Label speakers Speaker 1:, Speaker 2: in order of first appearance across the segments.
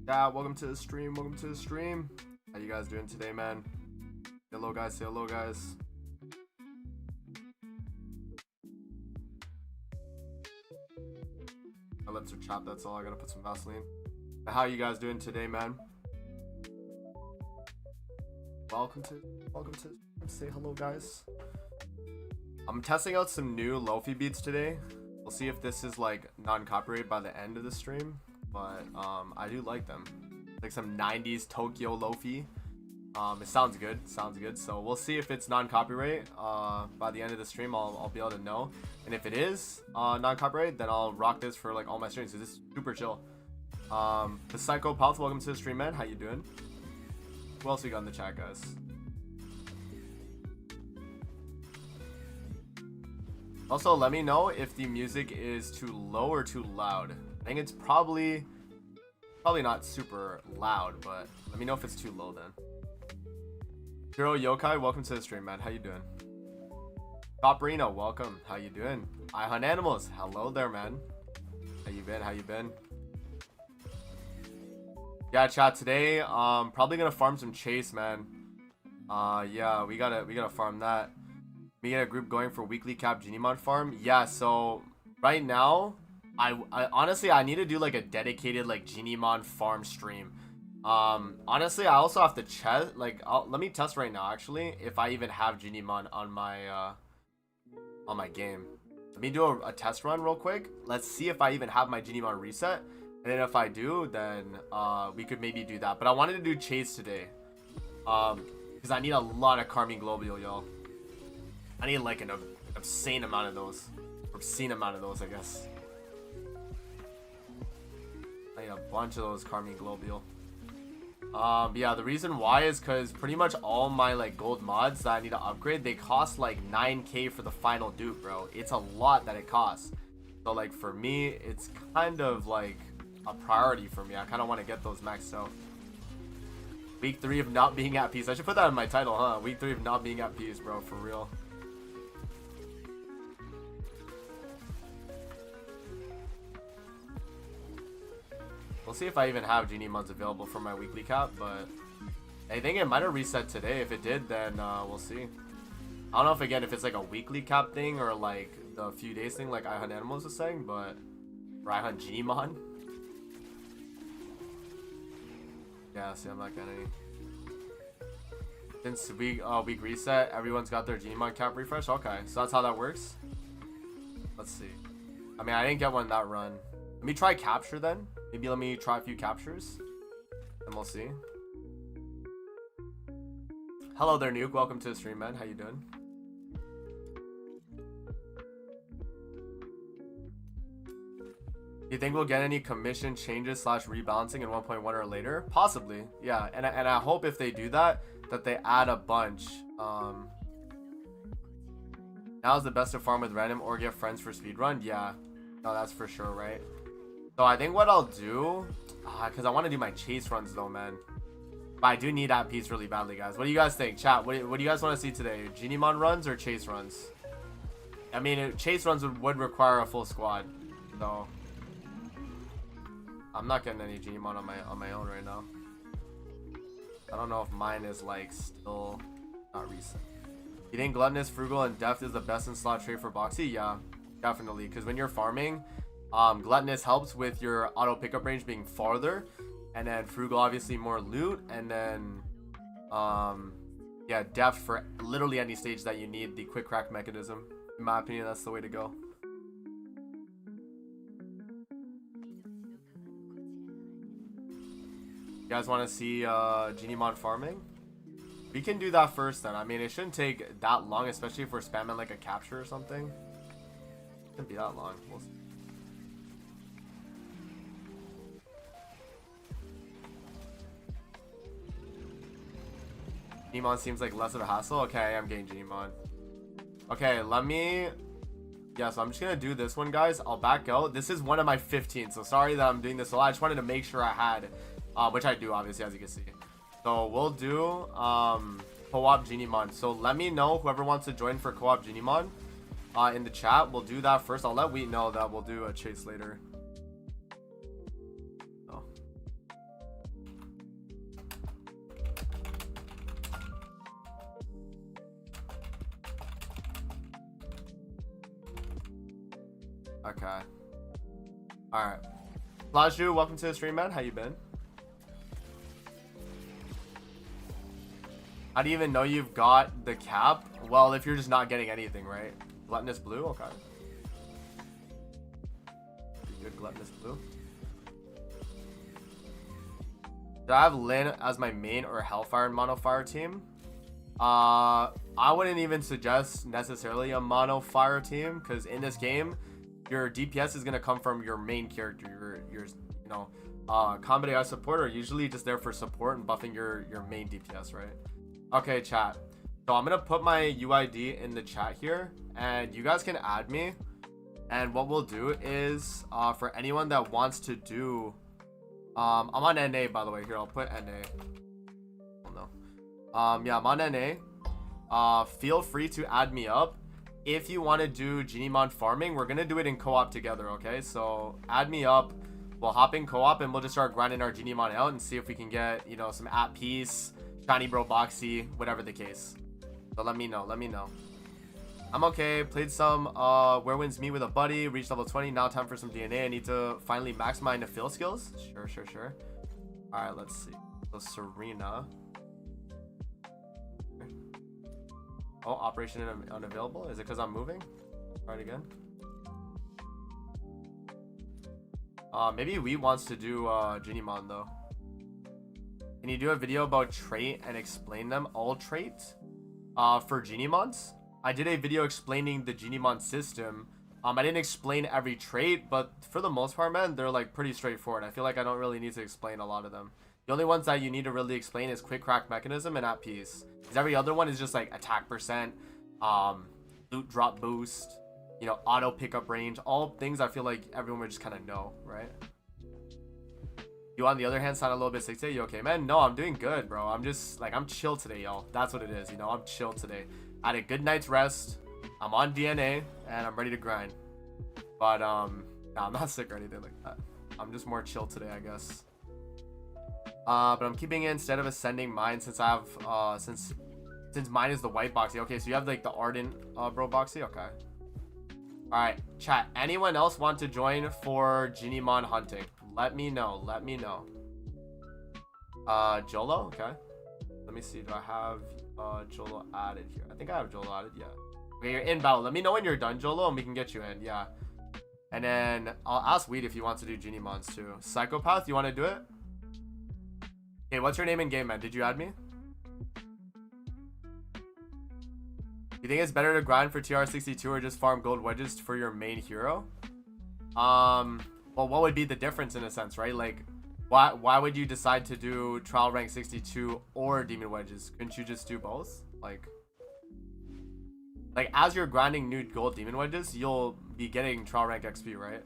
Speaker 1: Yeah, welcome to the stream. Welcome to the stream. How you guys doing today, man? Hello, guys. Say hello, guys. My lips are chapped. That's all. I gotta put some Vaseline. How you guys doing today, man? Welcome to. Say hello, guys. I'm testing out some new Lofi beats today. We'll see if this is like non-copyright by the end of the stream. But I do like them, like some 90s Tokyo Lofi. It sounds good, so we'll see if it's non-copyright by the end of the stream. I'll be able to know, and if it is non-copyright, then I'll rock this for like all my streams. So this is super chill. The Psycho Pulse, welcome to the stream, man. How you doing? Who else we got in the chat, guys? Also, let me know if the music is too low or too loud. I think it's probably not super loud, but let me know if it's too low then. Hero Yokai, welcome to the stream, man. How you doing? Top Reno, welcome. How you doing? I Hunt Animals, hello there, man. How you been? Yeah, chat, today probably gonna farm some chase, man. Yeah, we gotta farm that. We get a group going for weekly cap Genimon farm. Yeah, so right now I honestly I need to do like a dedicated like Genimon farm stream. Honestly, I also have to check, like, let me test right now actually if I even have Genimon on my game. Let me do a test run real quick. Let's see if I even have my Genimon reset, and then if I do, then we could maybe do that. But I wanted to do chase today because I need a lot of Carmine Globule, y'all. I need like an obscene amount of those, I guess. I need a bunch of those Carmine Globule. Yeah, the reason why is because pretty much all my like gold mods that I need to upgrade, they cost like 9k for the final dupe, bro. It's a lot that it costs. So like for me, it's kind of like a priority for me. I kind of want to get those maxed out. Week 3 of not being at peace. I should put that in my title, huh? Week 3 of not being at peace, bro. For real. We'll see if I even have Genimons available for my weekly cap, but I think it might have reset today. If it did, then we'll see. I don't know if it's like a weekly cap thing or like the few days thing like I Hunt Animals was saying, but or I Hunt Genimon. Yeah, see, I'm not getting any. Since week reset, everyone's got their Genimon cap refresh. Okay, so that's how that works. Let's see. I mean, I didn't get one that run. Let me try capture then. Maybe let me try a few captures, and we'll see. Hello there, Nuke. Welcome to the stream, man. How you doing? Do you think we'll get any commission changes / rebalancing in 1.1 or later? Possibly, yeah. And I hope if they do that they add a bunch. Now's the best to farm with random or get friends for speedrun. Yeah, no, that's for sure, right? So I think what I'll do, because I want to do my chase runs though, man. But I do need that piece really badly, guys. What do you guys think? Chat, what do you guys want to see today? Genimon runs or chase runs? I mean, chase runs would require a full squad, though. I'm not getting any Genimon on my own right now. I don't know if mine is like still not recent. You think Gluttonous, Frugal, and Deft is the best in slot trade for Boxy? Yeah, definitely. Because when you're farming, Gluttonous helps with your auto pickup range being farther, and then Frugal obviously more loot, and then yeah, Deft for literally any stage that you need the quick crack mechanism. In my opinion, that's the way to go. You guys want to see Genimon farming? We can do that first then. I mean, it shouldn't take that long, especially if we're spamming like a capture or something. It shouldn't be that long. We'll see. Genimon seems like less of a hassle. Okay, I am getting Genimon. Okay, let me... Yeah, so I'm just going to do this one, guys. I'll back out. This is one of my 15, so sorry that I'm doing this a lot. I just wanted to make sure I had, which I do, obviously, as you can see. So we'll do co-op Genimon. So let me know, whoever wants to join for co-op Genimon in the chat. We'll do that first. I'll let Wheat know that we'll do a chase later. Okay. Alright. Plaju, welcome to the stream, man. How you been? How do you even know you've got the cap? Well, if you're just not getting anything, right? Gluttonous blue? Okay. Good gluttonous blue. Do I have Lin as my main or Hellfire and Mono Fire team? I wouldn't even suggest necessarily a Mono Fire team, because in this game, your DPS is gonna come from your main character. Your you know, combat AI support are usually just there for support and buffing your main DPS, right? Okay, chat. So I'm gonna put my UID in the chat here, and you guys can add me. And what we'll do is, for anyone that wants to do, I'm on NA, by the way. Here, I'll put NA. Oh no. Yeah, I'm on NA. Feel free to add me up. If you want to do Genimon farming, we're gonna do it in co-op together, okay? So add me up. We'll hop in co-op and we'll just start grinding our Genimon out and see if we can get, you know, some at peace, shiny bro boxy, whatever the case. So let me know. I'm okay. Played some Where Winds Meet with a buddy. Reached level 20. Now time for some DNA. I need to finally max my fill skills. Sure. Alright, let's see. So Serena. Oh, operation unavailable. Is it because I'm moving? Try it again. Maybe we wants to do Genimon though. Can you do a video about trait and explain them? All traits for Genimons? I did a video explaining the Genimon system. I didn't explain every trait, but for the most part, man, they're like pretty straightforward. I feel like I don't really need to explain a lot of them. The only ones that you need to really explain is quick crack mechanism and at peace. Because every other one is just like attack percent, loot drop boost, you know, auto pickup range, all things I feel like everyone would just kind of know, right? You on the other hand sound a little bit sick today? You okay, man? No, I'm doing good, bro. I'm just like, I'm chill today, y'all. That's what it is, you know, I'm chill today. I had a good night's rest. I'm on DNA and I'm ready to grind. But no, I'm not sick or anything like that. I'm just more chill today, I guess. But I'm keeping it instead of ascending mine since I have since mine is the white boxy. Okay, so you have like the ardent bro boxy. Okay. All right, chat. Anyone else want to join for Genimon hunting? Let me know. Jolo. Okay. Let me see. Do I have Jolo added here? I think I have Jolo added. Yeah. Okay, you're in battle. Let me know when you're done, Jolo, and we can get you in. Yeah. And then I'll ask Weed if he wants to do Genimons too. Psychopath, you want to do it? Okay, what's your name in game, man? Did you add me? You think it's better to grind for TR62 or just farm gold wedges for your main hero? Well, what would be the difference in a sense, right? Like, why would you decide to do trial rank 62 or demon wedges? Couldn't you just do both? Like as you're grinding new gold demon wedges, you'll be getting trial rank XP, right?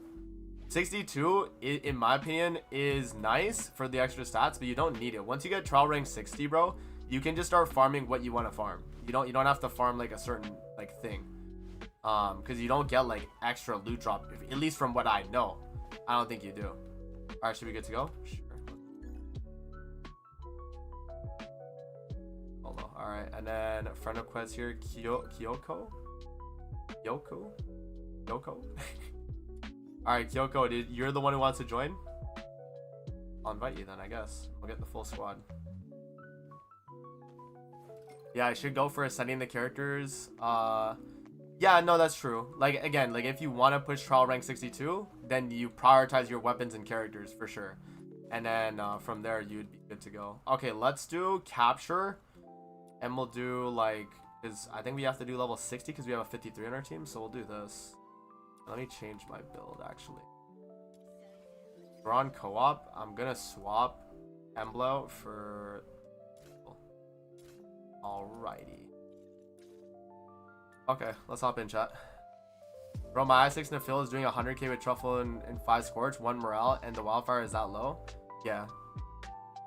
Speaker 1: 62, in my opinion, is nice for the extra stats, but you don't need it. Once you get trial rank 60, bro, you can just start farming what you want to farm. You don't have to farm like a certain like thing, because you don't get like extra loot drop. At least from what I know, I don't think you do. All right, should we get to go? Sure. Hold on. All right, and then friend request here, Kyoko. All right, Kyoko, you're the one who wants to join? I'll invite you then, I guess. We'll get the full squad. Yeah, I should go for ascending the characters. Yeah, no, that's true. Like, again, like if you want to push trial rank 62, then you prioritize your weapons and characters for sure. And then from there, you'd be good to go. Okay, let's do capture. And we'll do like, because I think we have to do level 60 because we have a 53 on our team. So we'll do this. Let me change my build, actually. We're on co-op. I'm going to swap Emblo for... Alrighty. Okay, let's hop in, chat. Bro, my i6 Nafil is doing 100k with Truffle and 5 Scorch, 1 Morale, and the Wildfire is that low? Yeah.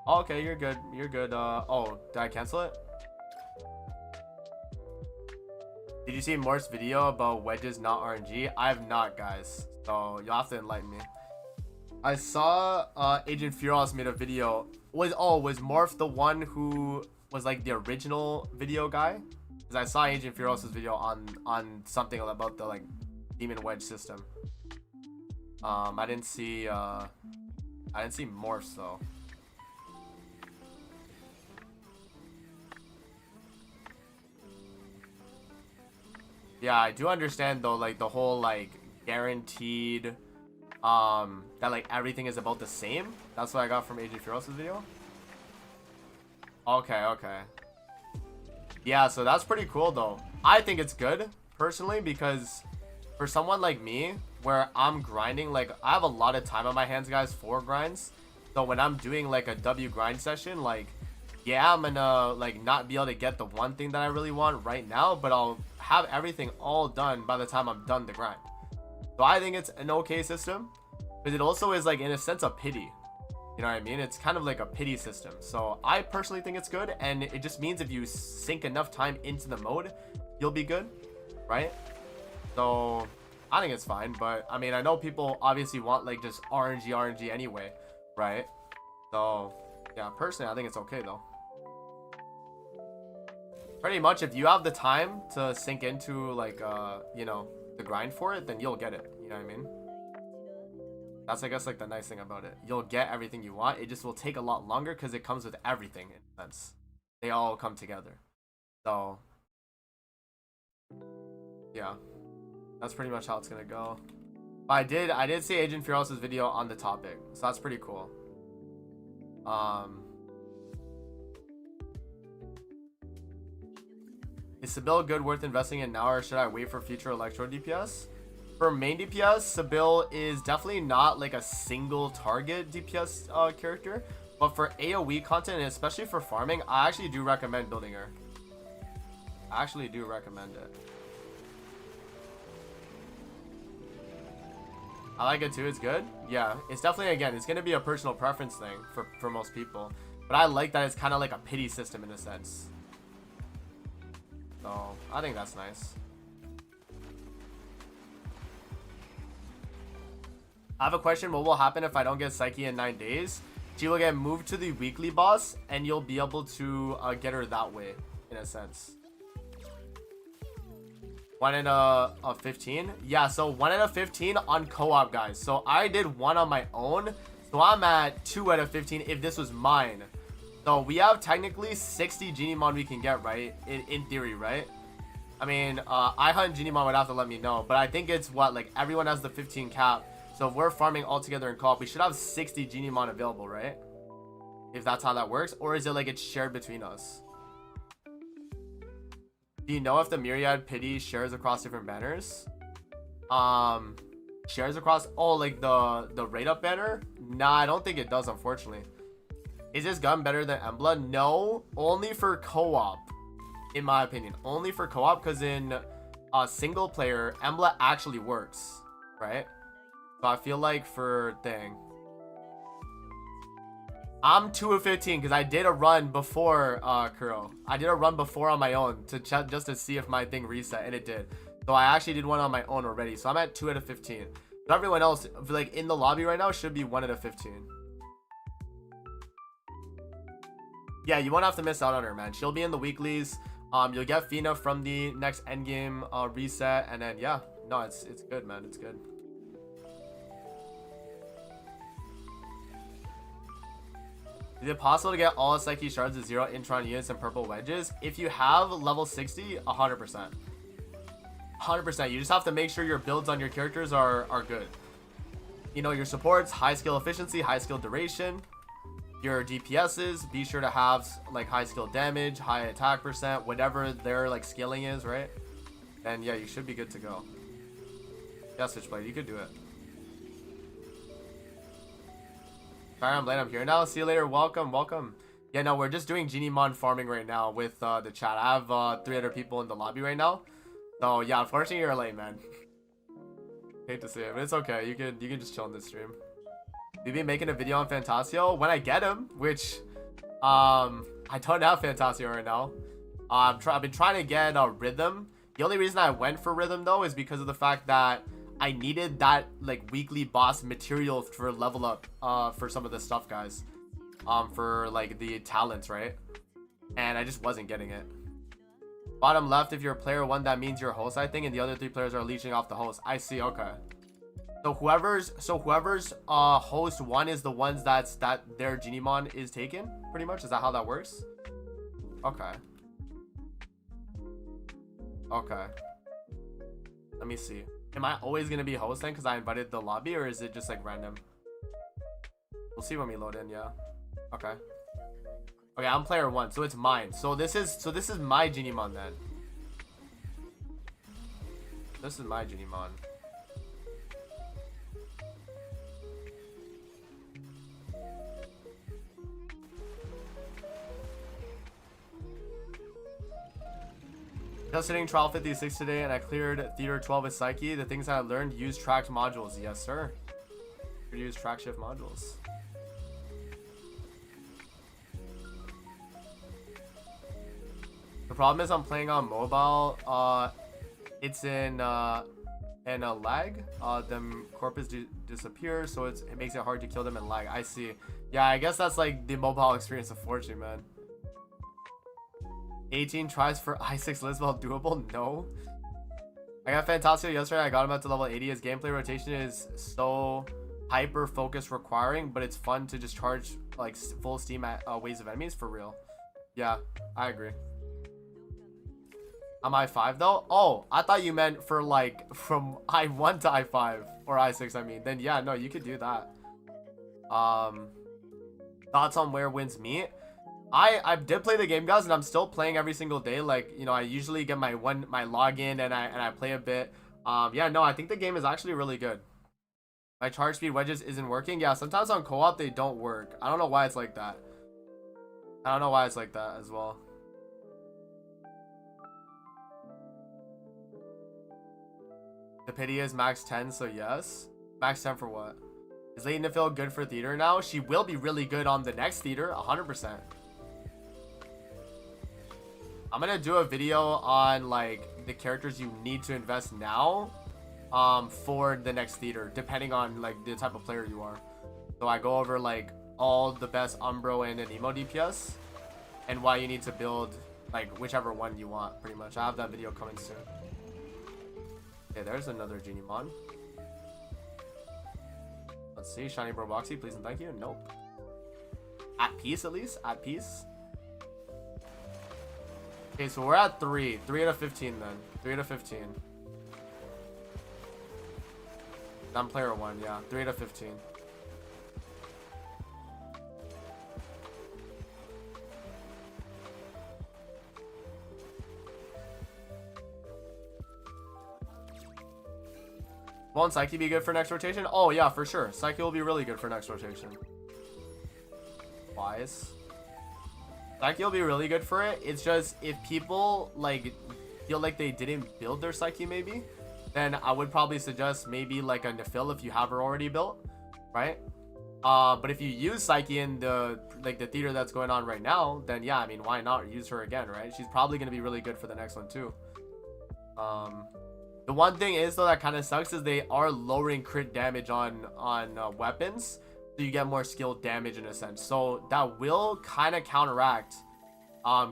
Speaker 1: Oh, okay, you're good. You're good. Oh, did I cancel it? Did you see Morse's video about wedges not RNG? I have not, guys. So you'll have to enlighten me. I saw Agent Furos made a video. Was Morph the one who was like the original video guy? Because I saw Agent Furos' video on something about the like demon wedge system. I didn't see morphs though. Yeah, I do understand though, like the whole like guaranteed that like everything is about the same. That's what I got from Agent Furiosa's video. Okay, okay. Yeah, so that's pretty cool though. I think it's good personally because for someone like me where I'm grinding, like I have a lot of time on my hands, guys, for grinds. So when I'm doing like a W grind session, like yeah, I'm gonna like not be able to get the one thing that I really want right now, but I'll have everything all done by the time I'm done the grind. So I think it's an okay system, but it also is like in a sense a pity. You know what I mean? It's kind of like a pity system. So I personally think it's good, and it just means if you sink enough time into the mode, you'll be good, right? So I think it's fine, but I mean, I know people obviously want like just RNG anyway, right? So yeah, personally I think it's okay though. Pretty much if you have the time to sink into like you know, the grind for it, then you'll get it. You know what I mean? That's I guess like the nice thing about it. You'll get everything you want. It just will take a lot longer because it comes with everything in a sense. They all come together. So yeah, that's pretty much how it's gonna go. But I did see Agent Furiosa's video on the topic, so that's pretty cool. Is Sibyl good, worth investing in now, or should I wait for future Electro DPS? For main DPS, Sibyl is definitely not like a single target DPS character, but for AoE content and especially for farming, I actually do recommend building her. I actually do recommend it. I like it too. It's good. Yeah, it's definitely, again, it's gonna be a personal preference thing for most people, but I like that it's kind of like a pity system in a sense. So I think that's nice. I have a question. What will happen if I don't get Psyche in 9 days? She will get moved to the weekly boss, and you'll be able to get her that way, in a sense. 1 in a 15? Yeah, so 1 in a 15 on co-op, guys. So I did 1 on my own. So I'm at 2 out of 15 if this was mine. So we have technically 60 Genimon we can get, right? In theory, right? I mean, iHunt Genimon would have to let me know. But I think it's what, like everyone has the 15 cap. So if we're farming all together in co-op, we should have 60 Genimon available, right? If that's how that works. Or is it like it's shared between us? Do you know if the Myriad Pity shares across different banners? Shares across, oh, like the rate up banner? Nah, I don't think it does, unfortunately. Is this gun better than Embla? No, only for co-op, in my opinion. Only for co-op, because in single player, Embla actually works, right? So I feel like for thing, I'm 2 of 15 because I did a run before Kuro. I did a run before on my own to check just to see if my thing reset, and it did. So I actually did 1 on my own already. So I'm at 2 out of 15. So everyone else, like in the lobby right now, should be 1 out of 15. Yeah, you won't have to miss out on her, man. She'll be in the weeklies. You'll get Fina from the next endgame reset, and then yeah, no, it's good, man. It's good. Is it possible to get all Psyche shards of 0 Intron units and purple wedges? If you have level 60, 100%. 100%. You just have to make sure your builds on your characters are good. You know, your supports, high skill efficiency, high skill duration. Your DPSs, be sure to have like high skill damage, high attack percent, whatever their like scaling is, right? And yeah, you should be good to go. Yeah, Switchblade, you could do it. Fire Emblem, I'm here now. See you later. Welcome, welcome. Yeah, no, we're just doing Genimon farming right now with the chat. I have 3 other people in the lobby right now. So yeah, unfortunately you're late, man. Hate to say it, but it's okay. You can just chill in this stream. We'll be making a video on Fantasio when I get him, which I don't have Fantasio right now. I've been trying to get a Rhythm. The only reason I went for Rhythm though is because of the fact that I needed that like weekly boss material for level up for some of the stuff, guys. For like the talents, right? And I just wasn't getting it. Bottom left, if you're player 1, that means you're host, I think, and the other 3 players are leeching off the host. I see, okay. So whoever's host one is the ones that their Genimon is taken, pretty much. Is that how that works? Okay. Okay. Let me see. Am I always gonna be host then because I invited the lobby, or is it just like random? We'll see when we load in, yeah. Okay. Okay, I'm player one, so it's mine. So this is my Genimon then. This is my Genimon. Just hitting trial 56 today, and I cleared theater 12 with Psyche. The things I learned: use tracked modules. Yes, sir. Use track shift modules. The problem is I'm playing on mobile. It's in a lag. Them corpus disappear, so it makes it hard to kill them in lag. I see. Yeah, I guess that's like the mobile experience of Fortune, man. 18 tries for I6 Lisbel doable? No. I got Fantasio yesterday. I got him up to level 80. His gameplay rotation is so hyper focus requiring, but it's fun to just charge like full steam at waves of enemies for real. Yeah, I agree. I'm I5 though? Oh, I thought you meant for like from I1 to I5 or I6. I mean, then yeah, no, you could do that. Thoughts on where wins meet? I did play the game, guys, and I'm still playing every single day. Like, you know, I usually get my login and I play a bit. Yeah, no, I think the game is actually really good. My charge speed wedges isn't working. Yeah, sometimes on co-op they don't work. I don't know why it's like that. I don't know why it's like that as well. The pity is max 10, so yes. Max 10 for what? Is Leighton feel good for theater now? She will be really good on the next theater, 100%. I'm gonna do a video on like the characters you need to invest now for the next theater, depending on like the type of player you are. So I go over like all the best Umbro and Anemo DPS and why you need to build like whichever one you want, pretty much. I have that video coming soon. Okay, there's another Genimon. Let's see, shiny bro boxy, please and thank you. Nope. At peace, at least. At peace. Okay, so we're at 3 out of 15 then. 3 out of 15. I'm player 1, yeah. 3 out of 15. Won't Psyche be good for next rotation? Oh yeah, for sure. Psyche will be really good for next rotation. Wise. Psyche will be really good for it. It's just if people like feel like they didn't build their Psyche maybe, then I would probably suggest maybe like a Nephil if you have her already built, right? But if you use Psyche in the theater that's going on right now, then yeah, I mean, why not use her again, right? She's probably gonna be really good for the next one too. The one thing is though that kind of sucks is they are lowering crit damage on weapons, so you get more skill damage in a sense. So that will kind of counteract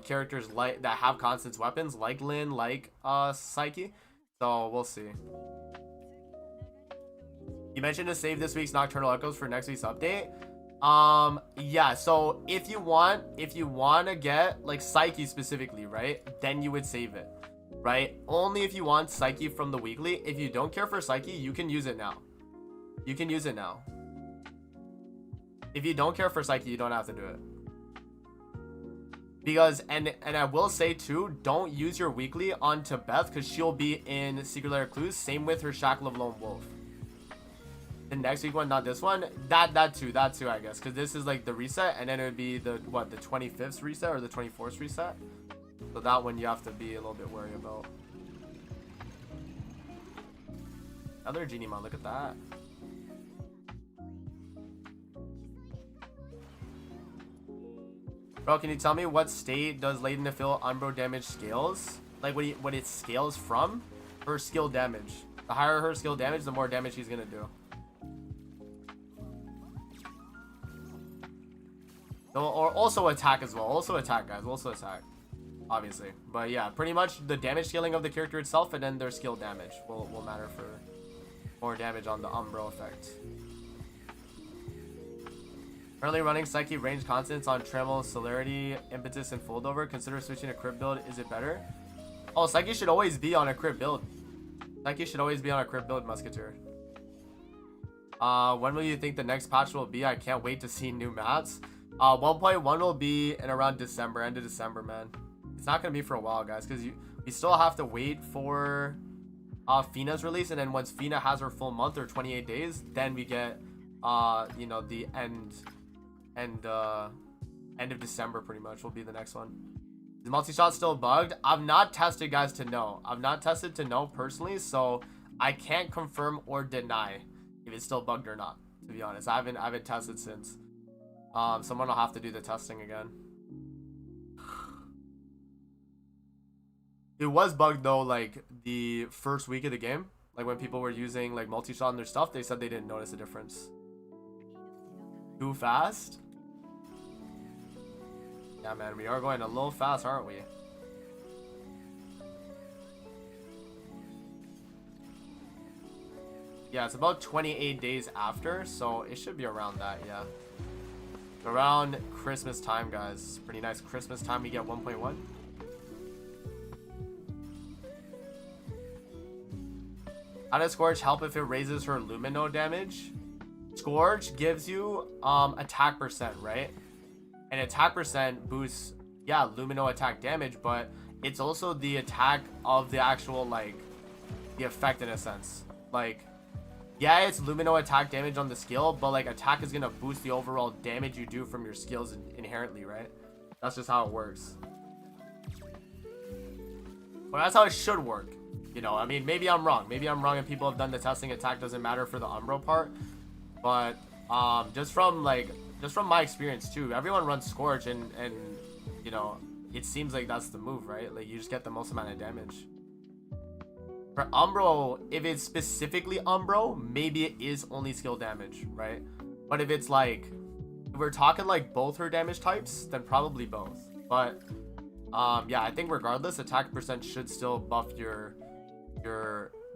Speaker 1: characters like that have constant weapons like Lin, like Psyche. So we'll see. You mentioned to save this week's Nocturnal Echoes for next week's update. Yeah, so if you want to get like Psyche specifically, right, then you would save it, right? Only if you want Psyche from the weekly. If you don't care for Psyche, you can use it now. You can use it now. If you don't care for Psyche, you don't have to do it. Because, and I will say too, don't use your weekly onto Beth because she'll be in Secret Lair Clues. Same with her Shackle of Lone Wolf. The next week one, not this one. That too, I guess. Because this is like the reset, and then it would be the 25th reset or the 24th reset. So that one you have to be a little bit wary about. Another Genimon, look at that. Bro, can you tell me what state does Leighton Nephil Umbro damage scales? Like what it scales from? Her skill damage. The higher her skill damage, the more damage she's gonna do. So, or also attack as well. Also attack, guys. Also attack. Obviously. But yeah, pretty much the damage scaling of the character itself and then their skill damage will matter for more damage on the Umbro effect. Currently running Psyche range constants on Tremel, Celerity, Impetus, and Foldover. Consider switching to crit build. Is it better? Oh, Psyche should always be on a crit build. Psyche should always be on a crit build, Musketeer. When will you think the next patch will be? I can't wait to see new maps. 1.1 will be in around December, end of December, man. It's not going to be for a while, guys, because we still have to wait for Fina's release, and then once Fina has her full month or 28 days, then we get, you know, the end of December pretty much will be the next one. Is multi-shot still bugged? I've not tested, guys, to know. I've not tested to know personally, so I can't confirm or deny if it's still bugged or not, to be honest. I haven't tested since. Someone will have to do the testing again. It was bugged though, like the first week of the game. Like when people were using like multi-shot on their stuff, they said they didn't notice a difference. Too fast? Yeah, man, we are going a little fast, aren't we? Yeah, it's about 28 days after, so it should be around that, yeah. Around Christmas time, guys. Pretty nice Christmas time, we get 1.1. How does Scourge help if it raises her Lumino damage? Scourge gives you attack percent, right? And attack percent boosts, yeah, Lumino attack damage, but it's also the attack of the actual, like, the effect in a sense. Like, yeah, it's Lumino attack damage on the skill, but like attack is gonna boost the overall damage you do from your skills inherently, right? That's just how it works. Well, that's how it should work. You know, I mean, maybe I'm wrong. Maybe I'm wrong and people have done the testing. Attack doesn't matter for the Umbro part. But just from my experience too, everyone runs Scourge and you know, it seems like that's the move, right? Like you just get the most amount of damage. For Umbro, if it's specifically Umbro, maybe it is only skill damage, right? But if it's like, if we're talking like both her damage types, then probably both. But yeah, I think regardless, attack percent should still buff your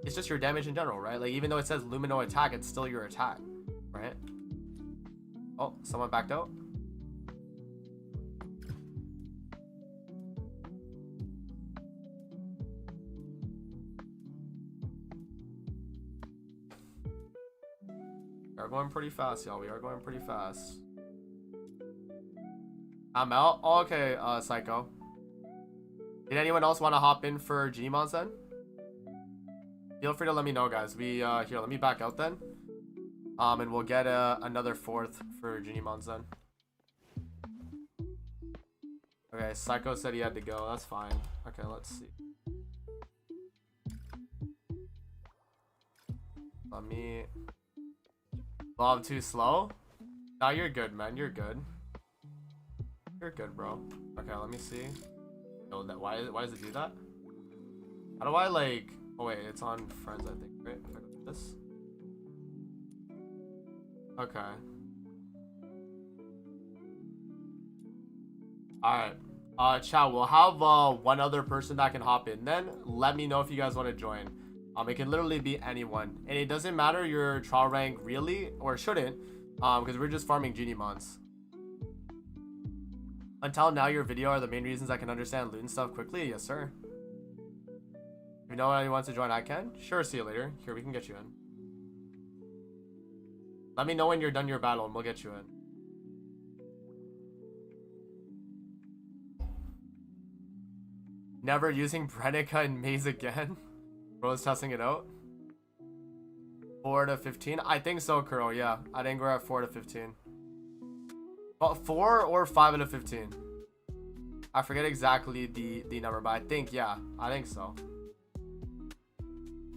Speaker 1: it's just your damage in general, right? Like even though it says Lumino attack, it's still your attack, right? Oh, someone backed out. We are going pretty fast, y'all. We are going pretty fast. I'm out. Oh, okay, Psycho. Did anyone else want to hop in for Gmons then? Feel free to let me know, guys. Here, let me back out then. And we'll get another fourth for Gmons then. Okay, Psycho said he had to go. That's fine. Okay, let's see. Let me... Well, I'm too slow? No, you're good, man. You're good. You're good, bro. Okay, let me see. Oh, that why does it do that? How do I like... Oh wait, it's on friends, I think, right? If I go to this. Okay. Alright. Chat, we'll have one other person that can hop in then. Let me know if you guys want to join. It can literally be anyone. And it doesn't matter your trial rank really, or shouldn't, because we're just farming genie mons. Until now, your video are the main reasons I can understand loot and stuff quickly. Yes, sir. If you know anyone wants to join, I can. Sure, see you later. Here, we can get you in. Let me know when you're done your battle and we'll get you in. Never using Brennica in Maze again? Bro's testing it out. 4 to 15? I think so, Kuro, yeah. I think we're at 4 to 15. Well, 4 or 5 out of 15. I forget exactly the number, but I think, yeah. I think so.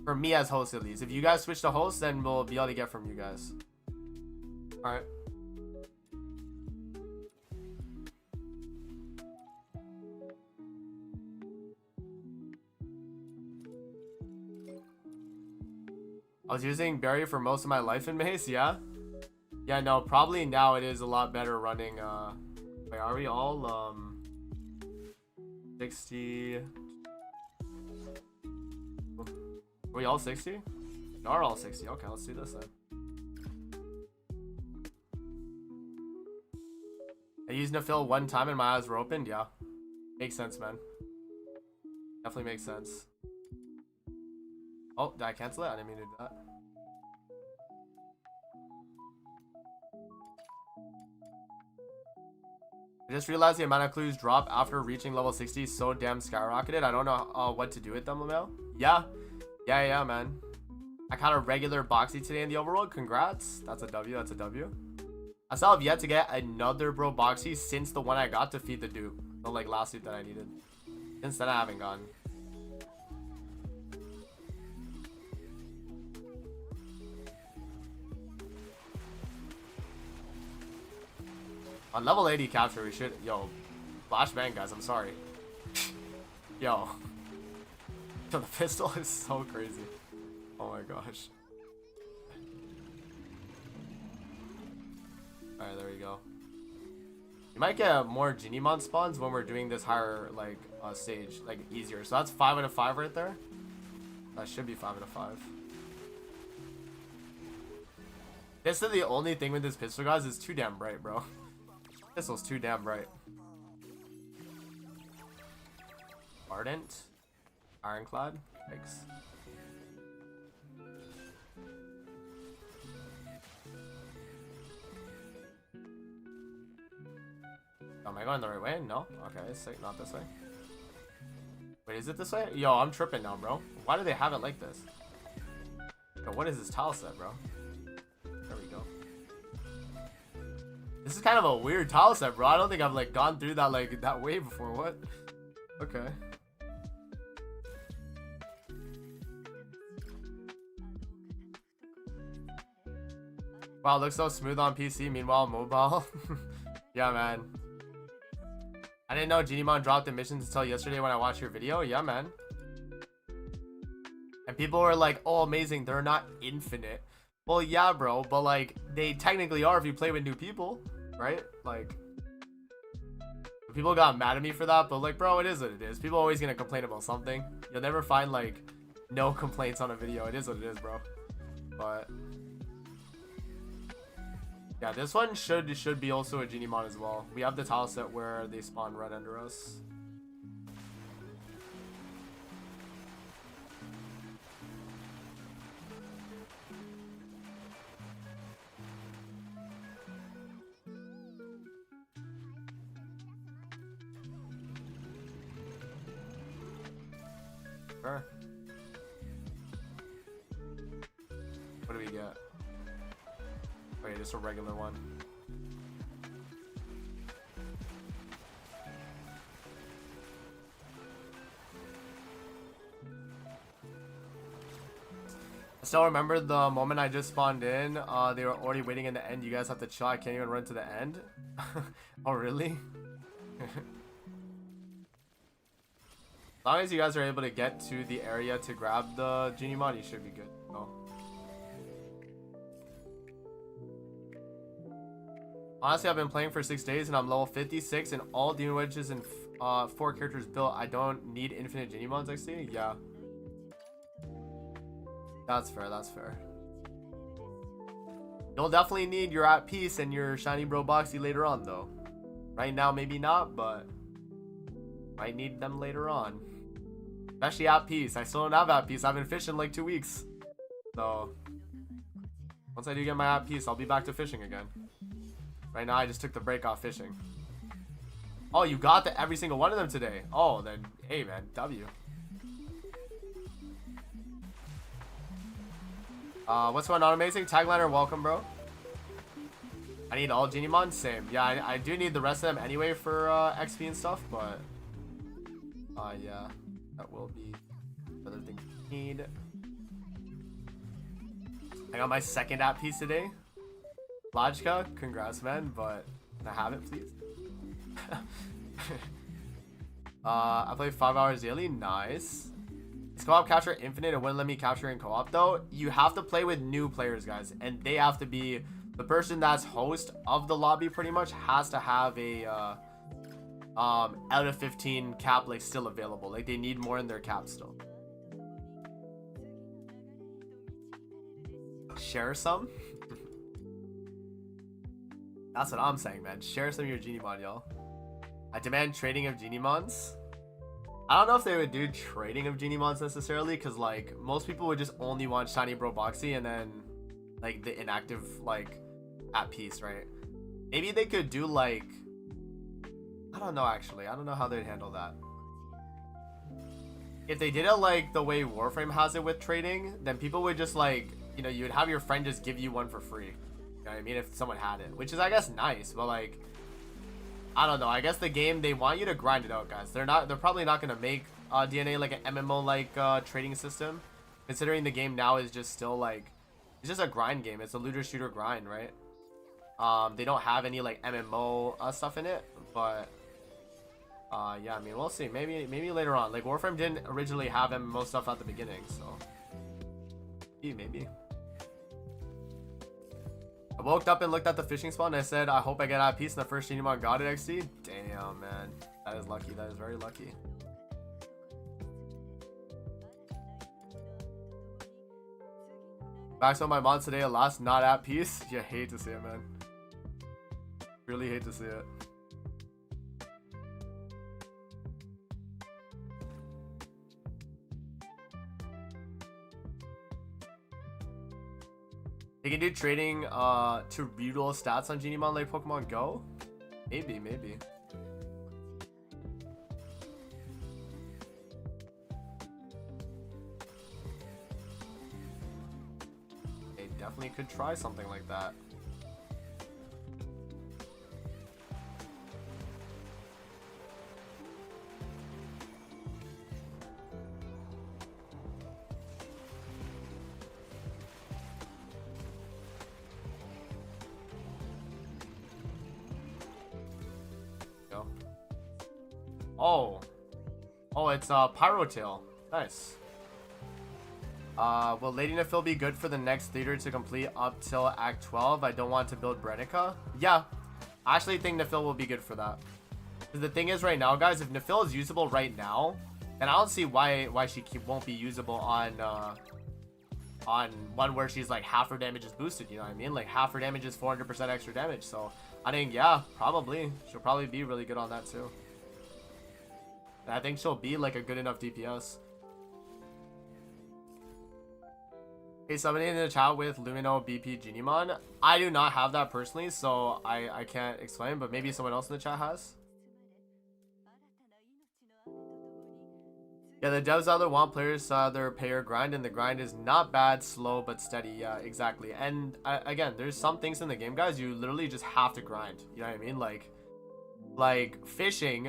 Speaker 1: For me as host, at least. If you guys switch to host, then we'll be able to get from you guys. Alright. I was using Barry for most of my life in Maze, yeah? Yeah, no, probably now it is a lot better running, wait, are we all, 60? Are we all 60? Are all 60. Okay, let's do this then. I used no fill one time and my eyes were opened. Yeah, makes sense, man. Definitely makes sense. Oh, did I cancel it? I didn't mean to do that. I just realized the amount of clues drop after reaching level 60 is so damn skyrocketed. I don't know what to do with them, Lamel. Yeah, man. I caught a regular boxy today in the overworld. Congrats. That's a W. That's a W. I still have yet to get another bro boxy since the one I got to feed the dupe. The like last dupe that I needed. Since then I haven't gone. On level 80 capture we should. Yo, flashbang guys, I'm sorry. Yo. Yo, the pistol is so crazy. Oh my gosh. Alright, there we go. You might get more Genimon spawns when we're doing this higher, like, stage, like, easier. So that's 5 out of 5 right there. That should be 5 out of 5. This is the only thing with this pistol, guys. It's too damn bright, bro. Pistol's too damn bright. Ardent. Ironclad. Thanks. Am I going the right way? No? Okay, it's like not this way. Wait, is it this way? Yo, I'm tripping now, bro. Why do they have it like this? Yo, what is this tile set, bro? There we go. This is kind of a weird tile set, bro. I don't think I've like gone through that like that way before. What? Okay. Wow, looks so smooth on PC. Meanwhile, mobile. Yeah, man. I didn't know Genimon dropped the missions until yesterday when I watched your video. Yeah, man. And people were like, oh, amazing. They're not infinite. Well, yeah, bro. But, like, they technically are if you play with new people. Right? Like, people got mad at me for that. But, like, bro, it is what it is. People are always going to complain about something. You'll never find, like, no complaints on a video. It is what it is, bro. But... yeah, this one should be also a Genimon as well. We have the tile set where they spawn right under us. Sure. What do we get? Wait, just a regular one. I still remember the moment I just spawned in. They were already waiting in the end. You guys have to chill. I can't even run to the end. Oh, really? As long as you guys are able to get to the area to grab the Genimon, you should be good. Oh. Honestly, I've been playing for 6 days and I'm level 56 and all Demon Wedges and 4 characters built. I don't need infinite Genimons, actually. Yeah. That's fair, that's fair. You'll definitely need your at peace and your shiny bro boxy later on, though. Right now, maybe not, but might need them later on. Especially at peace. I still don't have at peace. I've been fishing like 2 weeks. So, once I do get my at peace, I'll be back to fishing again. Right now, I just took the break off fishing. Oh, you got every single one of them today. Oh, then, hey, man, W. What's going on, amazing? Tagliner, welcome, bro. I need all Genimon, same. Yeah, I do need the rest of them anyway for XP and stuff, but yeah, that will be another thing you need. I got my second app piece today. Lajka, congrats, man, but can I have it, please? I play 5 hours daily. Nice. Is co-op capture infinite? It wouldn't let me capture in co-op though. You have to play with new players, guys, and they have to be the person that's host of the lobby. Pretty much has to have a out of 15 cap like still available. Like they need more in their cap still. Share some. That's what I'm saying, man. Share some of your Genimon, yo. I demand trading of Genimons. I don't know if they would do trading of Genimons necessarily, because like most people would just only want shiny Bro Boxy and then like the inactive like at peace, right? Maybe they could do like, I don't know actually. I don't know how they'd handle that. If they did it like the way Warframe has it with trading, then people would just like, you know, you would have your friend just give you one for free. You know what I mean? If someone had it, which is I guess nice, but like, I don't know. I guess the game, they want you to grind it out, guys. They're probably not gonna make DNA like an MMO like trading system, considering the game now is just still like, it's just a grind game. It's a looter shooter grind, right? They don't have any like MMO stuff in it, but yeah, I mean, we'll see. Maybe later on. Like Warframe didn't originally have MMO stuff at the beginning, so maybe. I woke up and looked at the fishing spot and I said, I hope I get out of peace in the first Genimon got it XD. Damn, man. That is lucky. That is very lucky. Back on my mod today, alas, not at peace. Yeah, hate to see it, man. Really hate to see it. They can do trading to reroll stats on Genimon like Pokemon Go? Maybe. They definitely could try something like that. Oh, it's Pyrotail. Nice. Will Lady Nephil be good for the next theater to complete up till Act 12? I don't want to build Brenica. Yeah, I actually think Nephil will be good for that. Because the thing is right now, guys, if Nephil is usable right now, then I don't see why she won't be usable on one where she's like half her damage is boosted, you know what I mean? Like half her damage is 400% extra damage. So I think, yeah, probably. She'll probably be really good on that too. And I think she'll be like a good enough DPS. Hey, somebody in the chat with Lumino BP Genimon. I do not have that personally, so I can't explain, but maybe someone else in the chat has. Yeah, the devs either want players to either pay or grind, and the grind is not bad, slow, but steady. Yeah, exactly. And again, there's some things in the game, guys, you literally just have to grind. You know what I mean? Like fishing,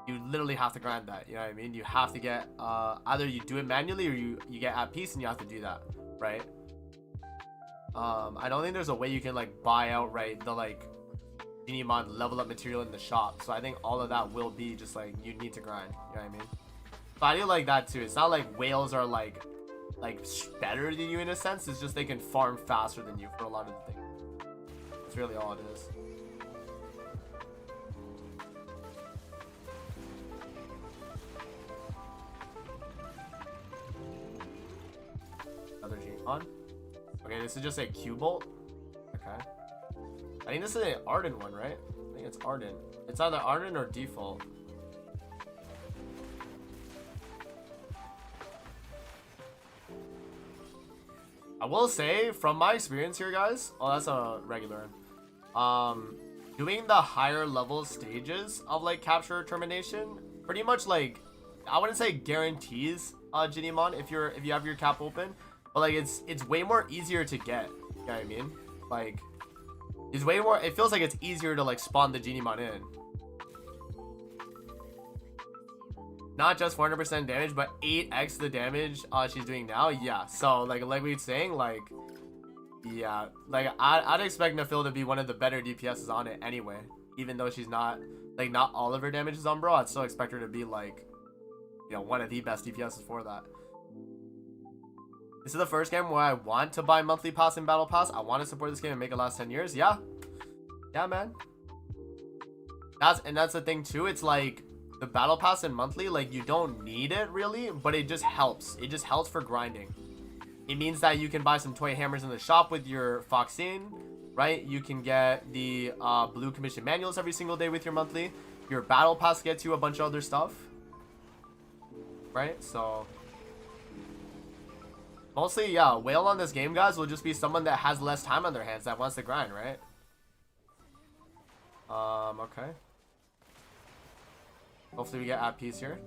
Speaker 1: you literally have to grind that. You know what I mean? You have to get, either you do it manually or you get at peace and you have to do that, right? I don't think there's a way you can like buy outright the like Genimon level up material in the shop. So I think all of that will be just like, you need to grind. You know what I mean? But I do like that too. It's not like whales are like better than you in a sense. It's just they can farm faster than you for a lot of the things. That's really all it is. Another Genimon. Okay, this is just a Q-Bolt. Okay. I think this is an Ardent one, right? I think it's Ardent. It's either Ardent or Default. I will say, from my experience here, guys. Oh, that's a regular. Doing the higher level stages of like capture or termination, pretty much like, I wouldn't say guarantees Genimon if you have your cap open, but like it's way more easier to get. You know what I mean? Like, it's way more. It feels like it's easier to like spawn the Genimon in. Not just 400% damage, but 8x the damage she's doing now. Yeah, so like we were saying, like, yeah, like I'd expect Nephil to be one of the better DPSs on it anyway. Even though she's not, like, not all of her damage is on Bro, I'd still expect her to be like, you know, one of the best DPSs for that. This is the first game where I want to buy monthly pass and battle pass. I want to support this game and make it last 10 years. Yeah, man. That's the thing too. It's like, the battle pass and monthly, like, you don't need it really, but it just helps. It just helps for grinding. You it means that you can buy some toy hammers in the shop with your Foxine, right? You can get the blue commission manuals every single day with your monthly. Your battle pass gets you a bunch of other stuff, right? So mostly, yeah, whale on this game, guys, will just be someone that has less time on their hands that wants to grind, right? Okay. Hopefully we get at peace here.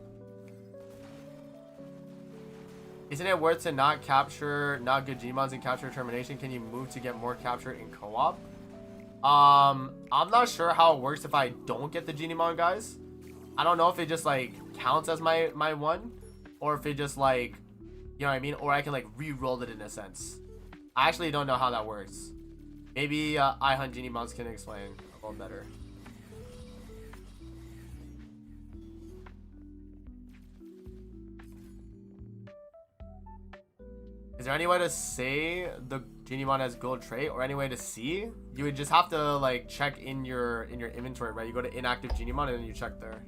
Speaker 1: Isn't it worth to not capture not good Gmons and capture termination? Can you move to get more capture in co-op? I'm not sure how it works if I don't get the Genimon, guys. I don't know if it just like counts as my one, or if it just like, you know what I mean, or I can like re-roll it in a sense. I actually don't know how that works. Maybe I Hunt Genimons can explain a little better. Is there any way to say the Genimon has gold trait, or any way to see? You would just have to like check in your inventory, right? You go to inactive Genimon and then you check there.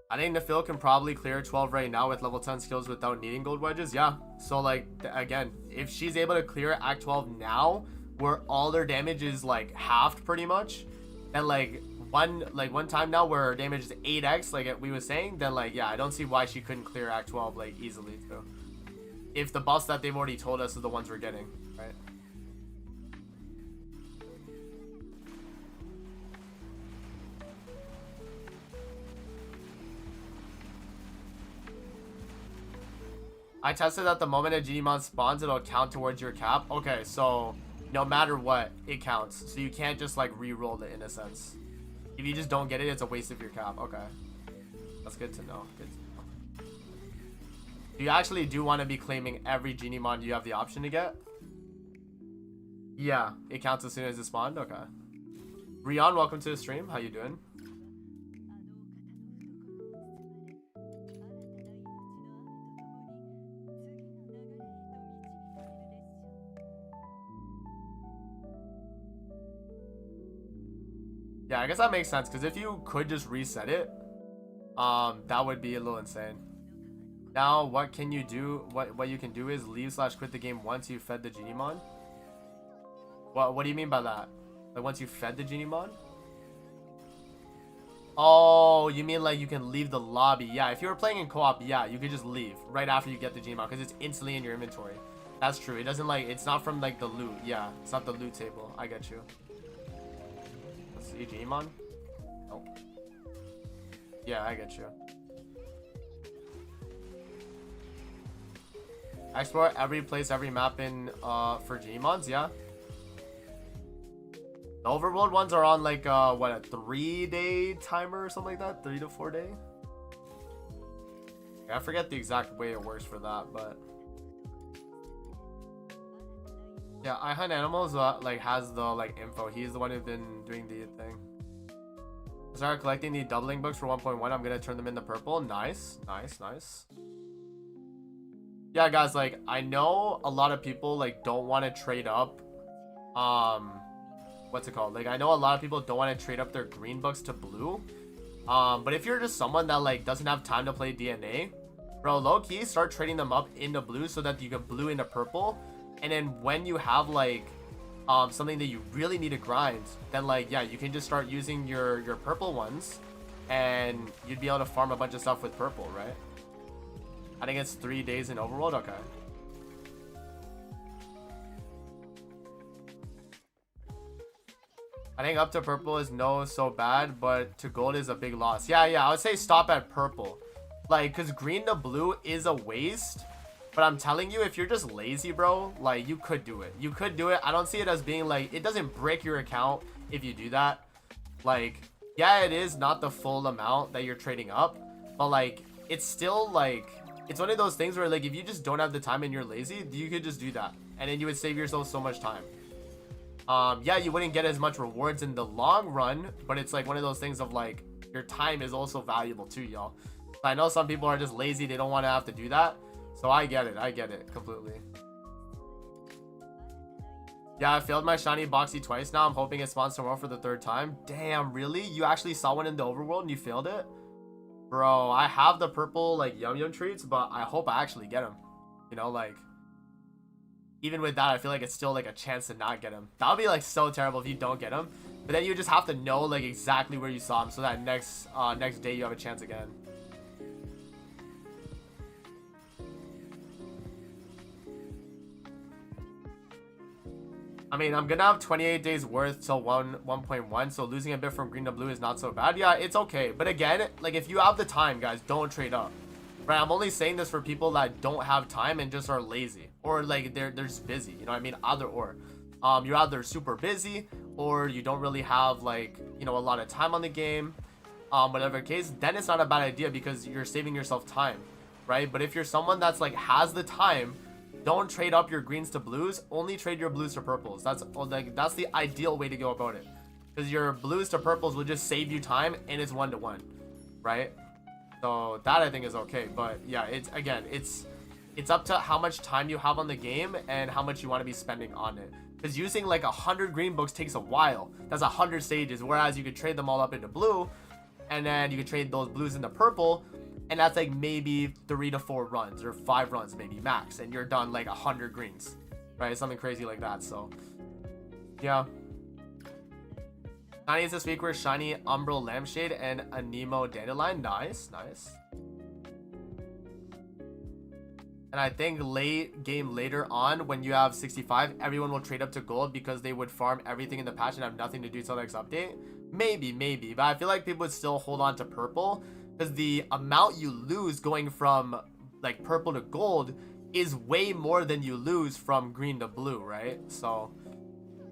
Speaker 1: I think Nafil can probably clear 12 right now with level 10 skills without needing gold wedges. Yeah. So like again, if she's able to clear Act 12 now, where all their damage is like halved pretty much, and like one time now where damage is 8x, like we was saying, then like yeah, I don't see why she couldn't clear Act 12 like easily too. If the buffs that they've already told us are the ones we're getting, right? I tested that the moment a Genimon spawns, it'll count towards your cap. Okay, so no matter what, it counts. So you can't just like re-roll it in a sense. If you just don't get it, it's a waste of your cap. Okay. That's good to know. Good to know. You actually do want to be claiming every Genimon you have the option to get? Yeah, it counts as soon as it spawned? Okay. Rion, welcome to the stream. How you doing? Yeah, I guess that makes sense, because if you could just reset it, that would be a little insane. Now, what can you do? What you can do is leave/quit the game once you fed the Genimon. What do you mean by that? Like once you fed the Genimon? Oh, you mean like you can leave the lobby? Yeah, if you were playing in co-op, yeah, you could just leave right after you get the Genimon, because it's instantly in your inventory. That's true. It doesn't like, it's not from like the loot. Yeah, it's not the loot table. I get you. Genimon? Oh. Yeah, I get you. I explore every place, every map in for Genimons, yeah. The overworld ones are on like what, a 3-day timer or something like that? 3 to 4 day? Yeah, I forget the exact way it works for that, but yeah, I Hunt Animals like has the like info. He's the one who's been doing the thing. I started collecting the doubling books for 1.1. I'm gonna turn them into purple. Nice, nice, nice. Yeah, guys, like I know a lot of people like don't want to trade up. What's it called? Like I know a lot of people don't want to trade up their green books to blue. But if you're just someone that like doesn't have time to play DNA, bro, low key start trading them up into blue so that you can blue into purple. And then when you have like something that you really need to grind, then like yeah, you can just start using your purple ones, and you'd be able to farm a bunch of stuff with purple, right? I think it's 3 days in overworld. Okay. I think up to purple is no so bad, but to gold is a big loss. Yeah, I would say stop at purple, like because green to blue is a waste. But I'm telling you, if you're just lazy, bro, like you could do it. You could do it. I don't see it as being like, it doesn't break your account if you do that. Like, yeah, it is not the full amount that you're trading up, but like, it's still like, it's one of those things where like, if you just don't have the time and you're lazy, you could just do that. And then you would save yourself so much time. Yeah, you wouldn't get as much rewards in the long run, but it's like one of those things of like, your time is also valuable too, y'all. I know some people are just lazy. They don't want to have to do that. So I get it completely. Yeah, I failed my shiny boxy twice now. I'm hoping it spawns tomorrow for the 3rd time. Damn, really? You actually saw one in the overworld and you failed it? Bro, I have the purple like yum yum treats, but I hope I actually get them. You know, like even with that, I feel like it's still like a chance to not get them. That would be like so terrible if you don't get them. But then you just have to know like exactly where you saw them so that next day you have a chance again. I mean, I'm gonna have 28 days worth till 1.1, so losing a bit from green to blue is not so bad. Yeah, it's okay. But again, like if you have the time, guys, don't trade up. Right? I'm only saying this for people that don't have time and just are lazy, or like they're just busy. You know what I mean? Either or. You're either super busy or you don't really have like, you know, a lot of time on the game. Whatever case, then it's not a bad idea because you're saving yourself time, right? But if you're someone that's like has the time, don't trade up your greens to blues. Only trade your blues to purples. That's the ideal way to go about it, because your blues to purples will just save you time and it's 1-to-1, right? So that I think is okay. But yeah, it's up to how much time you have on the game and how much you want to be spending on it. Because using like 100 green books takes a while. That's 100 stages. Whereas you could trade them all up into blue, and then you could trade those blues into purple, and that's like maybe 3 to 4 runs or 5 runs maybe max, and you're done like 100 greens, right? Something crazy like that. So yeah. Shinies this week were shiny Umbral Lampshade and a Nemo Dandelion. Nice. And I think late game later on, when you have 65, everyone will trade up to gold because they would farm everything in the patch and have nothing to do till next update. Maybe. But I feel like people would still hold on to purple because the amount you lose going from like purple to gold is way more than you lose from green to blue, right? So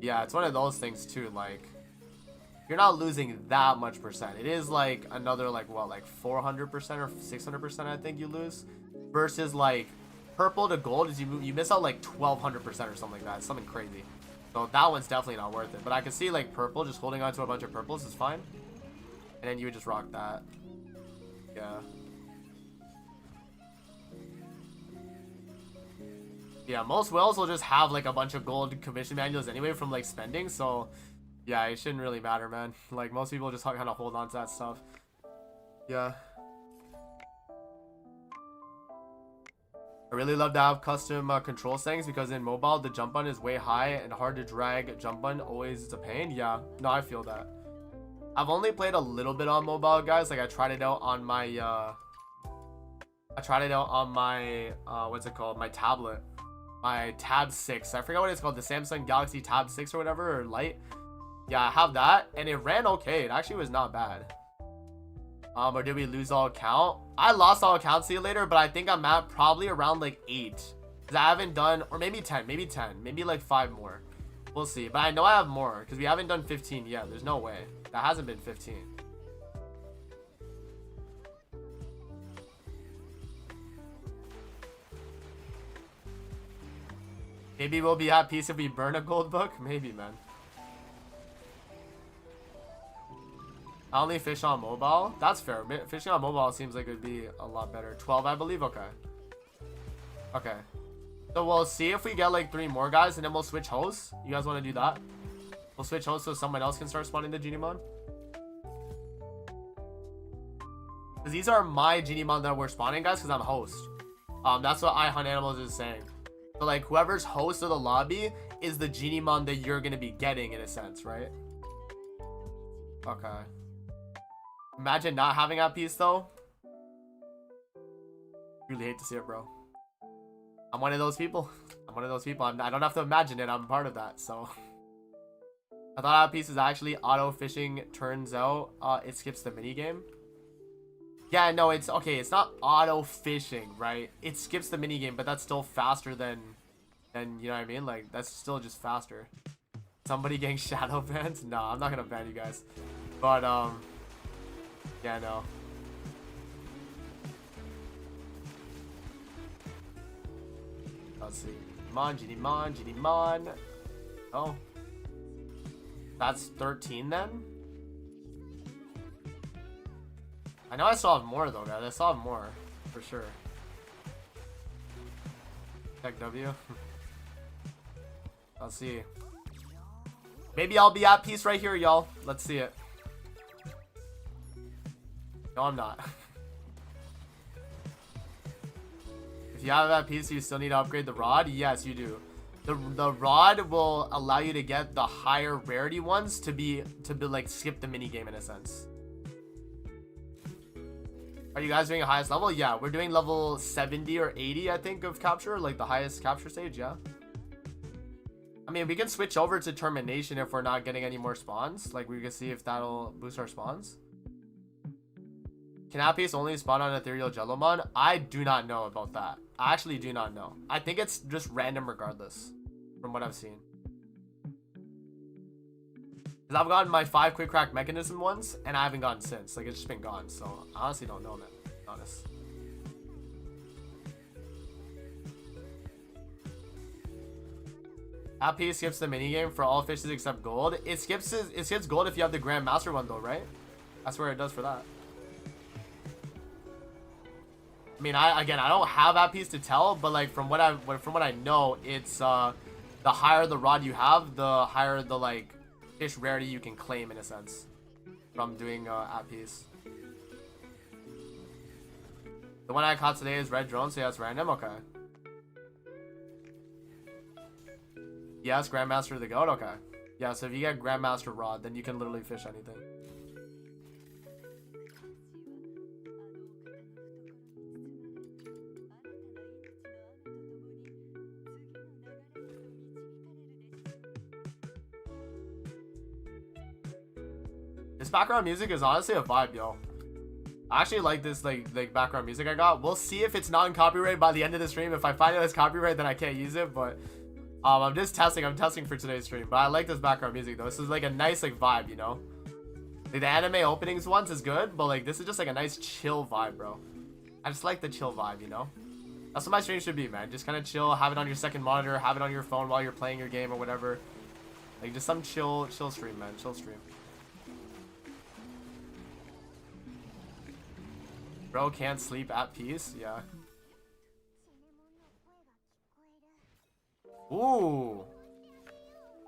Speaker 1: yeah, it's one of those things too. Like you're not losing that much percent. It is like another like what, like 400% or 600% I think you lose, versus like purple to gold is you miss out like 1200% or something like that. It's something crazy. So that one's definitely not worth it. But I can see like purple, just holding on to a bunch of purples is fine. And then you would just rock that. Yeah. Yeah, most whales will just have like a bunch of gold commission manuals anyway from like spending. So yeah, it shouldn't really matter, man. Like most people just kind of hold on to that stuff. Yeah. I really love to have custom control settings because in mobile the jump button is way high and hard to drag. Jump button always is a pain. Yeah, no, I feel that. I've only played a little bit on mobile, guys. Like I tried it out on my what's it called, my tablet, my Tab 6. I forgot what it's called, the Samsung Galaxy Tab 6 or whatever, or Lite. Yeah, I have that and it ran okay. It actually was not bad. Or did we lose all count? I lost all count, see you later, but I think I'm at probably around like 8. Because I haven't done, or maybe 10, maybe like 5 more. We'll see. But I know I have more because we haven't done 15 yet. There's no way. That hasn't been 15. Maybe we'll be at peace if we burn a gold book? Maybe, man. I only fish on mobile? That's fair. Fishing on mobile seems like it would be a lot better. 12, I believe? Okay. Okay. So we'll see if we get like 3 more guys and then we'll switch hosts. You guys want to do that? We'll switch hosts so someone else can start spawning the Genimon. Because these are my Genimon that we're spawning, guys, because I'm host. That's what I Hunt Animals is saying. So like whoever's host of the lobby is the Genimon that you're going to be getting in a sense, right? Okay. Imagine not having that piece though. Really hate to see it, bro. I'm one of those people. I don't have to imagine it. I'm part of that. So I thought that piece is actually auto fishing. Turns out it skips the mini game. Yeah, no, it's okay. It's not auto fishing, right? It skips the mini game, but that's still faster than you know what I mean? Like that's still just faster. Somebody getting shadow banned? No, I'm not gonna ban you guys. But yeah, no. Let's see. Genimon. Oh. That's 13 then? I know I still have more though, guys. I still have more. For sure. Check W. Let's see. Maybe I'll be at peace right here, y'all. Let's see it. No, I'm not. If you have that piece, you still need to upgrade the rod. Yes, you do. The rod will allow you to get the higher rarity ones to be like skip the mini game in a sense. Are you guys doing a highest level? Yeah, we're doing level 70 or 80, I think, of capture, like the highest capture stage. Yeah. I mean, we can switch over to termination if we're not getting any more spawns. Like, we can see if that'll boost our spawns. Can that piece only spawn on Ethereal Jellomon? I do not know about that. I actually do not know. I think it's just random regardless, from what I've seen. Because I've gotten my 5 quick crack mechanism ones, and I haven't gotten since. Like, it's just been gone. So, I honestly don't know, man. To be honest. That piece skips the minigame for all fishes except gold. It skips gold if you have the Grandmaster one though, right? That's where it does for that. I mean, I don't have that piece to tell, but like from what I know, it's the higher the rod you have, the higher the like fish rarity you can claim in a sense from doing that piece. The one I caught today is red drone, so yeah, it's random. Okay. Yes, Grandmaster of the Goat? Okay. Yeah, so if you get Grandmaster Rod, then you can literally fish anything. This background music is honestly a vibe, yo. I actually like this like background music I got. We'll see if it's not in copyright by the end of the stream. If I find it as copyright, then I can't use it, but I'm just testing. I'm testing for today's stream, but I like this background music though. This is like a nice like vibe, you know. Like the anime openings ones is good, but like this is just like a nice chill vibe, bro. I just like the chill vibe, you know. That's what my stream should be, man. Just kind of chill, have it on your second monitor, have it on your phone while you're playing your game or whatever. Like just some chill stream, man. Chill stream. Bro can't sleep at peace. Yeah. Ooh.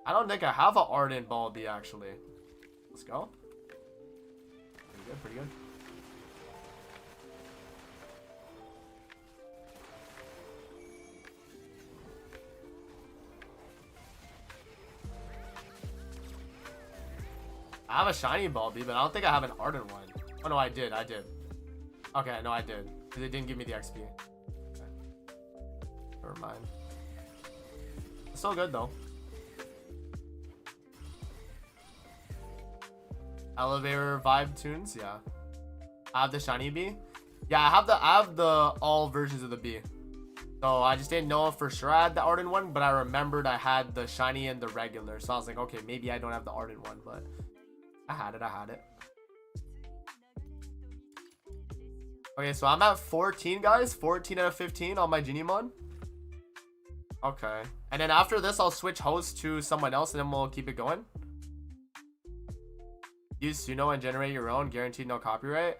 Speaker 1: I don't think I have an Ardent Bulby actually. Let's go. Pretty good, pretty good. I have a shiny Bulby, but I don't think I have an Ardent one. Oh no, I did. Okay, no, I did. Because it didn't give me the XP. Okay. Never mind. It's still good though. Elevator vibe tunes, yeah. I have the shiny bee. Yeah, I have the all versions of the bee. So I just didn't know for sure I had the Ardent one, but I remembered I had the shiny and the regular. So I was like, okay, maybe I don't have the Ardent one, but I had it. Okay, so I'm at 14, guys. 14 out of 15 on my Genimon. Okay. And then after this, I'll switch host to someone else, and then we'll keep it going. Use Suno and generate your own, guaranteed no copyright.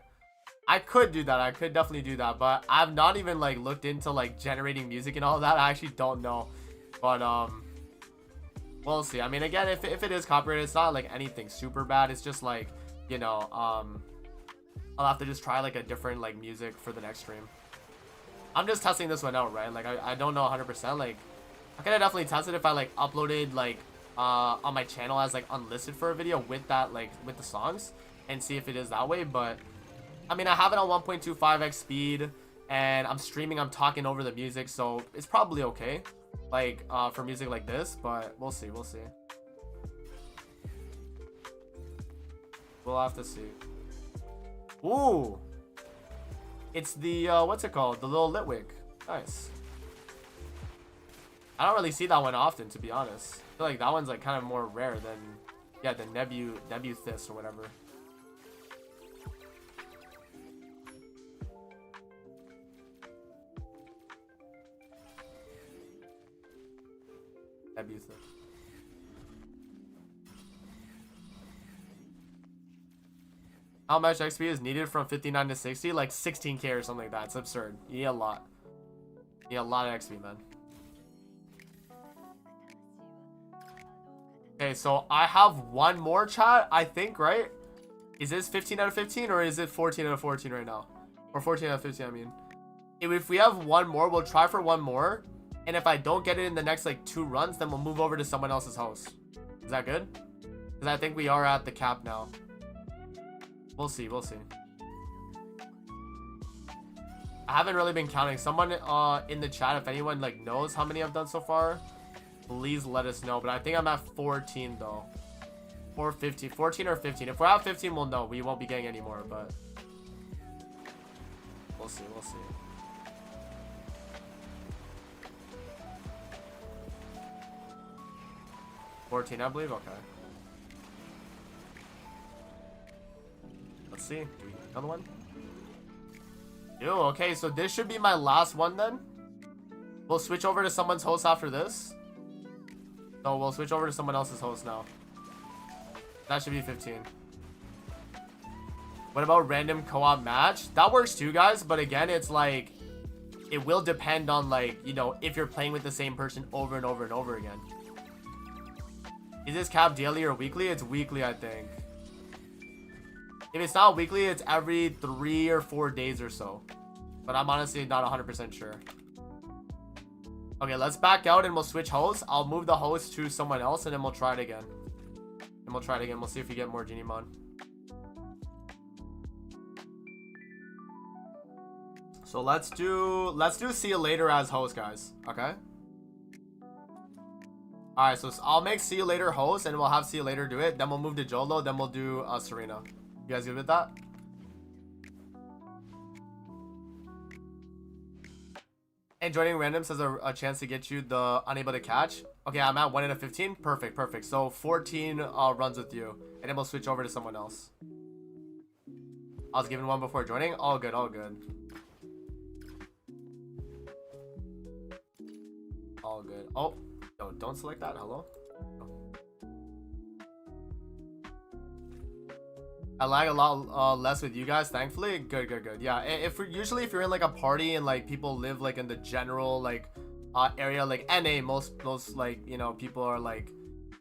Speaker 1: I could do that. I could definitely do that, but I've not even like looked into like generating music and all that. I actually don't know, but we'll see. I mean, again, if it is copyrighted, it's not like anything super bad. It's just like, you know, I'll have to just try like a different like music for the next stream. I'm just testing this one out, right? Like I don't know 100%. Like I could definitely test it if I like uploaded like on my channel as like unlisted for a video with that like with the songs and see if it is that way. But I mean, I have it on 1.25x speed and I'm streaming, I'm talking over the music, so it's probably okay like for music like this, but we'll see. We'll have to see. Ooh, it's the what's it called, the little Litwick. Nice. I don't really see that one often, to be honest. I feel like that one's like kind of more rare than, yeah, the Nebuthis or whatever. Nebuthis. How much XP is needed from 59 to 60? Like 16k or something like that. It's absurd. You need a lot. You need a lot of XP, man. Okay, so I have one more, chat, I think, right? Is this 15 out of 15 or is it 14 out of 14 right now? Or 14 out of 15, I mean. If we have one more, we'll try for one more. And if I don't get it in the next like 2 runs, then we'll move over to someone else's house. Is that good? Because I think we are at the cap now. We'll see. We'll see. I haven't really been counting. Someone in the chat, if anyone like knows how many I've done so far, please let us know. But I think I'm at 14 though. Or 15. 14 or 15. If we're at 15, we'll know. We won't be getting any more, but we'll see. We'll see. $14, I believe. Okay. Let's see. Do we get another one? Ew, okay, so this should be my last one then. We'll switch over to someone's host after this. So we'll switch over to someone else's host now. That should be 15. What about random co-op match? That works too, guys. But again, it's like, it will depend on like, you know, if you're playing with the same person over and over and over again. Is this cap daily or weekly? It's weekly, I think. If it's not weekly, it's every 3 or 4 days or so. But I'm honestly not 100% sure. Okay, let's back out and we'll switch hosts. I'll move the host to someone else and then we'll try it again. And we'll try it again. We'll see if we get more Genimon. So let's do see you later as host, guys. Okay? Alright, so I'll make see you later host and we'll have see you later do it. Then we'll move to Jolo. Then we'll do Serena. You guys good with that? And joining randoms has a chance to get you the unable to catch. Okay, I'm at 1 out of 15. Perfect, perfect. So 14 runs with you. And then we'll switch over to someone else. I was given one before joining. All good, all good. All good. Oh, no, don't select that. Hello? I lag a lot less with you guys, thankfully. Good, good, good. Yeah, if you're in like a party and like people live like in the general like area, like NA, most like, you know, people are like,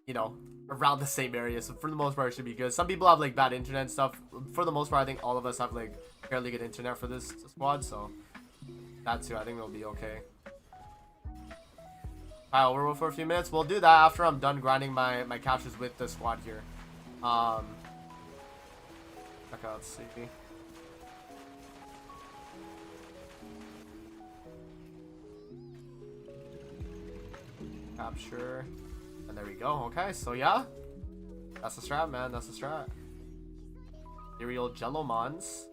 Speaker 1: you know, around the same area, so for the most part it should be good. Some people have like bad internet and stuff. For the most part, I think all of us have like fairly good internet for this squad, so that too, I think we'll be okay. Alright, we're for a few minutes. We'll do that after I'm done grinding my captures with the squad here. Okay, let's see. Capture. And there we go. Okay, so yeah. That's the strat, man. That's the strat. Ethereal Jellomons.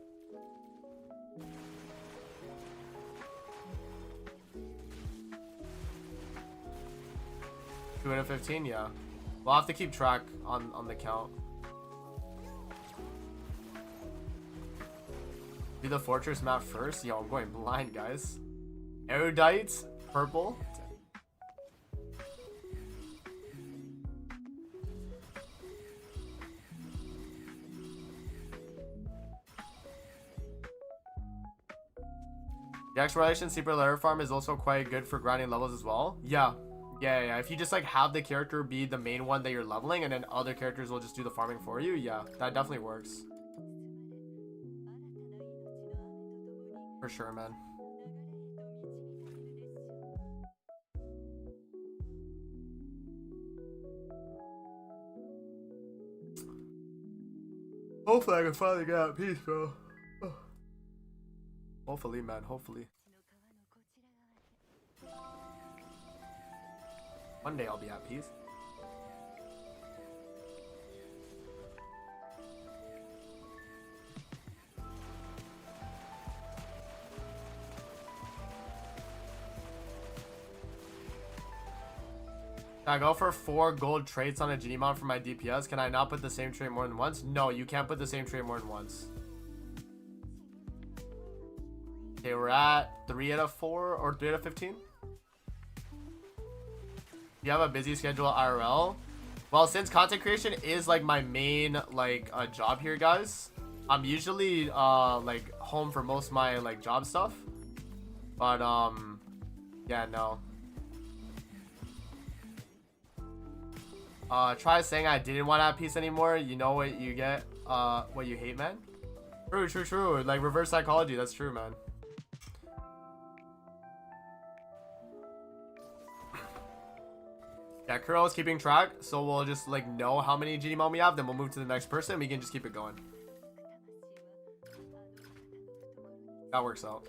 Speaker 1: Two out of 15, yeah. We'll have to keep track on the count. Do the fortress map first. Yo, I'm going blind, guys. Erudite, purple. The exploration secret lair farm is also quite good for grinding levels as well. Yeah. Yeah. If you just like have the character be the main one that you're leveling and then other characters will just do the farming for you, yeah, that definitely works. For sure, man. Hopefully I can finally get out peace, bro. Hopefully, man. Hopefully. One day I'll be at peace. Can I go for 4 gold traits on a Genimon for my DPS? Can I not put the same trait more than once? No, you can't put the same trait more than once. Okay, we're at 3 out of 4 or 3 out of 15. You have a busy schedule at IRL? Well, since content creation is like my main like job here, guys, I'm usually like home for most of my like job stuff. But yeah, no. Try saying I didn't want to have peace anymore. You know what you get, what you hate, man. True. Like reverse psychology. That's true, man. Yeah, Kuro's keeping track, so we'll just like know how many Digimon we have, then we'll move to the next person, and we can just keep it going. That works out.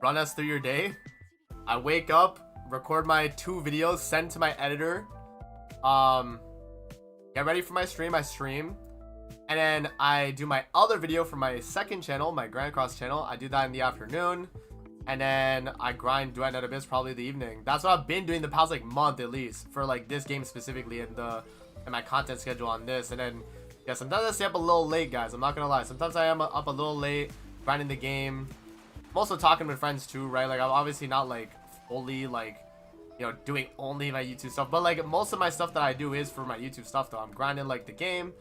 Speaker 1: Run us through your day. I wake up, record my 2 videos, send to my editor. Get ready for my stream. I stream, and then I do my other video for my second channel, my Grand Cross channel. I do that in the afternoon, and then I grind Duet Net Abyss probably the evening. That's what I've been doing the past like month at least for like this game specifically, and my content schedule on this. And then yeah, sometimes I stay up a little late, guys. I'm not gonna lie. Sometimes I am up a little late grinding the game. I'm also talking with friends too, right? Like I'm obviously not like fully like, you know, doing only my YouTube stuff, but like most of my stuff that I do is for my YouTube stuff though. I'm grinding like the game,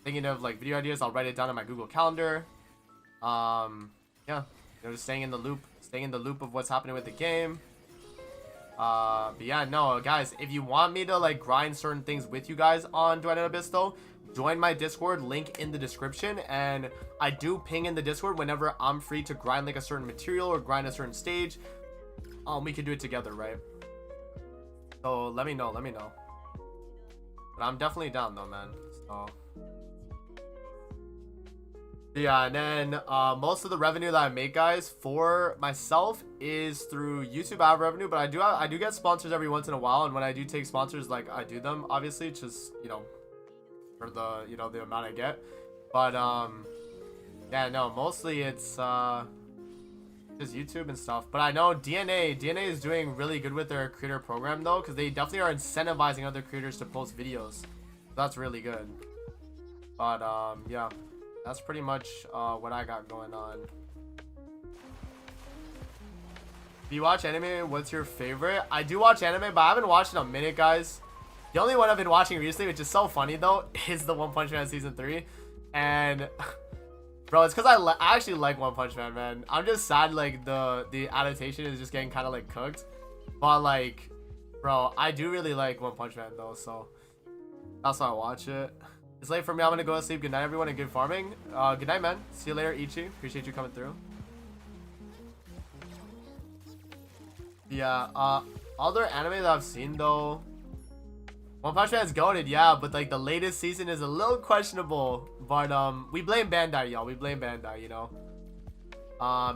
Speaker 1: thinking of like video ideas. I'll write it down in my Google Calendar. Yeah, you know, just staying in the loop of what's happening with the game. But yeah, no guys, if you want me to like grind certain things with you guys on Duet Abyss though, join my Discord, link in the description, and I do ping in the Discord whenever I'm free to grind like a certain material or grind a certain stage. We can do it together, right? So let me know. But I'm definitely down though, man. So yeah, and then most of the revenue that I make, guys, for myself is through YouTube ad revenue, but I do get sponsors every once in a while, and when I do take sponsors, like I do them obviously just, you know, for the, you know, the amount I get. But yeah, no, mostly it's just YouTube and stuff. But I know DNA is doing really good with their creator program though, because they definitely are incentivizing other creators to post videos. So that's really good. But yeah, that's pretty much what I got going on. Do you watch anime? What's your favorite? I do watch anime, but I haven't watched in a minute, guys. The only one I've been watching recently, which is so funny though, is the One Punch Man season 3. And bro, it's because I actually like One Punch Man, man. I'm just sad like the adaptation is just getting kind of like cooked. But like, bro, I do really like One Punch Man though, so that's why I watch it. It's late for me. I'm gonna go to sleep. Good night, everyone, and good farming. Good night, man. See you later, Ichi. Appreciate you coming through. Yeah. Other anime that I've seen though, One Punch Man is goated, yeah, but like the latest season is a little questionable. But we blame Bandai, y'all. We blame Bandai, you know.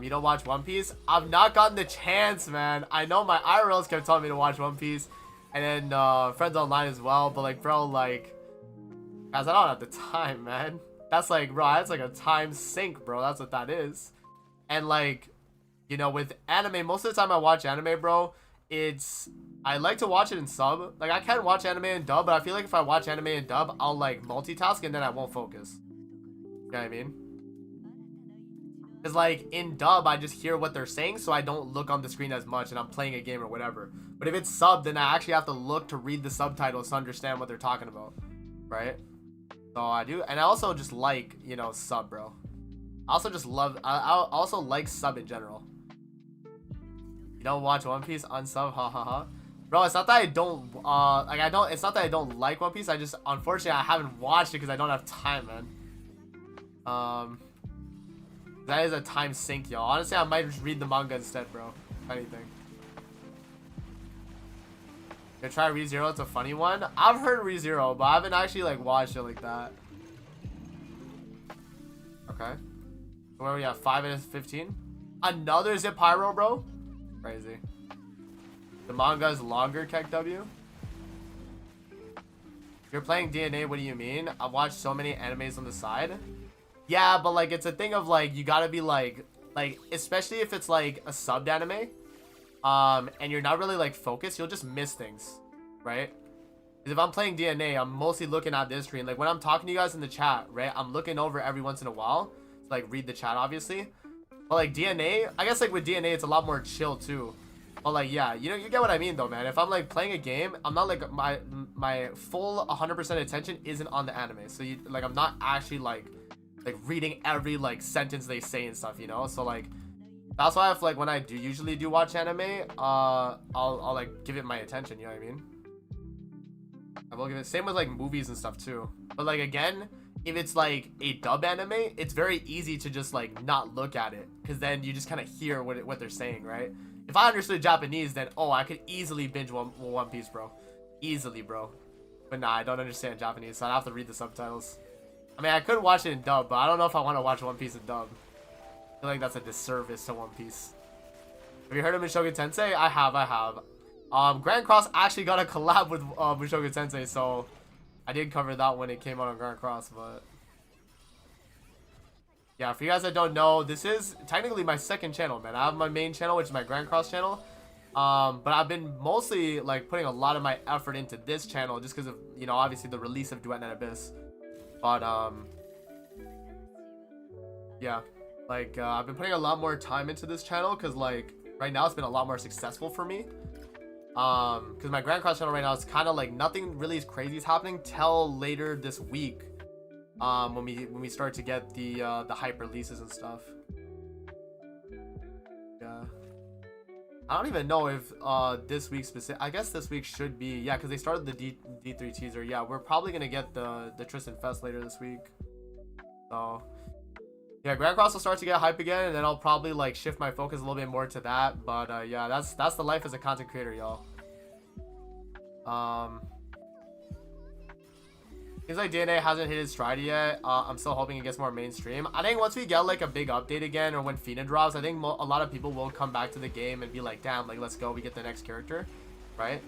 Speaker 1: You don't watch One Piece? I've not gotten the chance, man. I know my IRLs kept telling me to watch One Piece, and then friends online as well. But like, bro, like, guys, I don't have the time, man. That's like, bro, that's like a time sink, bro. That's what that is. And like, you know, with anime, most of the time I watch anime, bro, I like to watch it in sub. Like, I can watch anime in dub, but I feel like if I watch anime in dub, I'll like multitask and then I won't focus. You know what I mean? Because like in dub, I just hear what they're saying, so I don't look on the screen as much and I'm playing a game or whatever. But if it's sub, then I actually have to look to read the subtitles to understand what they're talking about, right? So I do, and I also just like, you know, sub, bro. I also just love, I also like sub in general. You don't watch One Piece on sub, ha ha ha. Bro, it's not that I don't, it's not that I don't like One Piece, I just, unfortunately, I haven't watched it because I don't have time, man. That is a time sink, y'all. Honestly, I might just read the manga instead, bro. If anything. Gonna try ReZero, it's a funny one. I've heard ReZero, but I haven't actually, like, watched it like that. Okay. Where are we at? 5 minutes 15? Another Zip Pyro, bro? Crazy. The manga is longer, KEKW. If you're playing DNA, what do you mean? I've watched so many animes on the side. Yeah, but like it's a thing of like you gotta be like especially if it's like a subbed anime, and you're not really like focused, you'll just miss things, right? Because if I'm playing DNA, I'm mostly looking at this screen. Like when I'm talking to you guys in the chat, right? I'm looking over every once in a while to like read the chat, obviously. But like DNA, I guess like with DNA, it's a lot more chill too. But like yeah, you know, you get what I mean though, man. If I'm like playing a game, I'm not like my full 100% attention isn't on the anime. So you like I'm not actually like reading every like sentence they say and stuff, you know. So like that's why if like when I do usually do watch anime, I'll like give it my attention, you know what I mean? I will give it, same with like movies and stuff too. But like again, if it's like a dub anime, it's very easy to just like not look at it, because then you just kind of hear what they're saying, right? If I understood Japanese, then oh, I could easily binge One Piece, bro. Easily, bro. But nah, I don't understand Japanese, so I have to read the subtitles. I mean, I could watch it in dub, but I don't know if I want to watch One Piece in dub. I feel like that's a disservice to One Piece. Have you heard of Mushoku Tensei? I have. Grand Cross actually got a collab with Mushoku Tensei, so I did cover that when it came out on Grand Cross, but yeah, for you guys that don't know, this is technically my second channel, man. I have my main channel, which is my Grand Cross channel. But I've been mostly like putting a lot of my effort into this channel just because of, you know, obviously the release of Duet and Abyss. But yeah, like I've been putting a lot more time into this channel because like right now it's been a lot more successful for me. Because my Grand Cross channel right now is kind of like nothing really crazy is happening till later this week. When we start to get the hype releases and stuff. Yeah. I don't even know if this week I guess this week should be, yeah, because they started the D3 teaser. Yeah, we're probably gonna get the Tristan Fest later this week. So yeah, Grand Cross will start to get hype again, and then I'll probably like shift my focus a little bit more to that. But yeah, that's the life as a content creator, y'all. Seems like DNA hasn't hit its stride yet. I'm still hoping it gets more mainstream. I think once we get like a big update again, or when Fina drops, I think a lot of people will come back to the game and be like, damn, like let's go, we get the next character, right?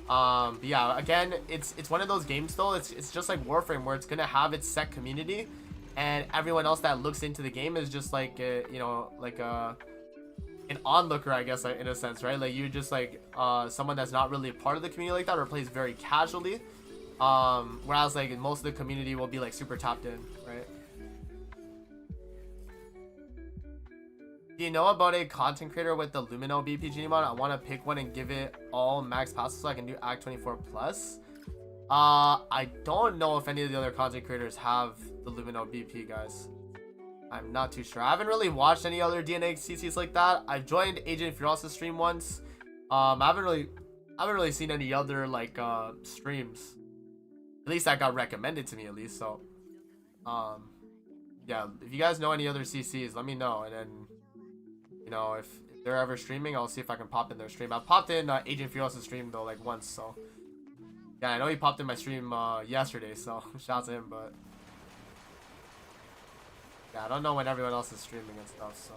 Speaker 1: But yeah, again, it's one of those games though. It's just like Warframe, where it's gonna have its set community, and everyone else that looks into the game is just like you know, like an onlooker, I guess, in a sense, right? Like you're just like someone that's not really a part of the community like that, or plays very casually. Whereas like most of the community will be like super tapped in, right? Do you know about a content creator with the Lumino BP Genie mod? I want to pick one and give it all max passes so I can do Act 24 plus. I don't know if any of the other content creators have the Lumino BP, guys. I'm not too sure. I haven't really watched any other DNA CCs like that. I've joined Agent Furiosa's stream once. I haven't really seen any other like streams. At least that got recommended to me, at least. So yeah, if you guys know any other CCs, let me know, and then, you know, if they're ever streaming, I'll see if I can pop in their stream. I popped in Agent Furiosa's stream though, like once, so yeah, I know he popped in my stream yesterday, so shout out to him. But yeah, I don't know when everyone else is streaming and stuff, so.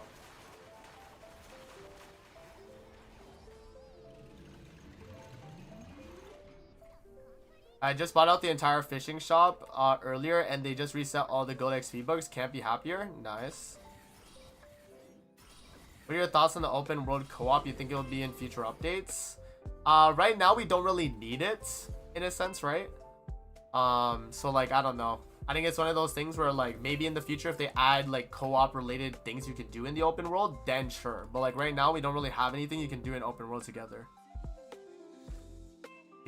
Speaker 1: I just bought out the entire fishing shop earlier, and they just reset all the gold XP bugs. Can't be happier. Nice. What are your thoughts on the open world co-op? You think it will be in future updates? Right now we don't really need it, in a sense, right? So like, I don't know. I think it's one of those things where like maybe in the future if they add like co-op related things you can do in the open world, then sure. But like right now we don't really have anything you can do in open world together.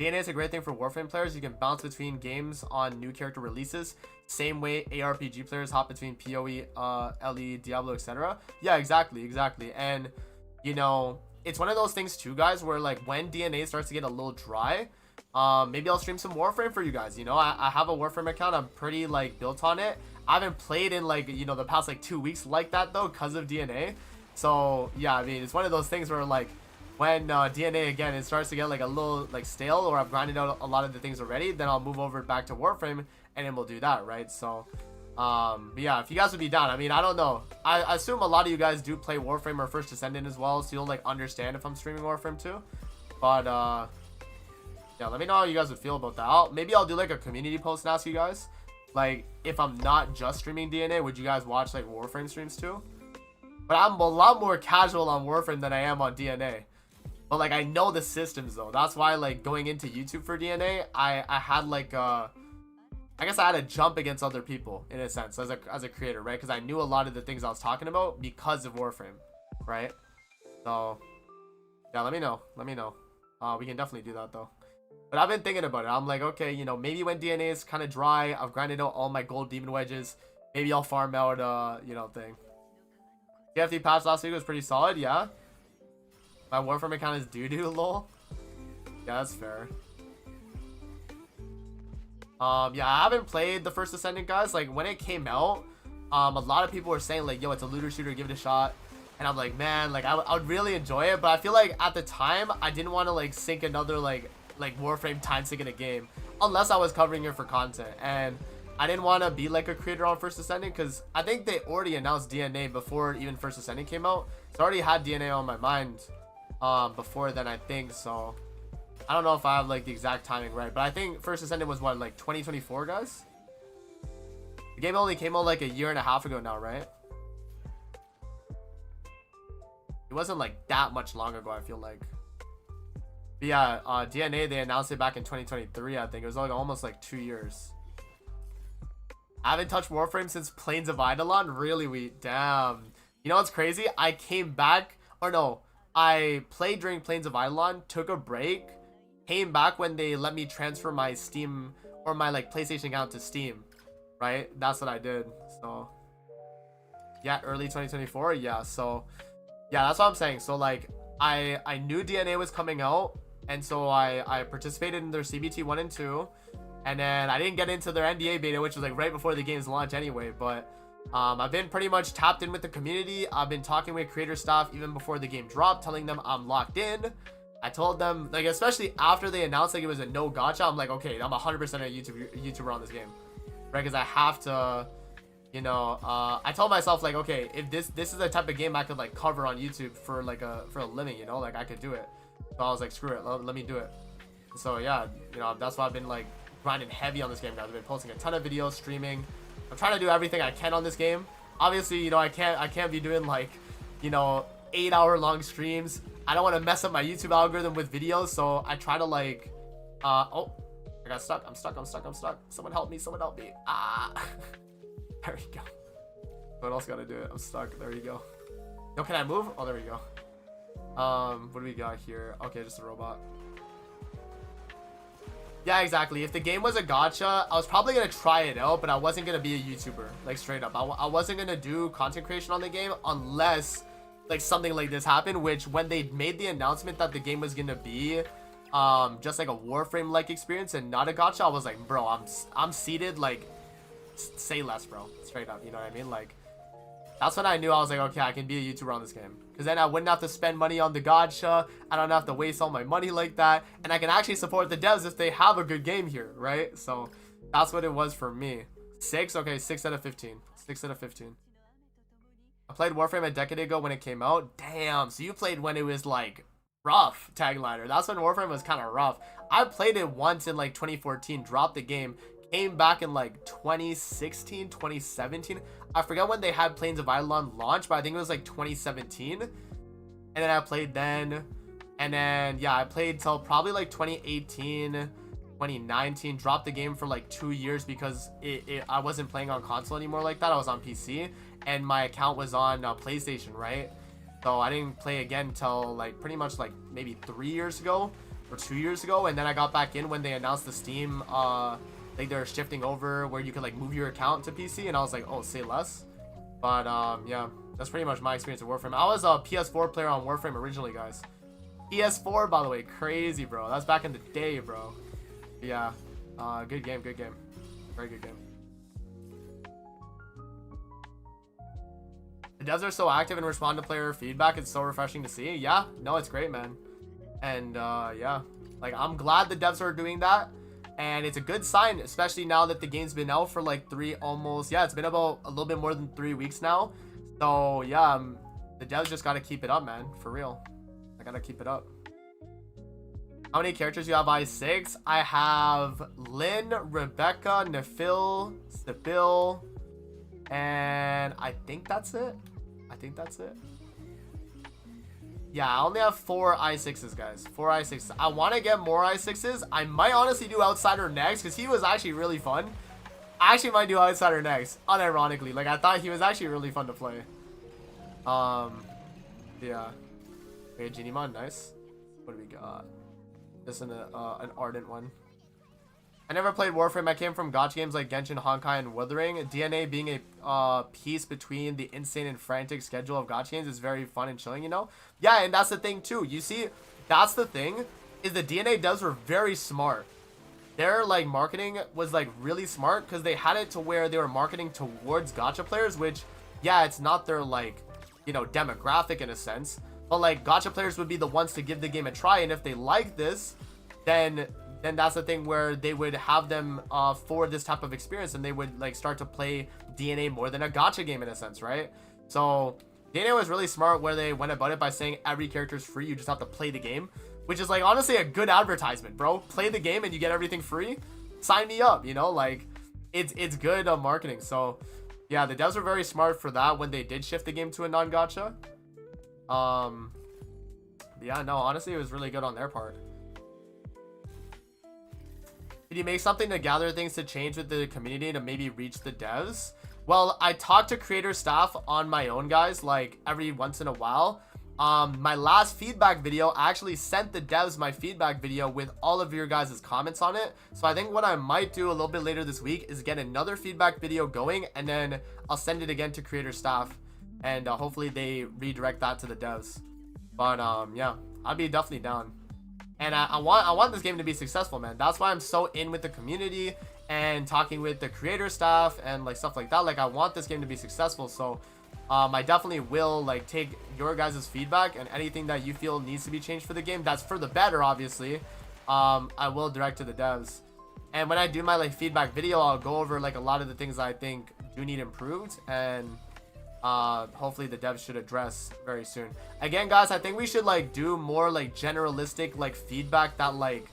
Speaker 1: DNA is a great thing for Warframe players. You can bounce between games on new character releases. Same way ARPG players hop between PoE, LE, Diablo, etc. Yeah, exactly. And, you know, it's one of those things too, guys, where like when DNA starts to get a little dry, maybe I'll stream some Warframe for you guys. You know, I have a Warframe account. I'm pretty like built on it. I haven't played in like, you know, the past like 2 weeks like that though, because of DNA. So yeah, I mean, it's one of those things where like, when DNA again it starts to get like a little like stale, or I've grinded out a lot of the things already, then I'll move over back to Warframe and then we'll do that, right? So but yeah, if you guys would be down, I mean, I don't know, I assume a lot of you guys do play Warframe or First Descendant as well, so you'll like understand if I'm streaming Warframe too. But yeah, let me know how you guys would feel about that. Maybe I'll do like a community post and ask you guys, like, if I'm not just streaming DNA, would you guys watch like Warframe streams too? But I'm a lot more casual on Warframe than I am on DNA. But like, I know the systems though. That's why like going into YouTube for DNA, I had like I guess I had to jump against other people in a sense as a creator, right? Because I knew a lot of the things I was talking about because of Warframe, right? So yeah, let me know. We can definitely do that though. But I've been thinking about it. I'm like, okay, you know, maybe when DNA is kind of dry, I've grinded out all my gold demon wedges, maybe I'll farm out you know, thing. TFT patch last week was pretty solid, yeah. My Warframe account is doo-doo, lol. Yeah, that's fair. Yeah, I haven't played the First Ascendant, guys. Like, when it came out, a lot of people were saying, like, yo, it's a looter shooter, give it a shot. And I'm like, man, like, I would really enjoy it. But I feel like at the time, I didn't want to, like, sink another, like Warframe time sink in a game. Unless I was covering it for content. And I didn't want to be, like, a creator on First Ascendant. Because I think they already announced DNA before even First Ascendant came out. So I already had DNA on my mind before then, I think. So I don't know if I have, like, the exact timing right. But I think First Ascendant was, what, like, 2024, guys? The game only came out, like, a year and a half ago now, right? It wasn't like that much long ago, I feel like. But yeah, DNA, they announced it back in 2023, I think. It was like almost like 2 years. I haven't touched Warframe since Plains of Eidolon. Really? Damn. You know what's crazy? I came back, or no, I played during Plains of Eidolon, took a break, came back when they let me transfer my Steam or my like PlayStation account to Steam, right? That's what I did. So yeah, early 2024. Yeah, so yeah, that's what I'm saying. So like I knew DNA was coming out, and so I participated in their CBT 1 and 2, and then I didn't get into their NDA beta, which was like right before the game's launch anyway. But I've been pretty much tapped in with the community. I've been talking with creator staff even before the game dropped, telling them I'm locked in. I told them, like, especially after they announced like it was a no gacha, I'm like, okay, I'm 100% a YouTuber on this game, right? Because I have to, you know, I told myself, like, okay, if this is the type of game I could like cover on YouTube for like for a living, you know, like I could do it. So I was like, screw it, let me do it. So yeah, you know, that's why I've been like grinding heavy on this game, guys. I've been posting a ton of videos, streaming. I'm trying to do everything I can on this game. Obviously, you know, I can't be doing like, you know, 8-hour long streams. I don't want to mess up my YouTube algorithm with videos, so I try to like oh, I got stuck. I'm stuck. Someone help me. Ah. There we go. What else gotta do it? I'm stuck. There we go. Yo, can I move? Oh, there we go. What do we got here? Okay, just a robot. Yeah, exactly. If the game was a gacha, I was probably gonna try it out, but I wasn't gonna be a YouTuber, like straight up. I wasn't gonna do content creation on the game unless like something like this happened, which when they made the announcement that the game was gonna be just like a Warframe like experience and not a gacha, I was like, bro, I'm seated, like, say less, bro, straight up, you know what I mean? Like, that's when I knew I was like, okay, I can be a YouTuber on this game, because then I wouldn't have to spend money on the gacha. I don't have to waste all my money like that, and I can actually support the devs if they have a good game here, right? So that's what it was for me. 6? Okay, 6 out of 15. 6 out of 15. I played Warframe a decade ago when it came out. Damn, so you played when it was like rough, Tagliner. That's when Warframe was kind of rough. I played it once in like 2014, dropped the game, came back in like 2016, 2017. I forget when they had Plains of Eidolon launch, but I think it was like 2017. And then I played then. And then, yeah, I played till probably like 2018, 2019. Dropped the game for like 2 years because I wasn't playing on console anymore like that. I was on PC. And my account was on PlayStation, right? So I didn't play again until like pretty much like maybe 3 years ago or 2 years ago. And then I got back in when they announced the Steam like they're shifting over where you could like move your account to PC, and I was like, oh, say less. But yeah, that's pretty much my experience with Warframe. I was a PS4 player on Warframe originally, guys. PS4, by the way, crazy, bro. That's back in the day, bro. Yeah, good game, very good game. The devs are so active and respond to player feedback. It's so refreshing to see. Yeah, no, it's great, man. And yeah, like, I'm glad the devs are doing that. And it's a good sign, especially now that the game's been out for like it's been about a little bit more than 3 weeks now. So yeah, the devs just gotta keep it up, man, for real. I gotta keep it up. How many characters do you have? I6. I have Lynn, Rebecca, Nafil, Sibyl, and I think that's it. Yeah, I only have 4 I6s, guys. 4 I6s. I want to get more I6s. I might honestly do Outsider next, because he was actually really fun. I actually might do Outsider next, unironically. Like, I thought he was actually really fun to play. Yeah. Okay, Genimon, nice. What do we got? Just an Ardent one. I never played Warframe. I came from gacha games like Genshin, Honkai, and Wuthering. DNA being a piece between the insane and frantic schedule of gacha games is very fun and chilling, you know? Yeah, and that's the thing too. You see, that's the thing, is the DNA devs were very smart. their like marketing was like really smart because they had it to where they were marketing towards gacha players, which yeah, it's not their like, you know, demographic in a sense, but like gacha players would be the ones to give the game a try, and if they like this, then that's the thing where they would have them for this type of experience, and they would like start to play DNA more than a gacha game in a sense, right? So DNA was really smart where they went about it by saying every character is free, you just have to play the game, which is like honestly a good advertisement, bro. Play the game and you get everything free. Sign me up, you know, like it's good marketing. So yeah, the devs were very smart for that when they did shift the game to a non-gacha. Yeah, no, honestly, it was really good on their part. Did you make something to gather things to change with the community to maybe reach the devs? Well, I talk to creator staff on my own, guys, like every once in a while. My last feedback video, I actually sent the devs my feedback video with all of your guys' comments on it. So I think what I might do a little bit later this week is get another feedback video going, and then I'll send it again to creator staff, and hopefully they redirect that to the devs. But yeah, I'll be definitely down. And I want this game to be successful, man. That's why I'm so in with the community and talking with the creator staff and like stuff like that. Like I want this game to be successful. So I definitely will like take your guys' feedback, and anything that you feel needs to be changed for the game that's for the better, obviously, I will direct to the devs. And when I do my like feedback video, I'll go over like a lot of the things I think do need improved, and hopefully the devs should address very soon. Again, guys, I think we should like do more like generalistic like feedback that like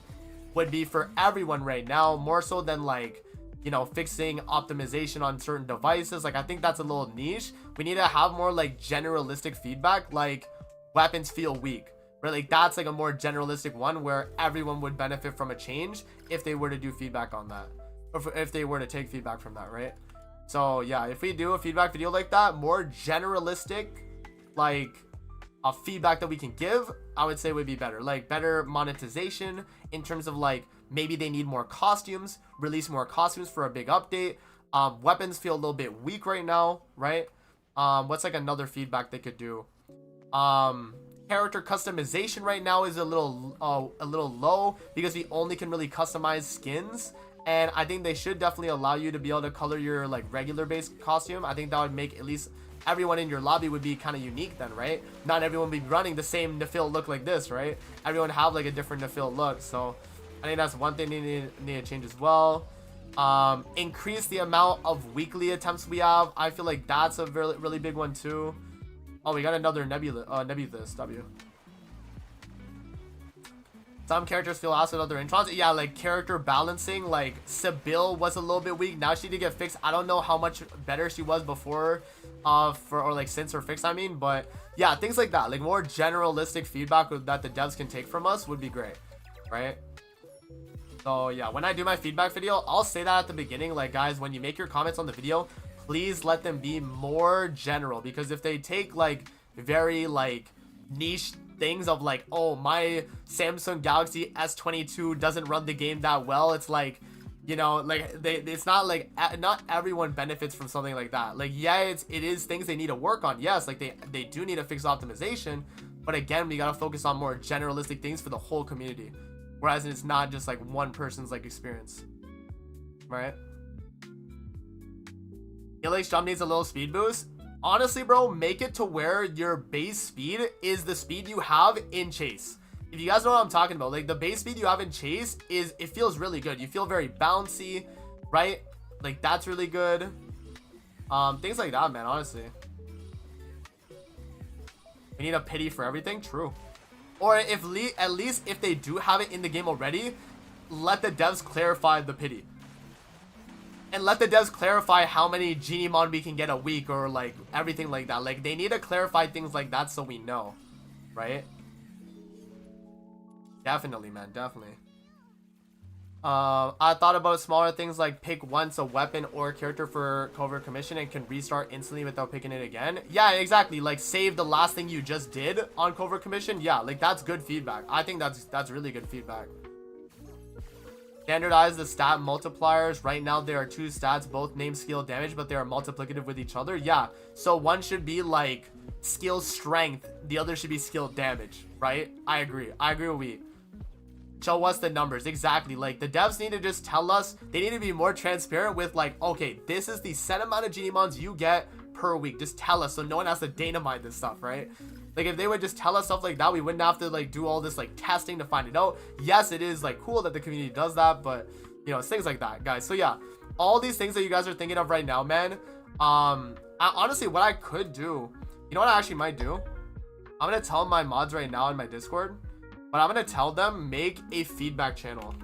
Speaker 1: would be for everyone right now, more so than like, you know, fixing optimization on certain devices. Like I think that's a little niche. We need to have more like generalistic feedback, like weapons feel weak, right? Like that's like a more generalistic one where everyone would benefit from a change if they were to do feedback on that, or if they were to take feedback from that, right? So yeah, if we do a feedback video like that, more generalistic, like a feedback that we can give, I would say would be better. Like better monetization in terms of like maybe they need more costumes, release more costumes for a big update. Weapons feel a little bit weak right now, right? What's like another feedback they could do? Character customization right now is a little low because we only can really customize skins. And I think they should definitely allow you to be able to color your like regular based costume. I think that would make at least everyone in your lobby would be kind of unique then, right? Not everyone would be running the same Nafil look like this, right? Everyone have like a different Nafil look. So I think that's one thing they need to change as well. Increase the amount of weekly attempts we have. I feel like that's a really, really big one too. Oh, we got another Nebulous W. Some characters feel lost with other introns. Yeah, like character balancing, like Sybil was a little bit weak. Now she did get fixed. I don't know how much better she was before or like since her fix, I mean, but yeah, things like that, like more generalistic feedback that the devs can take from us would be great, right? So yeah, when I do my feedback video, I'll say that at the beginning, like guys, when you make your comments on the video, please let them be more general, because if they take like very like niche things of like, oh, my Samsung Galaxy S22 doesn't run the game that well, it's like, you know, like it's not like not everyone benefits from something like that. Like yeah, it is things they need to work on, yes, like they do need to fix optimization, but again, we gotta focus on more generalistic things for the whole community, whereas it's not just like one person's like experience, right? Helix jump needs a little speed boost. Honestly, bro, make it to where your base speed is the speed you have in Chase. If you guys know what I'm talking about, like the base speed you have in Chase it feels really good. You feel very bouncy, right? Like that's really good. Things like that, man, honestly. We need a pity for everything, true. Or if at least if they do have it in the game already, let the devs clarify the pity. And let the devs clarify how many Genimon we can get a week, or like everything like that. Like they need to clarify things like that so we know, right? Definitely, man, definitely. I thought about smaller things like pick once a weapon or character for covert commission and can restart instantly without picking it again. Yeah, exactly. Like save the last thing you just did on covert commission. Yeah, like that's good feedback. I think that's really good feedback. Standardize the stat multipliers. Right now there are two stats, both name skill damage, but they are multiplicative with each other. Yeah, so one should be like skill strength, the other should be skill damage, right? I agree with we. show us the numbers. Exactly. Like, the devs need to just tell us. They need to be more transparent with, like, okay, this is the set amount of Genimons you get per week. Just tell us so no one has to data mine this stuff, right? Like, if they would just tell us stuff like that, we wouldn't have to, like, do all this, like, testing to find it out. Yes, it is, like, cool that the community does that, but, you know, it's things like that, guys. So, yeah, all these things that you guys are thinking of right now, man, honestly, what I could do, you know what I actually might do? I'm going to tell my mods right now in my Discord, but I'm going to tell them, make a feedback channel.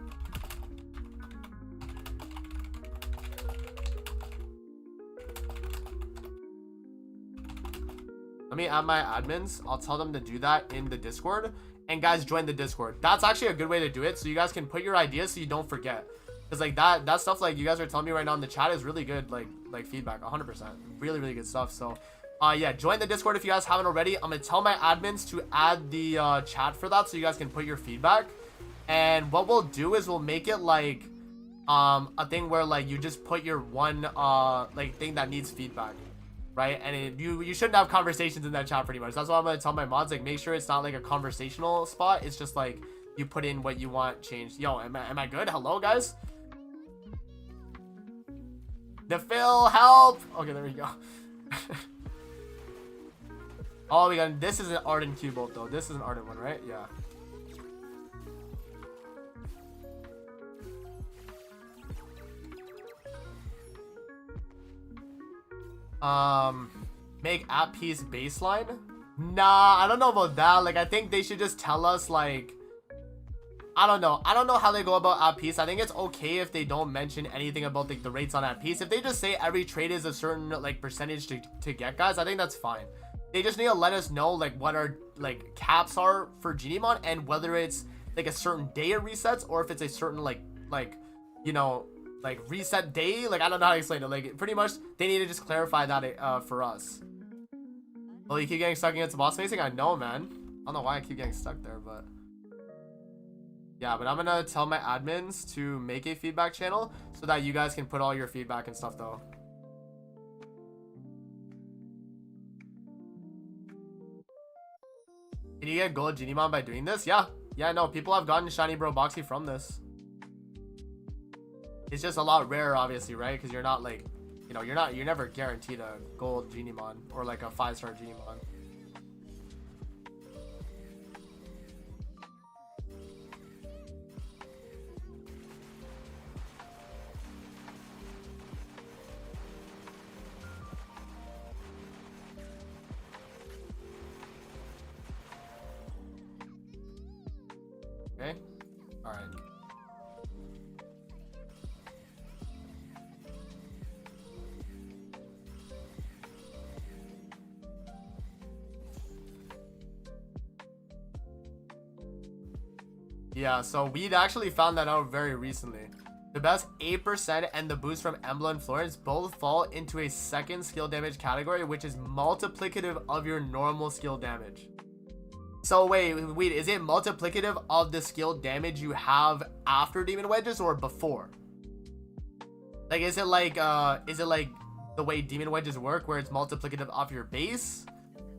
Speaker 1: Let me add my admins. I'll tell them to do that in the Discord. And guys, join the Discord. That's actually a good way to do it. So you guys can put your ideas so you don't forget. Because like that stuff like you guys are telling me right now in the chat is really good. Like feedback, 100%. Really, really good stuff. So yeah, join the Discord if you guys haven't already. I'm going to tell my admins to add the chat for that so you guys can put your feedback. And what we'll do is we'll make it like a thing where like you just put your one like thing that needs feedback. Right, and you shouldn't have conversations in that chat pretty much. That's why I'm gonna tell my mods, like, make sure it's not like a conversational spot. It's just like you put in what you want changed. Yo, am I good? Hello, guys. The Phil, help. Okay, there we go. Oh, we got this is an Arden Cubalt though. This is an Arden one, right? Yeah. Make app piece baseline. Nah, I don't know about that. Like, I think they should just tell us, like, I don't know how they go about app piece. I think it's okay if they don't mention anything about like the rates on app piece. If they just say every trade is a certain like percentage to get, guys, I think that's fine. They just need to let us know like what our like caps are for Genimon and whether it's like a certain day it resets or if it's a certain like you know, like reset day. Like, I don't know how to explain it. Like, pretty much they need to just clarify that for us. Well, you keep getting stuck against the boss facing. I know, man. I don't know why I keep getting stuck there, but yeah. But I'm gonna tell my admins to make a feedback channel so that you guys can put all your feedback and stuff though. Can you get gold Genimon by doing this? Yeah, no, people have gotten shiny bro boxy from this. It's just a lot rarer, obviously, right? Because you're not like, you know, you're never guaranteed a gold Genimon or like a 5-star Genimon. Okay. All right. Yeah, so we'd actually found that out very recently. The best 8% and the boost from Embla and Florence both fall into a second skill damage category, which is multiplicative of your normal skill damage. So wait, is it multiplicative of the skill damage you have after Demon Wedges or before? Like, is it like the way Demon Wedges work where it's multiplicative off your base?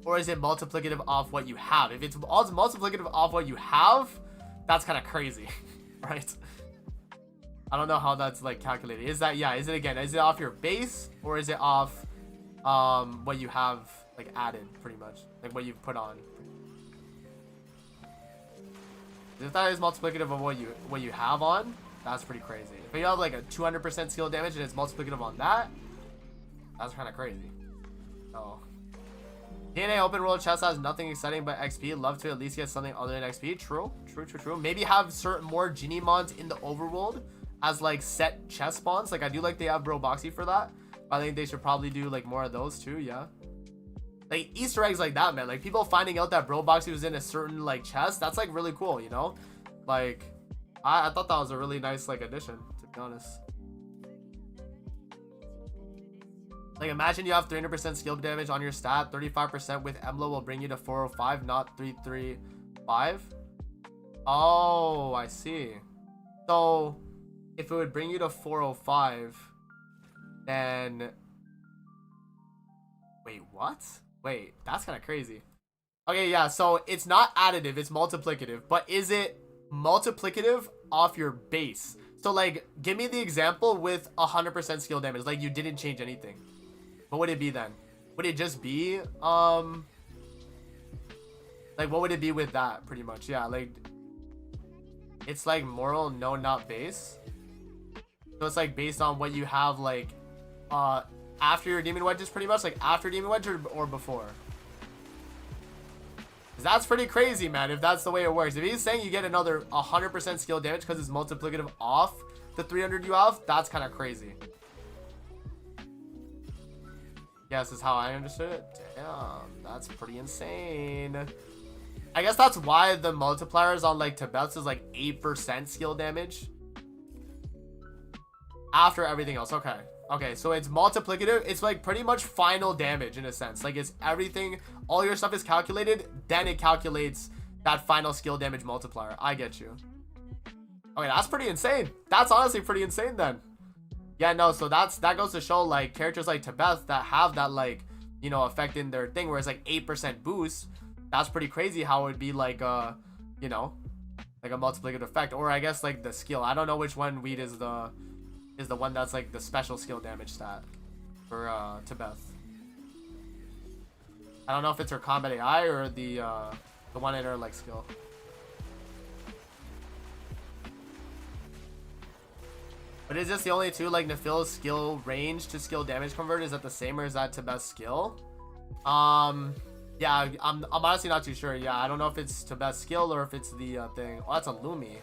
Speaker 1: Or is it multiplicative off what you have? If it's also multiplicative off what you have, that's kind of crazy, right? I don't know how that's like calculated. Is that, yeah, is it off your base or is it off what you have like added, pretty much, like what you've put on? If that is multiplicative of what you have on, that's pretty crazy. If you have like a 200% skill damage and it's multiplicative on that, that's kind of crazy. Oh. DNA open world chest has nothing exciting but XP. Love to at least get something other than XP. True. Maybe have certain more Genimons in the overworld as like set chest spawns. Like, I do like they have Bro Boxy for that. I think they should probably do like more of those too. Yeah. Like Easter eggs like that, man. Like people finding out that Bro Boxy was in a certain like chest. That's like really cool, you know? Like I thought that was a really nice like addition, to be honest. Like, imagine you have 300% skill damage on your stat. 35% with Embla will bring you to 405, not 335. Oh, I see. So, if it would bring you to 405, then... Wait, what? Wait, that's kind of crazy. Okay, yeah, so it's not additive, it's multiplicative. But is it multiplicative off your base. So like, give me the example with 100% skill damage. Like you didn't change anything. What would it be then? Would it just be like what would it be with that? Pretty much, yeah. Like it's like moral, no, not base. So it's like based on what you have like after your demon wedges, pretty much, like after demon wedge or before. That's pretty crazy, man, if that's the way it works. If he's saying you get another 100% skill damage because it's multiplicative off the 300 you have, that's kind of crazy. Yes, is how I understood it. Damn, that's pretty insane. I guess that's why the multipliers on like Tibet's is like 8% skill damage after everything else. Okay. Okay, so it's multiplicative. It's like pretty much final damage in a sense. Like it's everything, all your stuff is calculated, then it calculates that final skill damage multiplier. I get you. Okay, that's pretty insane. That's honestly pretty insane then. Yeah, no, so that goes to show like characters like Tibet that have that like, you know, effect in their thing where it's like 8% boost. That's pretty crazy how it would be like you know, like a multiplicative effect. Or I guess like the skill. I don't know which one weed is the one that's like the special skill damage stat for Tibet. I don't know if it's her combat AI or the one in her like skill. But is this the only two, like Nafil's skill range to skill damage convert? Is that the same or is that Tibet's skill? Yeah, I'm honestly not too sure. Yeah, I don't know if it's Tibet's skill or if it's the thing. Oh, that's a Lumi. Okay.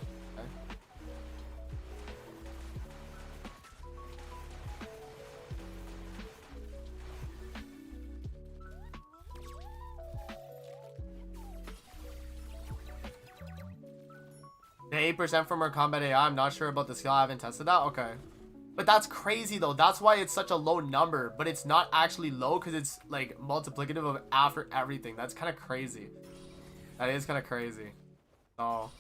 Speaker 1: The 8% from her combat AI, I'm not sure about the skill. I haven't tested that. Okay. But that's crazy though. That's why it's such a low number. But it's not actually low because it's like multiplicative of after everything. That's kind of crazy. That is kind of crazy. So,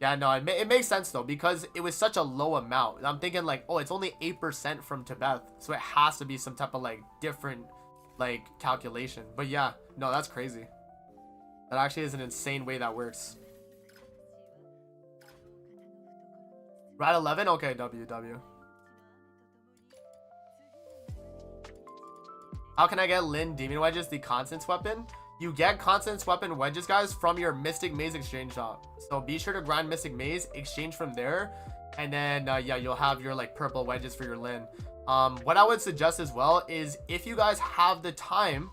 Speaker 1: yeah, no, it makes sense though because it was such a low amount. I'm thinking like, oh, it's only 8% from Tibet. So it has to be some type of like different like calculation. But yeah, no, that's crazy. That actually is an insane way that works. Right 11? Okay, W. How can I get Lin Demon Wedges, the Constance weapon? You get Constance weapon wedges, guys, from your Mystic Maze exchange shop. So be sure to grind Mystic Maze, exchange from there, and then yeah, you'll have your like purple wedges for your Lin. What I would suggest as well is if you guys have the time,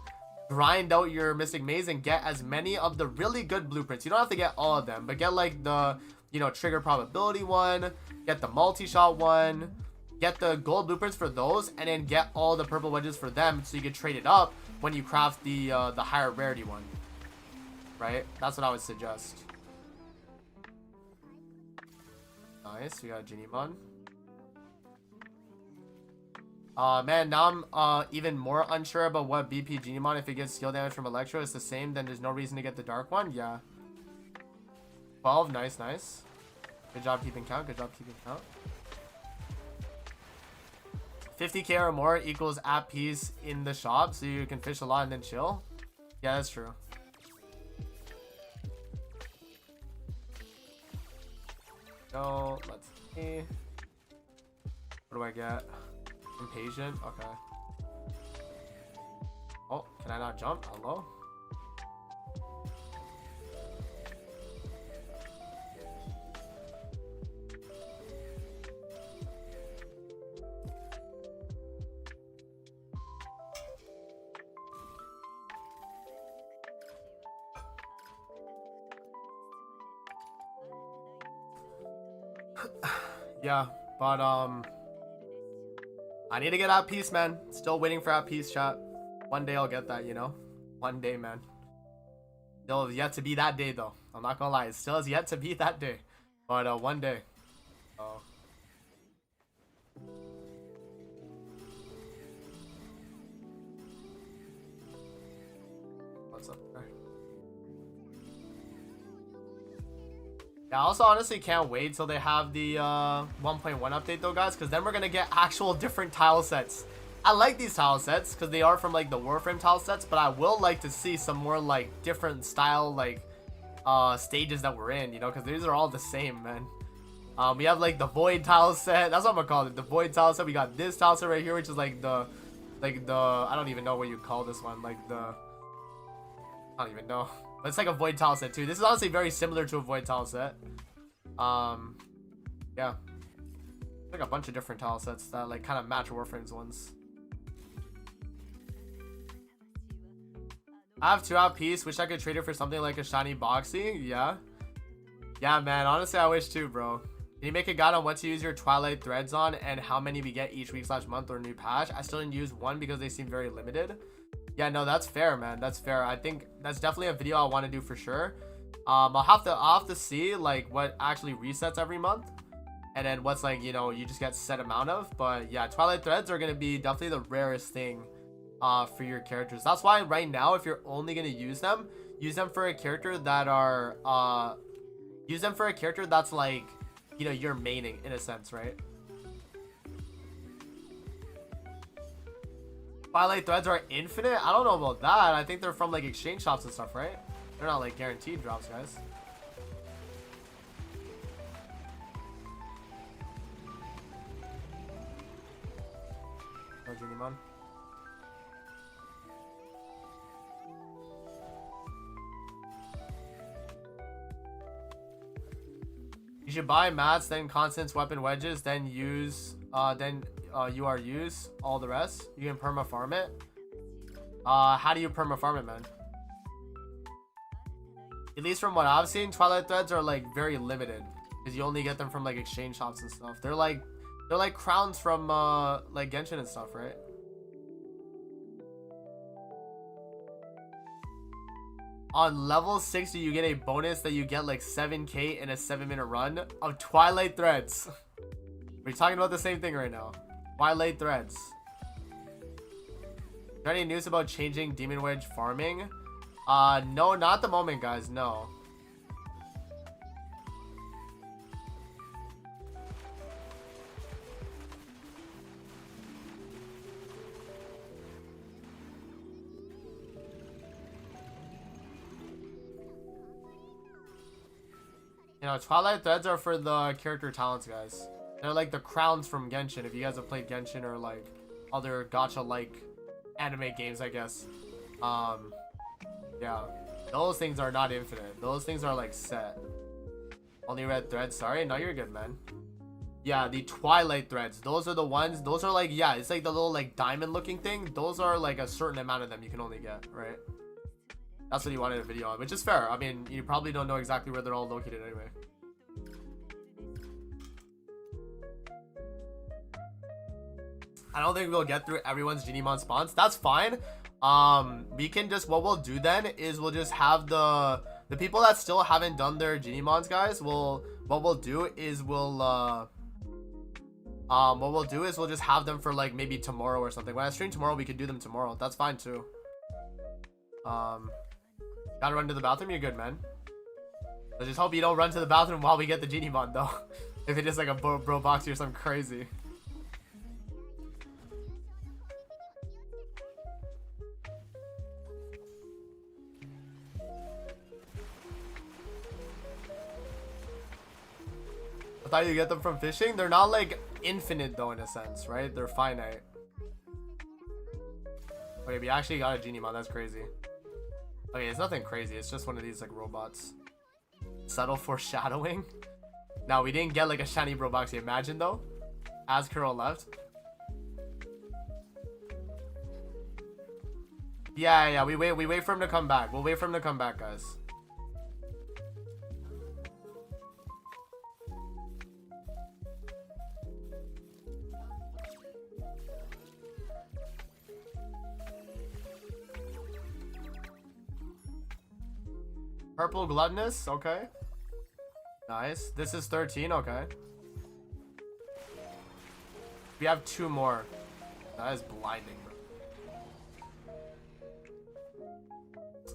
Speaker 1: grind out your Mystic Maze and get as many of the really good blueprints. You don't have to get all of them, but get like the, you know, trigger probability one, get the multi-shot one, get the gold blueprints for those, and then get all the purple wedges for them so you can trade it up when you craft the higher rarity one. Right? That's what I would suggest. Nice, we got a Genimon. Man, now I'm even more unsure about what BP Genimon, if it gets skill damage from Electro, is the same, then there's no reason to get the dark one. Yeah. 12, nice. Good job keeping count, good job keeping count. 50k or more equals at peace in the shop, so you can fish a lot and then chill. Yeah, that's true. So, let's see. What do I get? Impatient? Okay. Oh, can I not jump? Hello? Yeah, but I need to get out peace, man. Still waiting for out peace, chat. One day I'll get that, you know. One day, man. Still has yet to be that day, though. I'm not gonna lie, it still has yet to be that day. But one day. Oh. What's up there? Yeah, I also honestly can't wait till they have the 1.1 update though, guys, because then we're gonna get actual different tile sets. I like these tile sets because they are from like the Warframe tile sets, but I will like to see some more like different style like stages that we're in, you know, because these are all the same, man. We have like the void tile set. That's what I'm gonna call it. The void tile set. We got this tile set right here, which is like the I don't even know what you call this one. Like the I don't even know. But it's like a void tile set too. This is honestly very similar to a void tile set. Yeah. Like a bunch of different tile sets that like kind of match Warframe's ones. I have 2 out piece. Wish I could trade it for something like a shiny boxy. Yeah. Yeah, man. Honestly, I wish too, bro. Can you make a guide on what to use your Twilight Threads on and how many we get each week / month or new patch? I still didn't use one because they seem very limited. Yeah, no, that's fair, man. That's fair. I think that's definitely a video I want to do for sure. I'll have to see like what actually resets every month, and then what's like, you know, you just get set amount of. But yeah, Twilight Threads are gonna be definitely the rarest thing for your characters. That's why right now, if you're only gonna use them for a character that are use them for a character that's like, you know, you're maining in a sense, right? Twilight Threads are infinite? I don't know about that. I think they're from like exchange shops and stuff, right? They're not like guaranteed drops, guys. No Junimon. You should buy mats, then constants, weapon wedges, then use, use all the rest. You can perma farm it. How do you perma farm it, man? At least from what I've seen, Twilight Threads are like very limited because you only get them from like exchange shops and stuff. They're like crowns from like Genshin and stuff, right? On level 60, you get a bonus that you get like 7k in a 7-minute run of Twilight Threads. We're talking about the same thing right now. Twilight Threads. Is there any news about changing Demon Wedge farming? No, not at the moment, guys. No. You know, Twilight Threads are for the character talents, guys. They're like the crowns from Genshin. If you guys have played Genshin or like other gacha-like anime games, I guess. Yeah. Those things are not infinite. Those things are like set. Only red threads. Sorry. No, you're good, man. Yeah, the Twilight Threads. Those are the ones. Those are like, yeah, it's like the little like diamond looking thing. Those are like a certain amount of them you can only get, right? That's what you wanted a video on, which is fair. I mean, you probably don't know exactly where they're all located anyway. I don't think we'll get through everyone's Genimon spawns. That's fine. We can just, what we'll do then is we'll just have the people that still haven't done their Genimons, guys. What we'll do is we'll just have them for like maybe tomorrow or something. When I stream tomorrow, we could do them tomorrow. That's fine too. Gotta run to the bathroom. You're good, man. I just hope you don't run to the bathroom while we get the Genimon though. If it is like a bro boxy or something crazy. I thought you get them from fishing. They're not like infinite though in a sense, right? They're finite. Okay, we actually got a Genimon. That's crazy. Okay, it's nothing crazy. It's just one of these like robots. Subtle foreshadowing. Now we didn't get like a shiny bro boxy. Imagine though, as Kuro left. Yeah. We wait for him to come back. We'll wait for him to come back, guys. Purple Gluttonous, okay. Nice. This is 13, okay. We have 2 more. That is blinding, bro.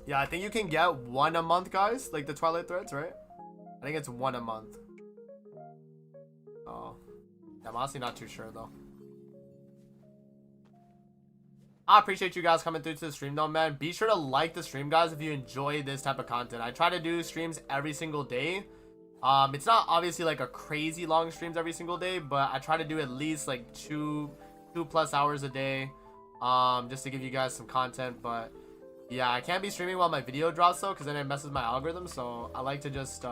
Speaker 1: Yeah, I think you can get 1 a month, guys. Like the Twilight Threads, right? I think it's 1 a month. Oh. I'm honestly not too sure, though. I appreciate you guys coming through to the stream though, man. Be sure to like the stream, guys, if you enjoy this type of content. I try to do streams every single day. It's not obviously like a crazy long streams every single day, but I try to do at least like two plus hours a day, just to give you guys some content. But yeah, I can't be streaming while my video drops though, because then it messes my algorithm. So I like to just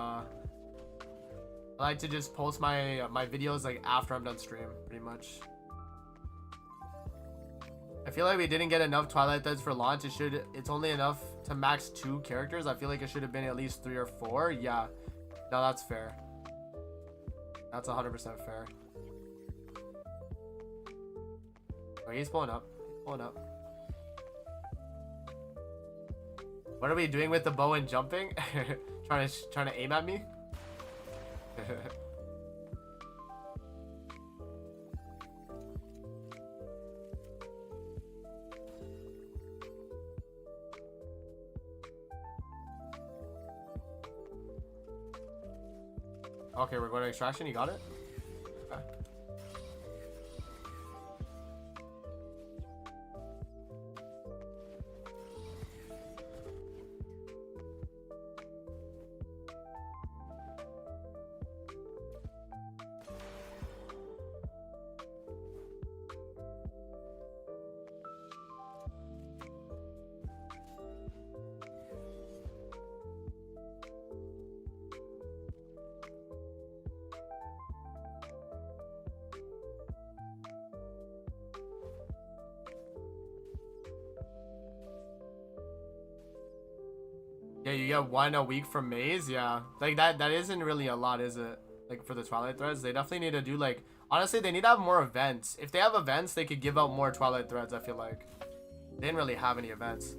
Speaker 1: post my videos like after I'm done stream, pretty much. I feel like we didn't get enough Twilight Threads for launch. It's only enough to max 2 characters. I feel like it should have been at least 3 or 4. Yeah, no, that's fair. That's 100% fair. Oh, he's pulling up. He's pulling up. What are we doing with the bow and jumping? trying to aim at me? Okay, we're going to extraction. You got it? Okay. Yeah, you get 1 a week from Maze. Yeah, like that isn't really a lot, is it? Like for the Twilight Threads, they definitely need to do like, honestly, they need to have more events. If they have events, they could give out more Twilight Threads. I feel like they didn't really have any events.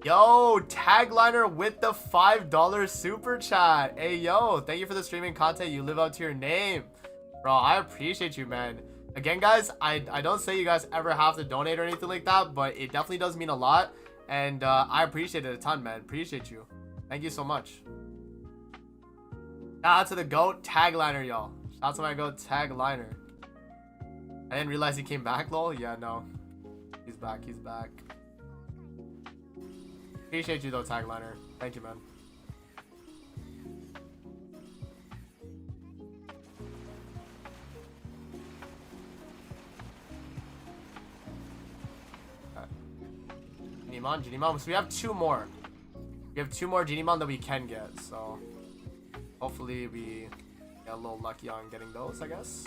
Speaker 1: Yo, Tagliner with the $5 super chat. Hey yo, thank you for the streaming content. You live up to your name, bro. I appreciate you, man. Again, guys, I don't say you guys ever have to donate or anything like that, but it definitely does mean a lot, and I appreciate it a ton, man. Appreciate you. Thank you so much. Shout out to the GOAT Tagliner, y'all. Shout out to my GOAT Tagliner. I didn't realize he came back, lol. Yeah, no. He's back. He's back. Appreciate you, though, Tagliner. Thank you, man. Genimon. So we have 2 more. We have 2 more Genimon that we can get, so hopefully we get a little lucky on getting those, I guess.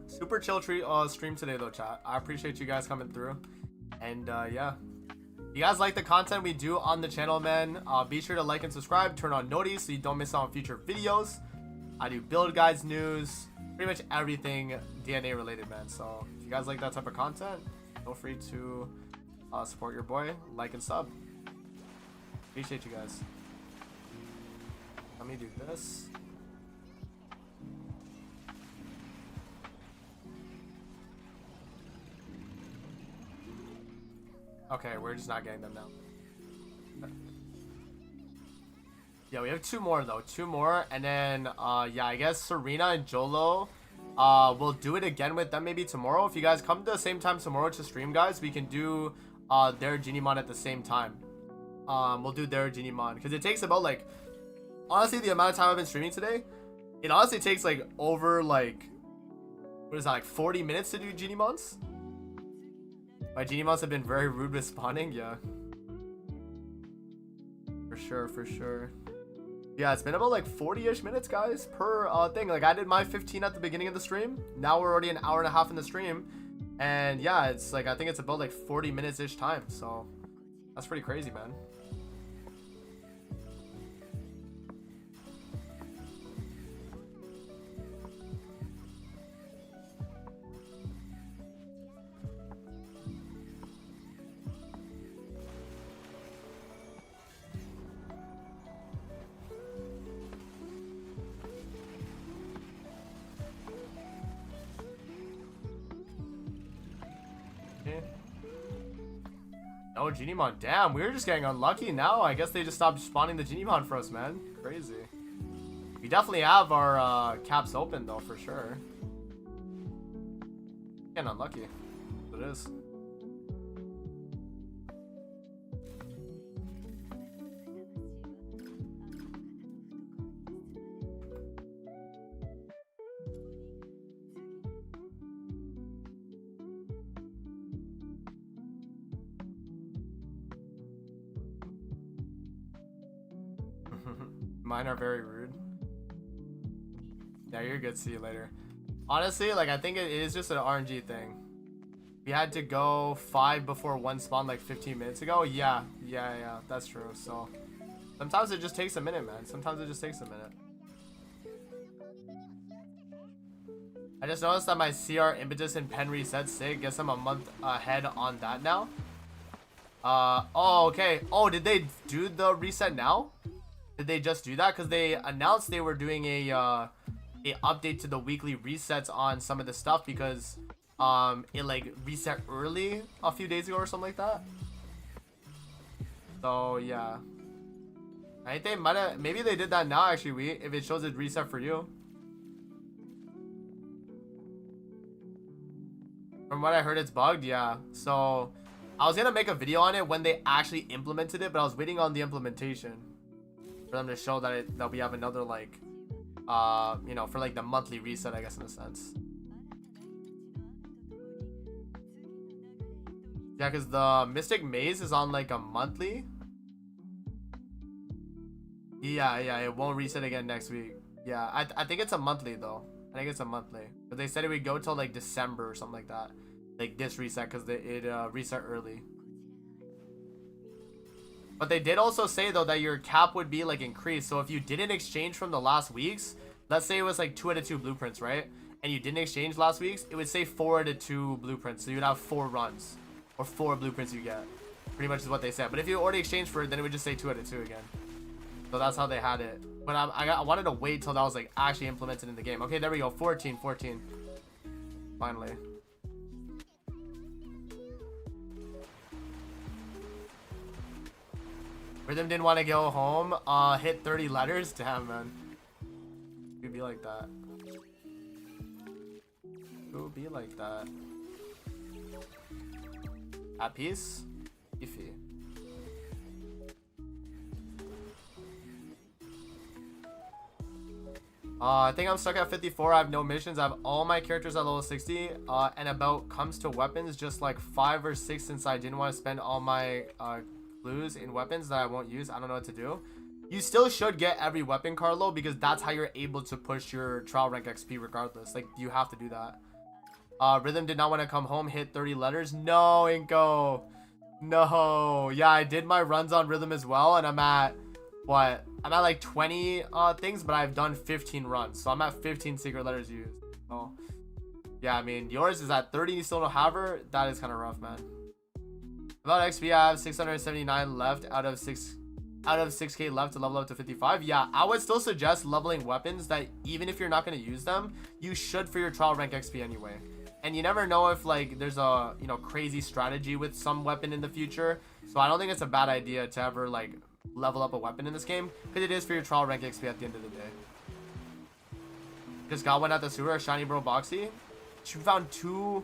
Speaker 1: Super chill stream today though, chat. I appreciate you guys coming through, and yeah, if you guys like the content we do on the channel, man, be sure to like and subscribe, turn on noties so you don't miss out on future videos. I do build guides, news, pretty much everything DNA related, man. So if you guys like that type of content, feel free to support your boy, like and sub. Appreciate you guys. Let me do this. Okay, we're just not getting them now. Yeah, we have 2 more though. 2 more, and then yeah, I guess Serena and Jolo, we'll do it again with them maybe tomorrow. If you guys come to the same time tomorrow to stream, guys, we can do their Genimon at the same time. We'll do their Genimon because it takes about like, honestly, the amount of time I've been streaming today, it honestly takes like over like, what is that, like 40 minutes to do Genimons? My Genimons have been very rude with spawning, yeah. For sure. Yeah, it's been about like 40-ish minutes, guys, per thing. Like, I did my 15 at the beginning of the stream. Now we're already an hour and a half in the stream. And yeah, it's like, I think it's about like 40 minutes-ish time. So, that's pretty crazy, man. Okay. No Genimon. Damn, we were just getting unlucky now. I guess they just stopped spawning the Genimon for us, man. Crazy. We definitely have our caps open though, for sure. Getting unlucky. It is. Mine are very rude. Yeah, you're good. See you later. Honestly, like, I think it is just an RNG thing. We had to go 5 before 1 spawn like 15 minutes ago. Yeah, that's true. So sometimes it just takes a minute, man. Sometimes it just takes a minute. I just noticed that my CR impetus and pen reset sick. Guess I'm a month ahead on that now. Oh, okay. Oh, did they do the reset now? Did they just do that? Because they announced they were doing a update to the weekly resets on some of the stuff because it like reset early a few days ago or something like that. So yeah, I think they might have, maybe they did that now actually. If it shows it reset for you. From what I heard, it's bugged. Yeah, so I was gonna make a video on it when they actually implemented it, but I was waiting on the implementation for them to show that we have another like you know, for like the monthly reset, I guess, in a sense. Yeah, because the Mystic Maze is on like a monthly. Yeah, it won't reset again next week. Yeah, I think it's a monthly though. I think it's a monthly, but they said it would go till like December or something like that, like this reset, because it reset early. But they did also say though that your cap would be like increased. So if you didn't exchange from the last weeks, let's say it was like 2 out of 2 blueprints, right? And you didn't exchange last week's, it would say 4 out of 2 blueprints. So you'd have 4 runs or 4 blueprints you get. Pretty much is what they said. But if you already exchanged for it, then it would just say 2 out of 2 again. So that's how they had it. But I wanted to wait till that was like actually implemented in the game. Okay, there we go. 14. Finally. Rhythm didn't want to go home. Hit 30 letters. Damn, man. You'd be like that. It would be like that. At peace? Iffy. I think I'm stuck at 54. I have no missions. I have all my characters at level 60. And about comes to weapons, just like 5 or 6 since I didn't want to spend all my clues in weapons that I won't use. I don't know what to do. You still should get every weapon, Carlo, because that's how you're able to push your trial rank XP regardless. Like, you have to do that. Rhythm did not want to come home, hit 30 letters. No, Inko. No. Yeah, I did my runs on Rhythm as well, and I'm at, what? I'm at like 20 things, but I've done 15 runs. So I'm at 15 secret letters used. So, yeah, I mean, yours is at 30, you still don't have her. That is kind of rough, man. About XP, I have 679 left out of 6k left to level up to 55. Yeah, I would still suggest leveling weapons that even if you're not going to use them, you should for your trial rank XP anyway. And you never know if like there's a, you know, crazy strategy with some weapon in the future. So I don't think it's a bad idea to ever like level up a weapon in this game, because it is for your trial rank XP at the end of the day. Just got one at the sewer, shiny bro boxy. You found 2.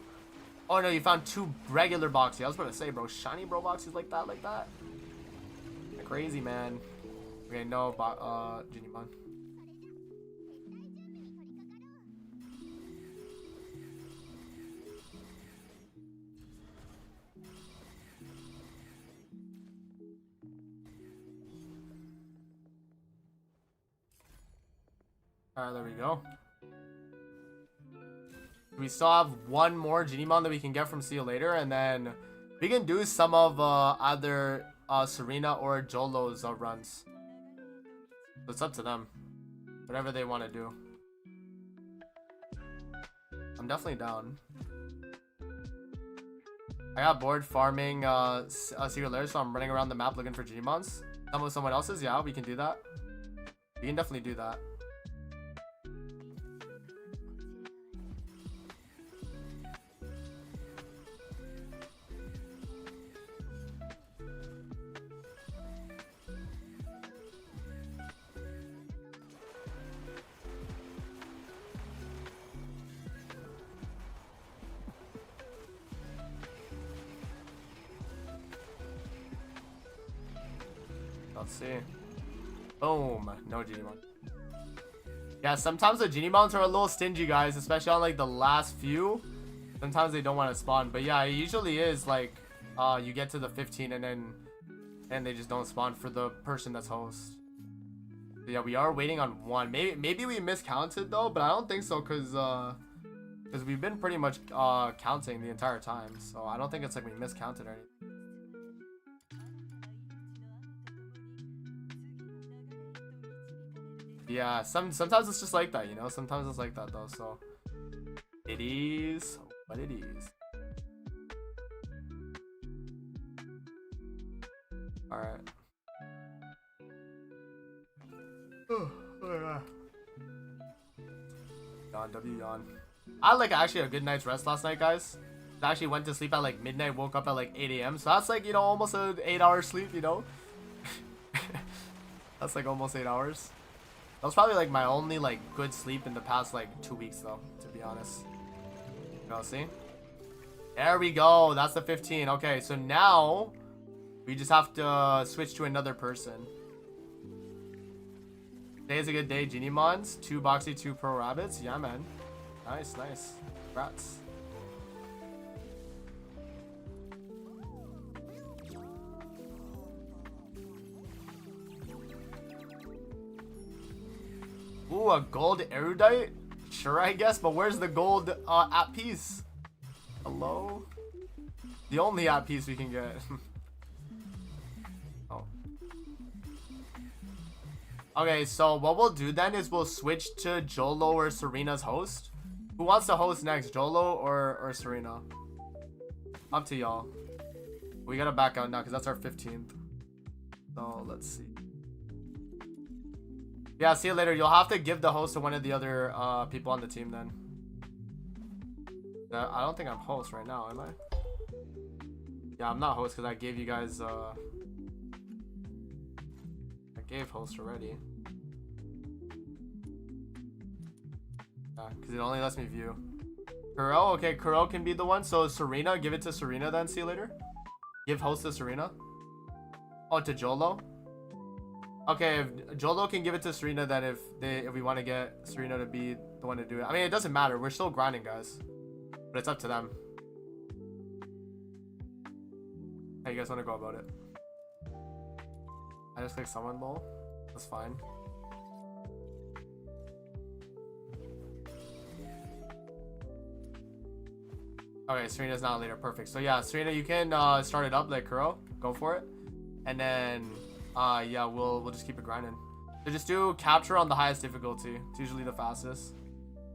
Speaker 1: Oh no, you found 2 regular boxy. I was about to say, bro, shiny bro boxes like that. Crazy, man. Okay, no, Genimon. Alright, there we go. We still have one more Genimon that we can get from See You Later, and then we can do some of either Serena or Jolo's runs. So it's up to them. Whatever they want to do. I'm definitely down. I got bored farming Secret Lair, so I'm running around the map looking for Genimons. Some of someone else's, yeah, we can do that. We can definitely do that. Let's see. Boom. No Genimon. Yeah, sometimes the Genimons are a little stingy, guys, especially on like the last few. Sometimes they don't want to spawn, but yeah, it usually is like you get to the 15 and then they just don't spawn for the person that's host. So yeah, we are waiting on one. Maybe we miscounted though, but I don't think so, because we've been pretty much counting the entire time. So I don't think it's like we miscounted or anything. Yeah, sometimes it's just like that, you know. Sometimes it's like that though. So it is what it is. All right. Yawn, yawn. I had like actually a good night's rest last night, guys. I actually went to sleep at like midnight, woke up at like 8 a.m. So that's like, you know, almost an 8-hour sleep, you know. That's like almost 8 hours. That was probably like my only like good sleep in the past like 2 weeks though, to be honest. You know, see? There we go. That's the 15. Okay, so now we just have to switch to another person. Today is a good day. Genimons, 2 Boxy, 2 Pro Rabbits. Yeah, man. Nice, nice. Congrats. Ooh, a gold erudite? Sure, I guess, but where's the gold app piece? Hello? The only app piece we can get. Oh. Okay, so what we'll do then is we'll switch to Jolo or Serena's host. Who wants to host next, Jolo or Serena? Up to y'all. We gotta back out now because that's our 15th. So let's see. Yeah, see you later. You'll have to give the host to one of the other people on the team then. I don't think I'm host right now, am I? Yeah, I'm not host because I gave you guys I gave host already. Yeah, because it only lets me view. Kuro, okay, Kuro can be the one. So Serena, give it to Serena then. See you later. Give host to Serena. Oh, to Jolo. Okay, if Jolo can give it to Serena, then if we want to get Serena to be the one to do it. I mean, it doesn't matter. We're still grinding, guys. But it's up to them. How you guys want to go about it? I just click someone, lol. That's fine. Okay, Serena's not later. Perfect. So yeah, Serena, you can start it up like Kuro. Go for it. And then yeah, we'll just keep it grinding. So just do capture on the highest difficulty. It's usually the fastest.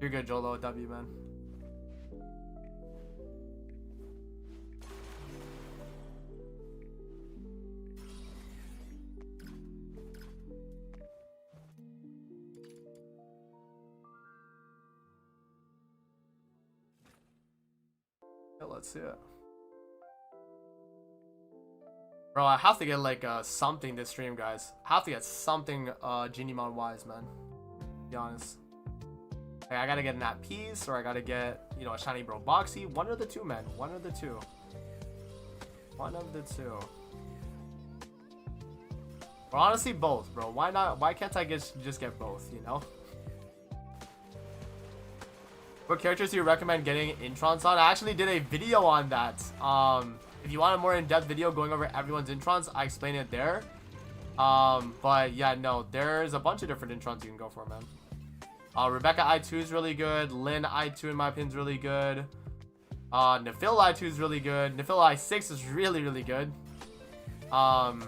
Speaker 1: You're good, Jolo. W, man. Yeah, let's see it. Bro, I have to get like something this stream, guys. I have to get something Genimon wise, man. To be honest. Like, I gotta get an app piece, or I gotta get, you know, a shiny bro boxy. One of the two, man. One of the two. One of the two. Or honestly, both, bro. Why not? Why can't I just get both, you know? What characters do you recommend getting introns on? I actually did a video on that. If you want a more in-depth video going over everyone's introns, I explain it there. But yeah, no, there's a bunch of different introns you can go for, man. Rebecca I2 is really good. Lynn I2 in my opinion is really good. Nafil I2 is really good. Nafil I6 is really, really good. Yeah,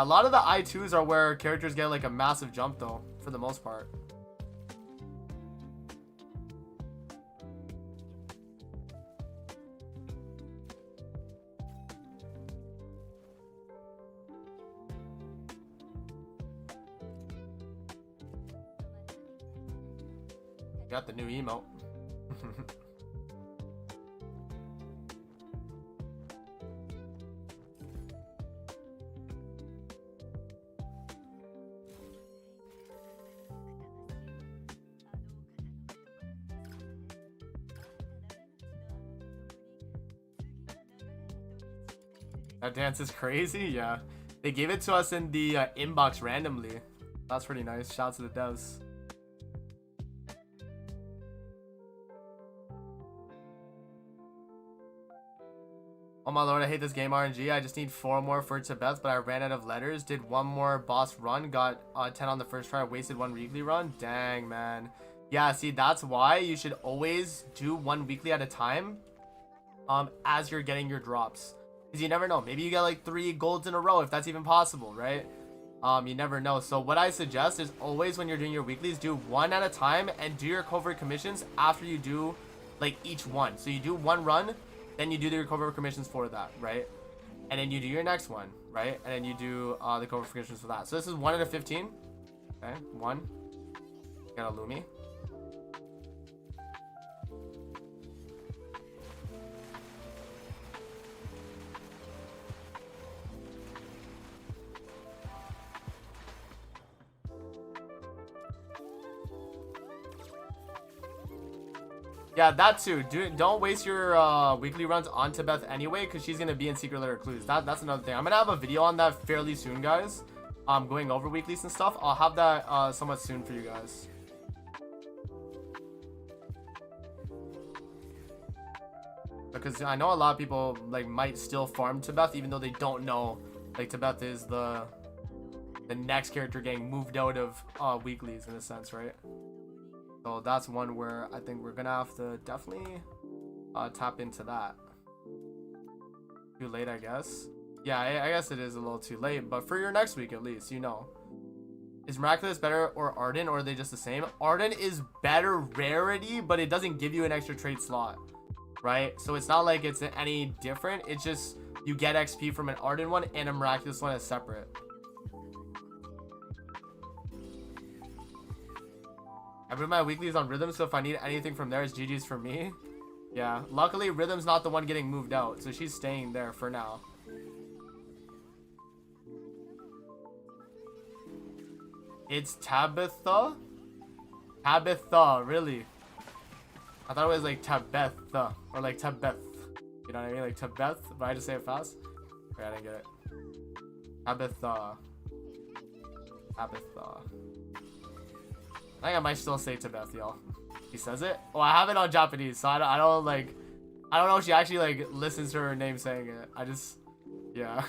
Speaker 1: a lot of the I2s are where characters get like a massive jump though, for the most part. Got the new emote. That dance is crazy. Yeah, they gave it to us in the inbox randomly. That's pretty nice. Shout out to the devs. Oh my lord, I hate this game RNG. I just need 4 more for Tibet, but I ran out of letters. Did 1 more boss run, got 10 on the first try, wasted 1 weekly run. Dang, man. Yeah, see, that's why you should always do 1 weekly at a time as you're getting your drops. Because you never know. Maybe you get like 3 golds in a row, if that's even possible, right? You never know. So what I suggest is always when you're doing your weeklies, do 1 at a time and do your covert commissions after you do like each one. So you do 1 run, then you do the covert commissions for that, right? And then you do your next one, right? And then you do the covert commissions for that. So this is 1 out of 15. Okay, 1. Got a Lumi. Yeah, that too. Don't waste your weekly runs on Tibet anyway, because she's gonna be in Secret Lair Clues. That's another thing. I'm gonna have a video on that fairly soon, guys. Going over weeklies and stuff. I'll have that somewhat soon for you guys. Because I know a lot of people like might still farm Tibet even though they don't know like Tibet is the next character getting moved out of weeklies in a sense, right? So that's one where I think we're gonna have to definitely tap into that. Too late, I guess. Yeah, I guess it is a little too late, but for your next week at least, you know. Is Miraculous better or Arden, or are they just the same? Arden is better rarity, but it doesn't give you an extra trade slot, right? So it's not like it's any different. It's just you get XP from an Arden one and a Miraculous one as separate. I put my weeklies on Rhythm, so if I need anything from there, it's GG's for me. Yeah, luckily Rhythm's not the one getting moved out, so she's staying there for now. It's Tabitha? Tabitha, really? I thought it was like Tabetha, or like Tabeth. You know what I mean? Like Tabeth, but I just say it fast. Okay, I didn't get it. Tabitha. Tabitha. I think I might still say Tibet, y'all. He says it. Oh, I have it on Japanese, so I don't know if she actually like listens to her name saying it. I just, yeah.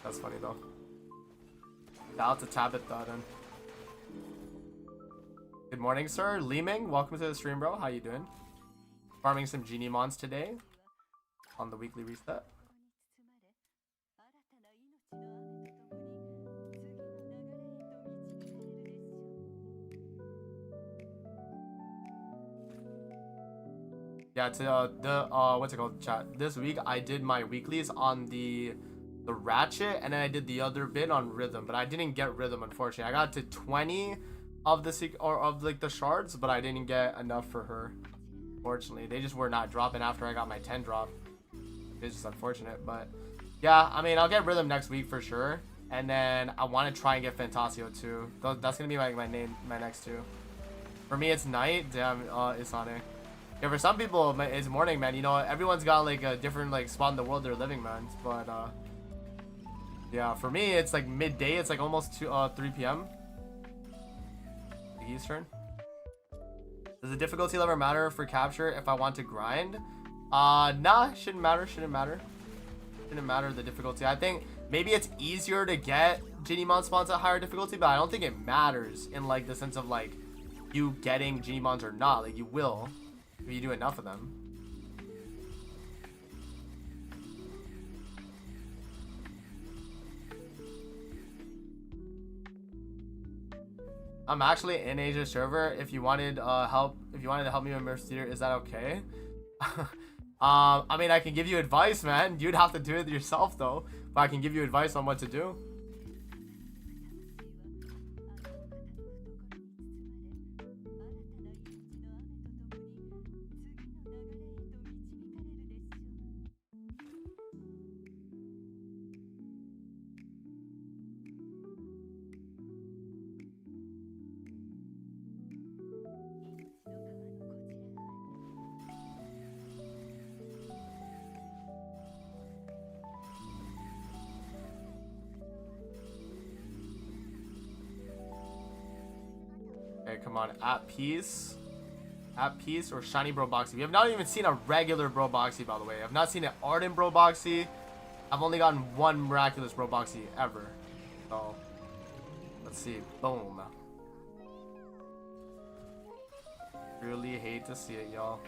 Speaker 1: That's funny though. Shout out to Tabitha then. Good morning, sir. Liming, welcome to the stream, bro. How you doing? Farming some genie mons today on the weekly reset. Yeah, to what's it called, chat? This week I did my weeklies on the ratchet, and then I did the other bit on Rhythm, but I didn't get Rhythm, unfortunately. I got to 20 of the shards, but I didn't get enough for her. Fortunately, they just were not dropping after I got my 10 drop. It's just unfortunate, but yeah, I mean, I'll get Rhythm next week for sure, and then I want to try and get Fantasio too. That's gonna be my next two. For me, it's night. Damn, Isane. Yeah, for some people, it's morning, man. You know, everyone's got like a different like spot in the world they're living, man. But yeah, for me, it's like midday. It's like almost 3 p.m. Eastern. Does the difficulty level matter for capture if I want to grind? Nah, shouldn't matter. Shouldn't matter the difficulty. I think maybe it's easier to get Genie Mon spawns at higher difficulty, but I don't think it matters in like the sense of like you getting Genie Mons or not. Like you will. If you do enough of them. I'm actually in Asia server. If you wanted help, to help me with Mercedes, is that okay? I mean, I can give you advice, man. You'd have to do it yourself though, but I can give you advice on what to do. come on. At peace. At peace or shiny bro boxy. We have not even seen a regular bro boxy, by the way. I've not seen an ardent bro boxy. I've only gotten one miraculous bro boxy ever. So let's see. Boom. Really hate to see it, y'all.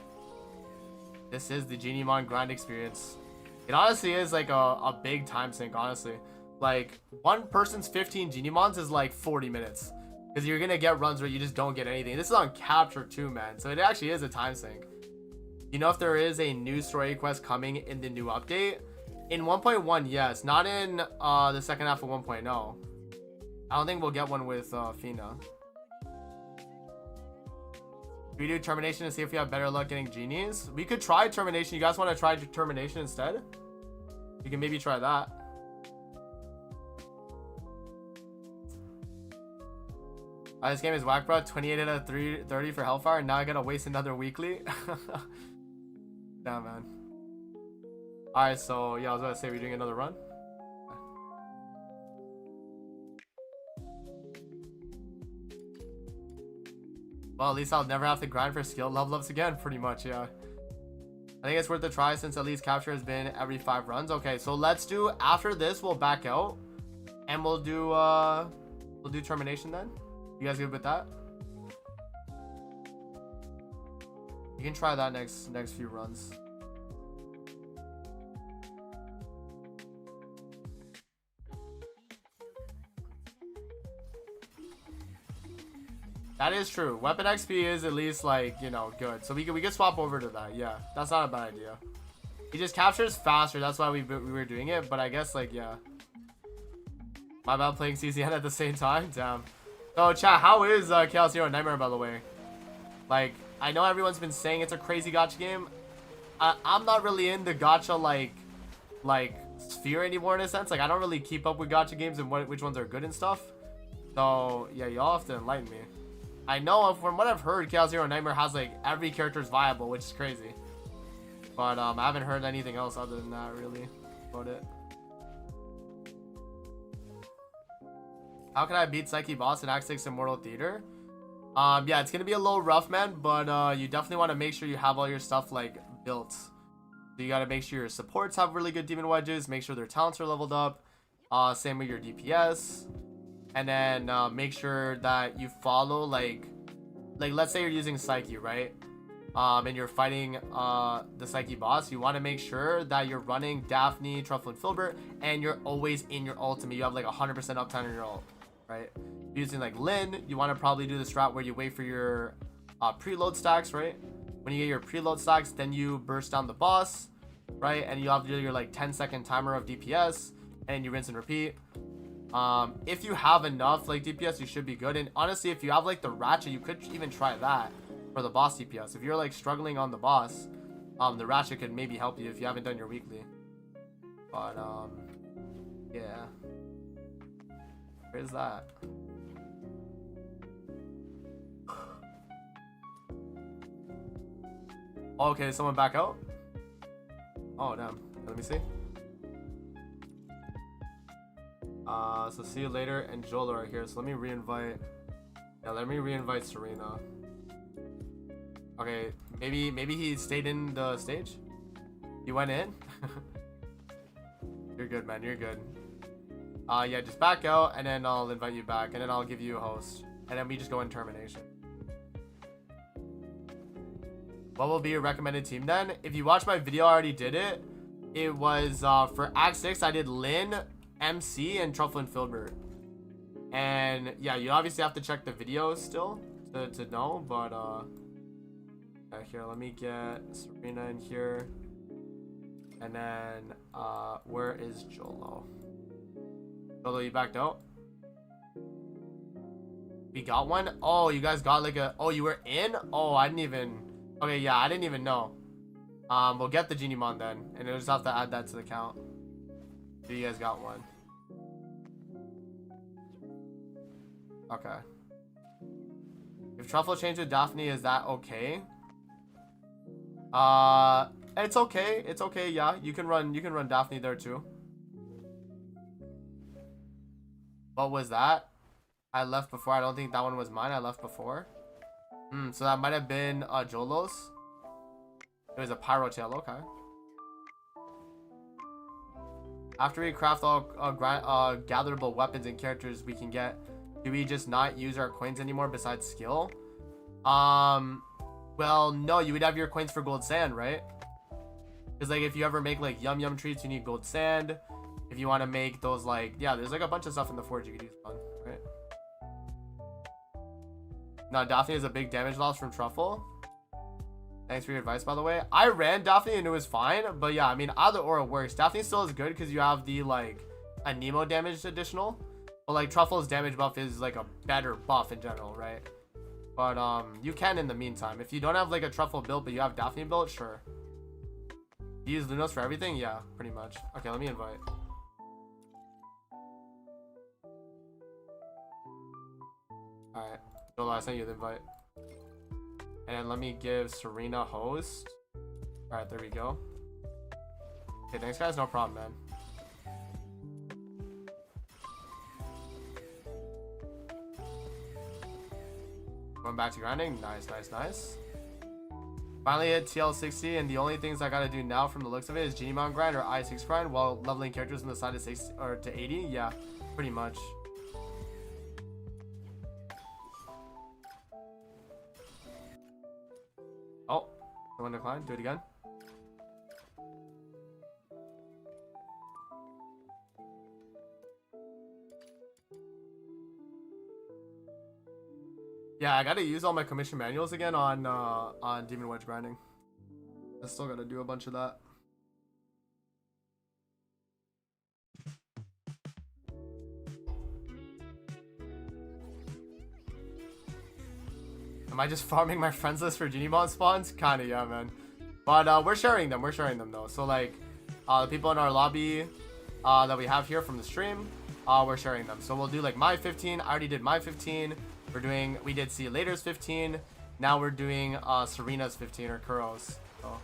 Speaker 1: This is the Genimon grind experience. It honestly is like a big time sink, honestly. Like, one person's 15 Genimons is like 40 minutes. Because you're going to get runs where you just don't get anything. This is on capture too, man. So it actually is a time sink. You know if there is a new story quest coming in the new update? In 1.1, yes. Not in the second half of 1.0. I don't think we'll get one with Fina. We do termination to see if we have better luck getting genies. We could try termination. You guys want to try termination instead? You can maybe try that. This game is whack, bro. 28 out of 30 for Hellfire. Now I gotta waste another weekly. Damn, man. Alright, so yeah, I was gonna say we're doing another run. Well, at least I'll never have to grind for skill level ups again, pretty much, yeah. I think it's worth a try since at least capture has been every 5 runs. Okay, so let's do, after this, we'll back out. And we'll do termination then. You guys good with that? You can try that next few runs. That is true. Weapon XP is at least, like, you know, good. So we could swap over to that. Yeah, that's not a bad idea. He just captures faster. That's why we were doing it. But I guess, like, yeah. My bad playing CCN at the same time. Damn. So, chat, how is Chaos Hero Nightmare, by the way? Like, I know everyone's been saying it's a crazy gacha game. I'm not really in the gacha, like sphere anymore in a sense. Like, I don't really keep up with gacha games and which ones are good and stuff. So, yeah, y'all have to enlighten me. I know from what I've heard, Chaos Hero Nightmare has, like, every character is viable, which is crazy. But, I haven't heard anything else other than that, really, about it. How can I beat Psyche Boss in Act 6 Immortal Theater? Yeah, it's gonna be a little rough, man, but you definitely want to make sure you have all your stuff, like, built. So you gotta make sure your supports have really good demon wedges, make sure their talents are leveled up, same with your DPS, and then make sure that you follow, like let's say you're using Psyche, right? And you're fighting the Psyche boss, you want to make sure that you're running Daphne, Truffle, and Filbert, and you're always in your ultimate. You have like 100% uptime in your ult, right? Using like Lyn, you want to probably do this route where you wait for your preload stacks, right? When you get your preload stacks, then you burst down the boss, right? And you have to do your like 10-second timer of DPS, and you rinse and repeat. If you have enough like DPS, you should be good. And honestly, if you have like the Ratchet, you could even try that for the boss DPS. If you're like struggling on the boss, the Ratchet could maybe help you if you haven't done your weekly. But yeah, where's that? Oh, okay, did someone back out? Oh damn, let me see. So see you later, and Joel are here. So let me re-invite. Yeah, let me re-invite Serena. Okay, maybe he stayed in the stage. You went in. You're good, man. You're good. Yeah, just back out, and then I'll invite you back, and then I'll give you a host, and then we just go in termination. What will be your recommended team then? If you watch my video, I already did it. It was for Act 6. I did Lyn, MC, and Truffle and Filbert. And yeah, you obviously have to check the videos still to know, but yeah, here, let me get Serena in here. And then where is Jolo? Jolo, you backed out? We got one? Oh, you guys got like a, oh, you were in? Oh, I didn't even, okay, yeah, I didn't even know. We'll get the Genimon then, and we'll just have to add that to the count. So you guys got one. Okay. If Truffle changed with Daphne, is that okay? It's okay. It's okay. Yeah, you can run Daphne there too. What was that? I left before. I don't think that one was mine. I left before. So that might have been Jolos. It was a Pyro Tail, okay. After we craft all gatherable weapons and characters we can get, do we just not use our coins anymore besides skill? Well, no, you would have your coins for gold sand, right? Because like if you ever make like yum yum treats, you need gold sand. If you want to make those like, yeah, there's like a bunch of stuff in the forge you could use on, right? No, Daphne is a big damage loss from Truffle. Thanks for your advice, by the way. I ran Daphne and it was fine, but yeah, I mean, either or it works. Daphne still is good because you have the like a Nemo damage additional, but like Truffle's damage buff is like a better buff in general, right? But you can in the meantime. If you don't have like a Truffle build, but you have Daphne build, sure. You use Lunos for everything? Yeah, pretty much. Okay, let me invite. Alright, Joel, I sent you the invite. And let me give Serena host. Alright, there we go. Okay, thanks guys, no problem, man. Going back to grinding. Nice, nice, nice. Finally hit TL60, and the only things I gotta do now from the looks of it is Genie Mount grind or I6 grind while leveling characters on the side to 60 or to 80. Yeah, pretty much. Oh, someone declined. Do it again. Yeah, I gotta use all my commission manuals again on Demon Wedge grinding. I still gotta do a bunch of that. Am I just farming my friends list for Genie Mon spawns? Kinda, yeah, man. But we're sharing them. We're sharing them though. So like, the people in our lobby that we have here from the stream, we're sharing them. So we'll do like my 15. I already did my 15. We did See You Later's 15. Now we're doing Serena's 15 or Kuro's. So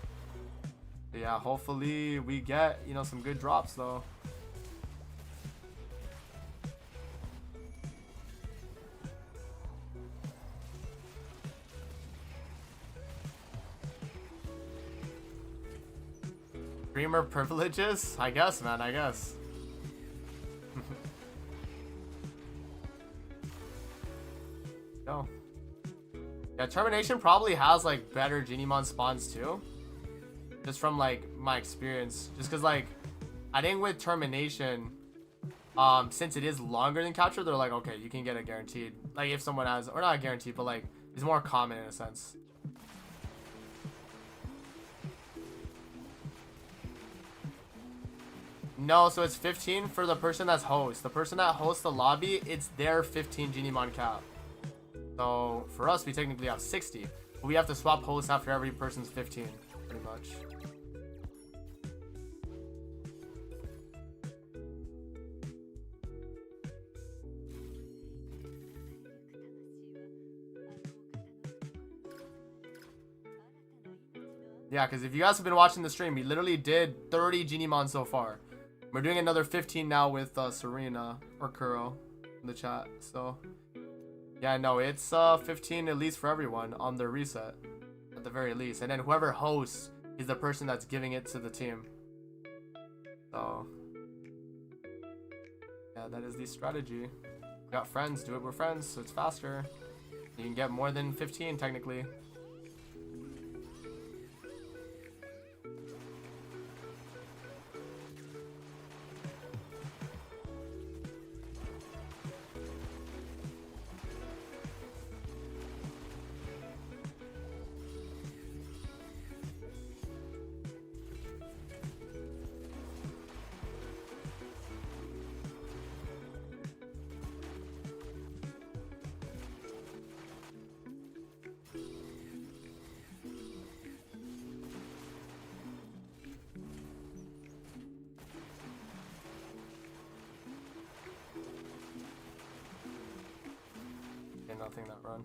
Speaker 1: yeah, hopefully we get, you know, some good drops though. Streamer privileges? I guess, man, I guess. Go. Yeah, Termination probably has like better Genimon spawns too. Just from like my experience. Just cause like I think with Termination, since it is longer than Capture, they're like, okay, you can get it guaranteed. Like if someone has, or not guaranteed, but like it's more common in a sense. No, so it's 15 for the person that's host. The person that hosts the lobby, it's their 15 Genimon cap. So for us, we technically have 60. But we have to swap hosts after every person's 15, pretty much. Yeah, because if you guys have been watching the stream, we literally did 30 Genimon so far. We're doing another 15 now with Serena or Kuro in the chat. So yeah, no, it's 15 at least for everyone on their reset at the very least. And then whoever hosts is the person that's giving it to the team. So yeah, that is the strategy. We got friends, do it with friends, so it's faster. You can get more than 15 technically. Nothing that run.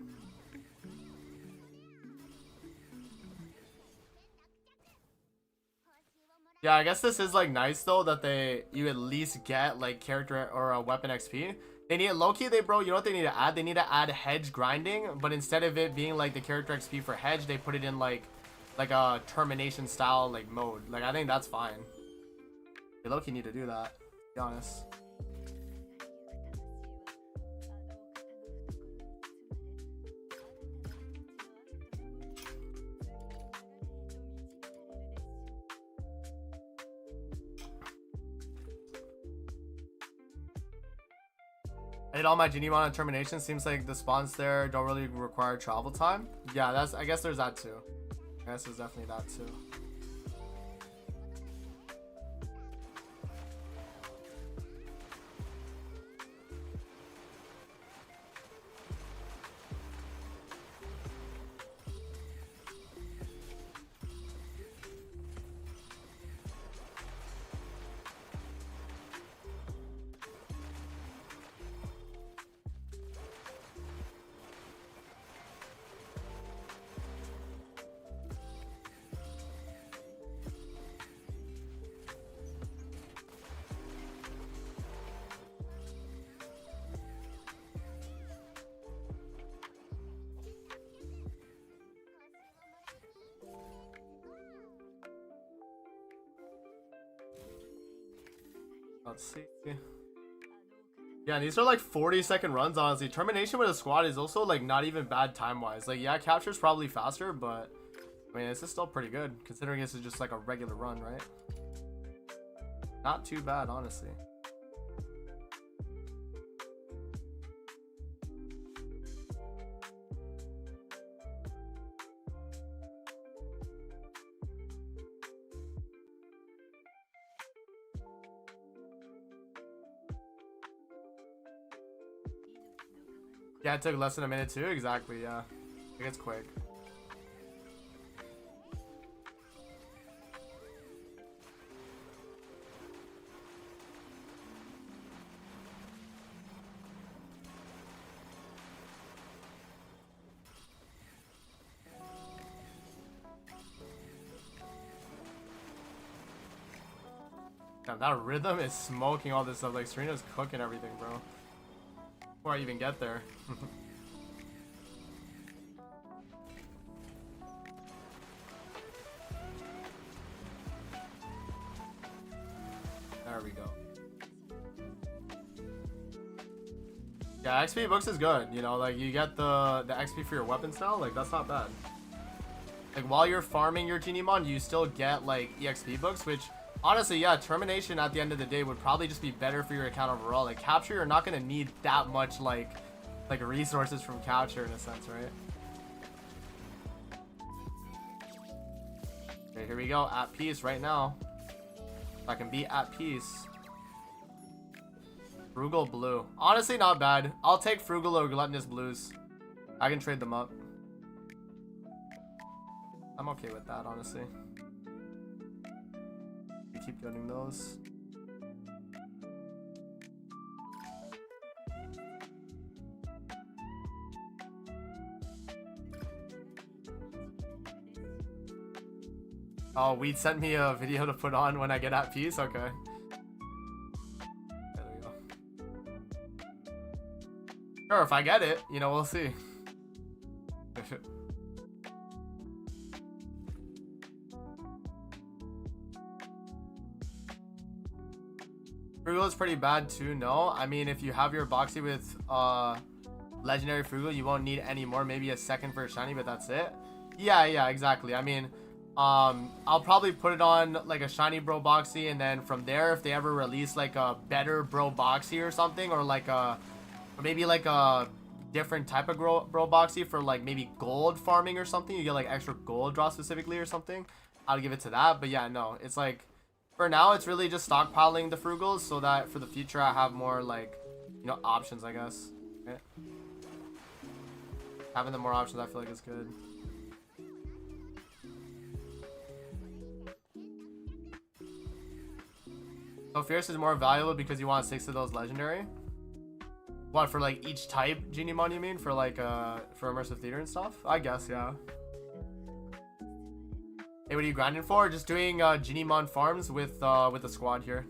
Speaker 1: Yeah, I guess this is like nice though that you at least get like character or a weapon XP. They need low-key, bro, you know what they need to add? They need to add hedge grinding, but instead of it being like the character XP for hedge, they put it in like a termination style like mode. Like I think that's fine. They low-key need to do that, to be honest. I did all my Genimon on termination. Seems like the spawns there don't really require travel time. Yeah, I guess there's that too. I guess there's definitely that too. Let's see. Yeah, these are like 40-second runs, honestly. Termination with a squad is also like not even bad time-wise. Like, yeah, capture's probably faster, but I mean, this is still pretty good considering this is just like a regular run, right? Not too bad, honestly. Yeah, it took less than a minute too. Exactly, yeah. I think it's quick. Damn, that rhythm is smoking all this stuff. Like, Serena's cooking everything, bro. Before I even get there. There we go. Yeah, XP books is good. You know, like you get the XP for your weapons now. Like that's not bad. Like while you're farming your Genimon, you still get like EXP books, which honestly, yeah, termination at the end of the day would probably just be better for your account overall. Like capture, you're not gonna need that much like resources from capture in a sense, right? Okay, here we go. At peace right now. If I can be at peace. Frugal blue. Honestly, not bad. I'll take frugal or gluttonous blues. I can trade them up. I'm okay with that, honestly. We keep getting those. Oh, Weed sent me a video to put on when I get at peace? Okay. There we go. Sure, if I get it, you know, we'll see. Frugal is pretty bad too, no? I mean, if you have your boxy with legendary Frugal, you won't need any more. Maybe a second for a shiny, but that's it. Yeah, exactly. I mean, I'll probably put it on like a shiny bro boxy, and then from there, if they ever release like a better bro boxy or something, or like or maybe like a different type of bro boxy for like maybe gold farming or something, you get like extra gold draw specifically or something, I'll give it to that. But yeah, no, it's like for now it's really just stockpiling the frugals so that for the future I have more like, you know, options, I guess. Okay. Having the more options I feel like is good. So Fierce is more valuable because you want 6 of those legendary? What, for like each type Genimon you mean? For like for immersive theater and stuff? I guess, yeah. Hey, what are you grinding for? Just doing Genimon farms with the squad here.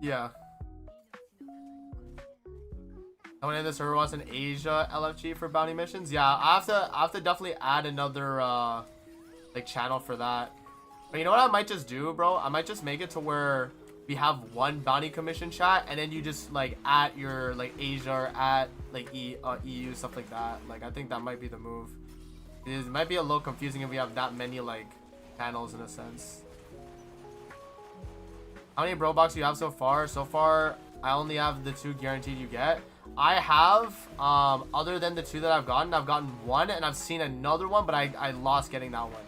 Speaker 1: Yeah. Someone in the server wants an Asia LFG for bounty missions. Yeah, I have to definitely add another like channel for that. But you know what I might just do, bro? I might just make it to where we have one bounty commission chat, and then you just like at your like Asia or at like EU, stuff like that. Like I think that might be the move. It might be a little confusing if we have that many like channels in a sense. How many bro box do you have so far? So far, I only have the 2 guaranteed you get. I have, other than the 2 that I've gotten one, and I've seen another one, but I lost getting that one.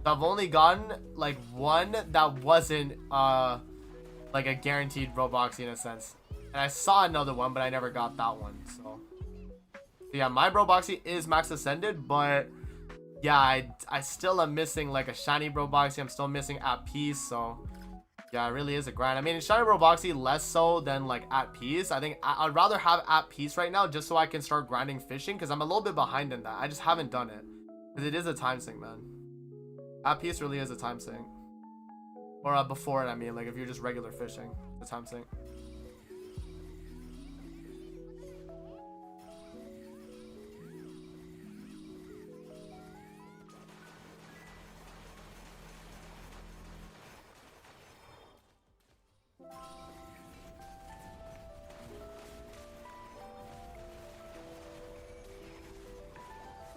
Speaker 1: So I've only gotten like one that wasn't like a guaranteed bro box in a sense. And I saw another one, but I never got that one. So yeah, my bro boxy is max ascended, but yeah, I still am missing like a shiny bro boxy. I'm still missing at peace, so yeah, it really is a grind. I mean, in shiny bro boxy less so than like at peace. I think I'd rather have at peace right now just so I can start grinding fishing, because I'm a little bit behind in that. I just haven't done it because it is a time sink, man. At peace really is a time sink, or before it, I mean, like if you're just regular fishing, the time sink.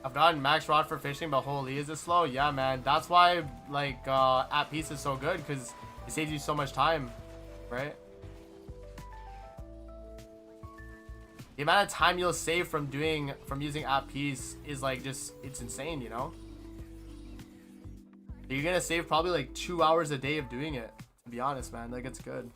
Speaker 1: I've gotten max rod for fishing, but holy, is it slow? Yeah, man. That's why like at peace is so good, because it saves you so much time, right? The amount of time you'll save from using at peace is like just, it's insane, you know? You're gonna save probably like 2 hours a day of doing it, to be honest, man. Like, it's good.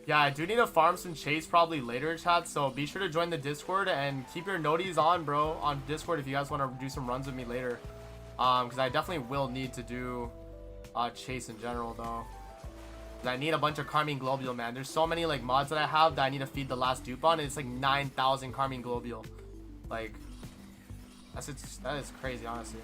Speaker 1: Yeah, I do need to farm some chase probably later, chat, so be sure to join the Discord and keep your noties on, bro, on Discord if you guys want to do some runs with me later. Because I definitely will need to do chase in general, though. I need a bunch of Carmine Globule, man. There's so many like mods that I have that I need to feed the last dupe on, and it's like 9,000 Carmine Globule. Like, that is crazy, honestly.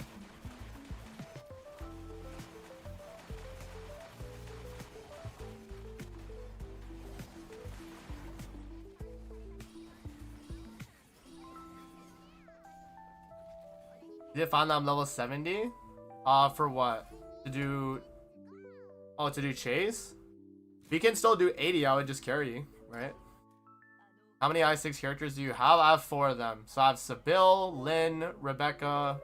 Speaker 1: Did it find that I'm level 70? For what? To do... Oh, to do chase? We can still do 80, I would just carry you, right? How many I6 characters do you have? I have 4 of them. So I have Sibyl, Lynn, Rebecca,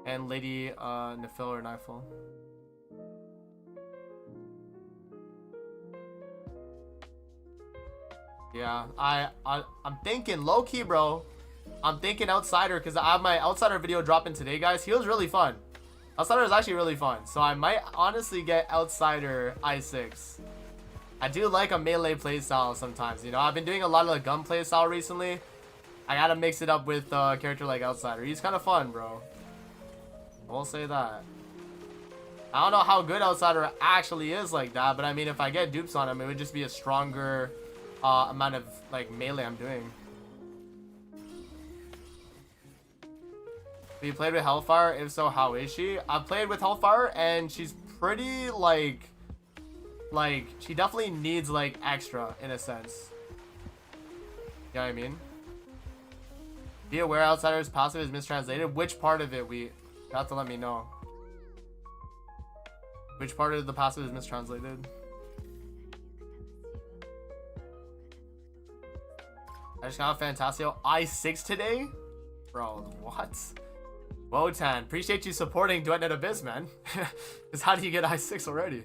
Speaker 1: and Lady Nifil or Nifil. Yeah, I'm thinking low-key, bro. I'm thinking Outsider, because I have my Outsider video dropping today, guys. He was really fun. Outsider is actually really fun. So I might honestly get Outsider I6. I do like a melee playstyle sometimes, you know. I've been doing a lot of the gun playstyle recently. I gotta mix it up with a character like Outsider. He's kind of fun, bro. I will say that. I don't know how good Outsider actually is like that, but I mean, if I get dupes on him, it would just be a stronger amount of like melee I'm doing. You played with Hellfire? If so, how is she? I've played with Hellfire, and she's pretty like she definitely needs like extra in a sense. You know what I mean? Be aware Outsider's passive is mistranslated. Which part of it? You have to let me know. Which part of the passive is mistranslated? I just got a Fantasio I6 today? Bro, what? Wotan, appreciate you supporting Duet Net Abyss, man. Because how do you get I6 already?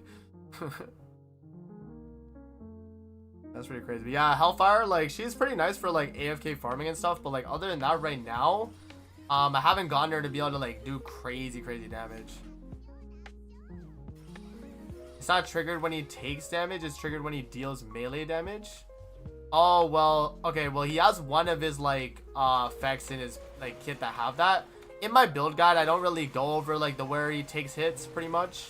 Speaker 1: That's pretty crazy. But yeah, Hellfire, like, she's pretty nice for, like, AFK farming and stuff. But, like, other than that, right now, I haven't gotten her to be able to, like, do crazy damage. It's not triggered when he takes damage. It's triggered when he deals melee damage. Oh, well, okay. Well, he has one of his, like, effects in his, like, kit that have that. In my build guide, I don't really go over, like, the where he takes hits, pretty much.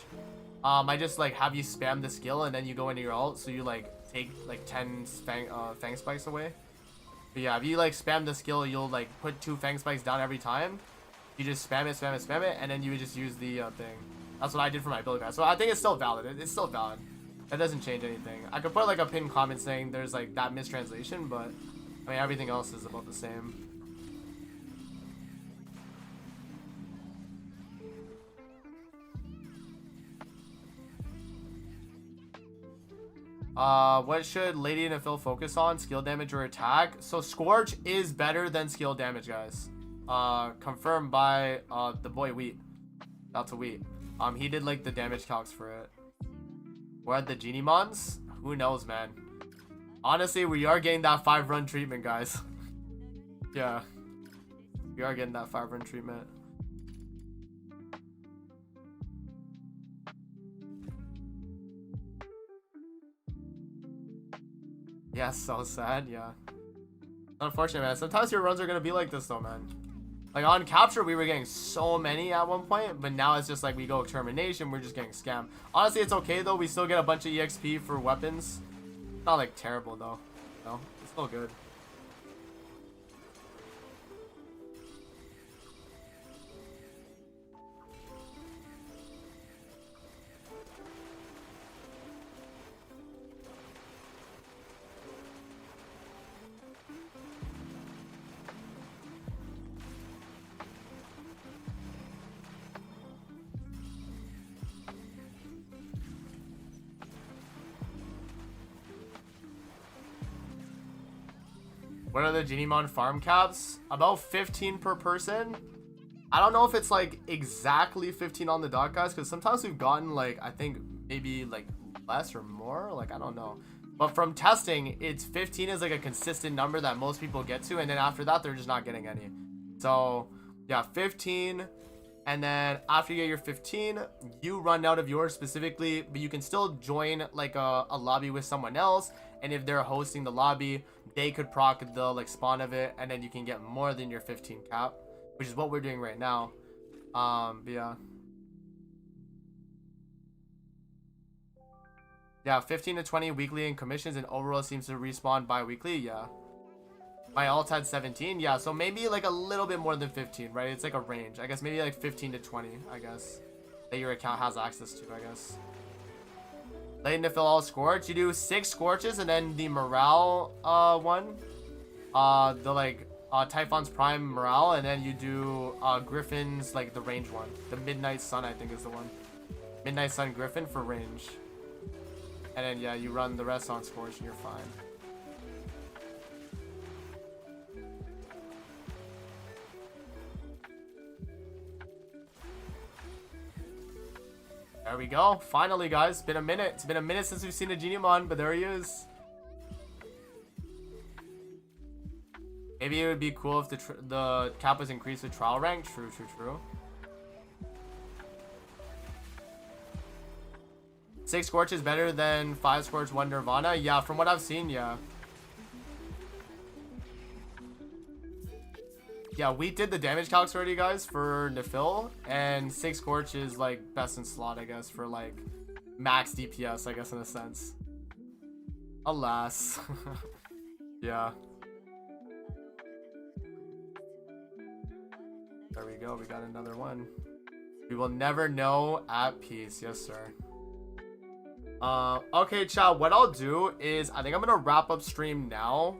Speaker 1: I just, like, have you spam the skill, and then you go into your ult, so you, like, take, like, 10 Fang Spikes away. But yeah, if you, like, spam the skill, you'll, like, put 2 Fang Spikes down every time. You just spam it, and then you would just use the, thing. That's what I did for my build guide. So I think it's still valid. It's still valid. That doesn't change anything. I could put like a pinned comment saying there's like that mistranslation, but I mean everything else is about the same. What should Lady and Phil focus on? Skill damage or attack? So Scorch is better than skill damage, guys. Confirmed by the boy Wheat. That's a Wheat. He did like the damage calcs for it. We're at the Genie Mons? Who knows, man. Honestly, we are getting that 5-run treatment, guys. Yeah. We are getting that 5-run treatment. Yeah, so sad, yeah. Unfortunate, man. Sometimes your runs are gonna be like this, though, man. Like, on Capture, we were getting so many at one point, but now it's just like we go Termination, we're just getting scammed. Honestly, it's okay, though. We still get a bunch of EXP for weapons. Not, like, terrible, though. No, it's still good. What are the Genimon farm caps? About 15 per person. I don't know if it's like exactly 15 on the dot, guys, because sometimes we've gotten like, I think maybe like less or more. Like, I don't know. But from testing, it's 15 is like a consistent number that most people get to. And then after that, they're just not getting any. So yeah, 15. And then after you get your 15, you run out of yours specifically, but you can still join like a lobby with someone else. And if they're hosting the lobby, they could proc the like spawn of it, and then you can get more than your 15 cap, which is what we're doing right now. But yeah, 15 to 20 weekly in commissions, and overall seems to respawn bi-weekly. Yeah, my alt had 17. Yeah, so maybe like a little bit more than 15, right? It's like a range, I guess. Maybe like 15 to 20, I guess, that your account has access to, I guess. Letting to fill all Scorch. You do 6 Scorches, and then the morale one, the like Typhon's Prime morale, and then you do Griffin's like the range one. The Midnight Sun, I think, is the one. Midnight Sun Griffin for range. And then yeah, you run the rest on Scorch and you're fine. There we go. Finally, guys. It's been a minute. It's been a minute since we've seen a Genimon, but there he is. Maybe it would be cool if the cap was increased with trial rank. True. 6 Scorch is better than 5 Scorch, 1 Nirvana. Yeah, from what I've seen, yeah. Yeah, we did the damage calcs already, guys, for Nephil, and 6 Scorch is like best in slot, I guess, for like max DPS, I guess, in a sense. Alas. Yeah. There we go, we got another one. We will never know at peace. Yes, sir. Okay, chat, what I'll do is I think I'm gonna wrap up stream now.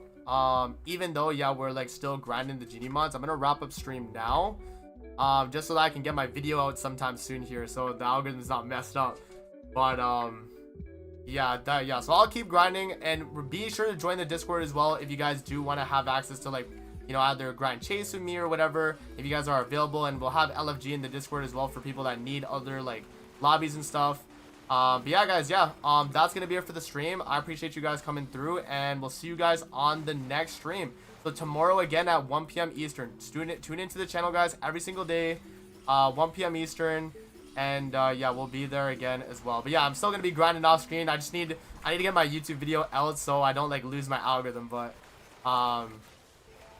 Speaker 1: Even though, yeah, we're like still grinding the Genie mods, I'm gonna wrap up stream now, just so that I can get my video out sometime soon here, so the algorithm's not messed up. But yeah, so I'll keep grinding, and be sure to join the Discord as well if you guys do want to have access to, like, you know, either grind chase with me or whatever, if you guys are available. And we'll have LFG in the Discord as well for people that need other like lobbies and stuff. But yeah, guys, yeah, that's gonna be it for the stream. I appreciate you guys coming through, and we'll see you guys on the next stream. So tomorrow again at 1 p.m. Eastern. Tune into the channel, guys, every single day, 1 p.m. Eastern, and yeah, we'll be there again as well. But yeah, I'm still gonna be grinding off screen. I need to get my YouTube video out so I don't like lose my algorithm. But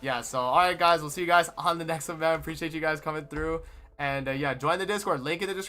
Speaker 1: yeah, so all right, guys, we'll see you guys on the next one, man. Appreciate you guys coming through, and yeah, join the Discord. Link in the description.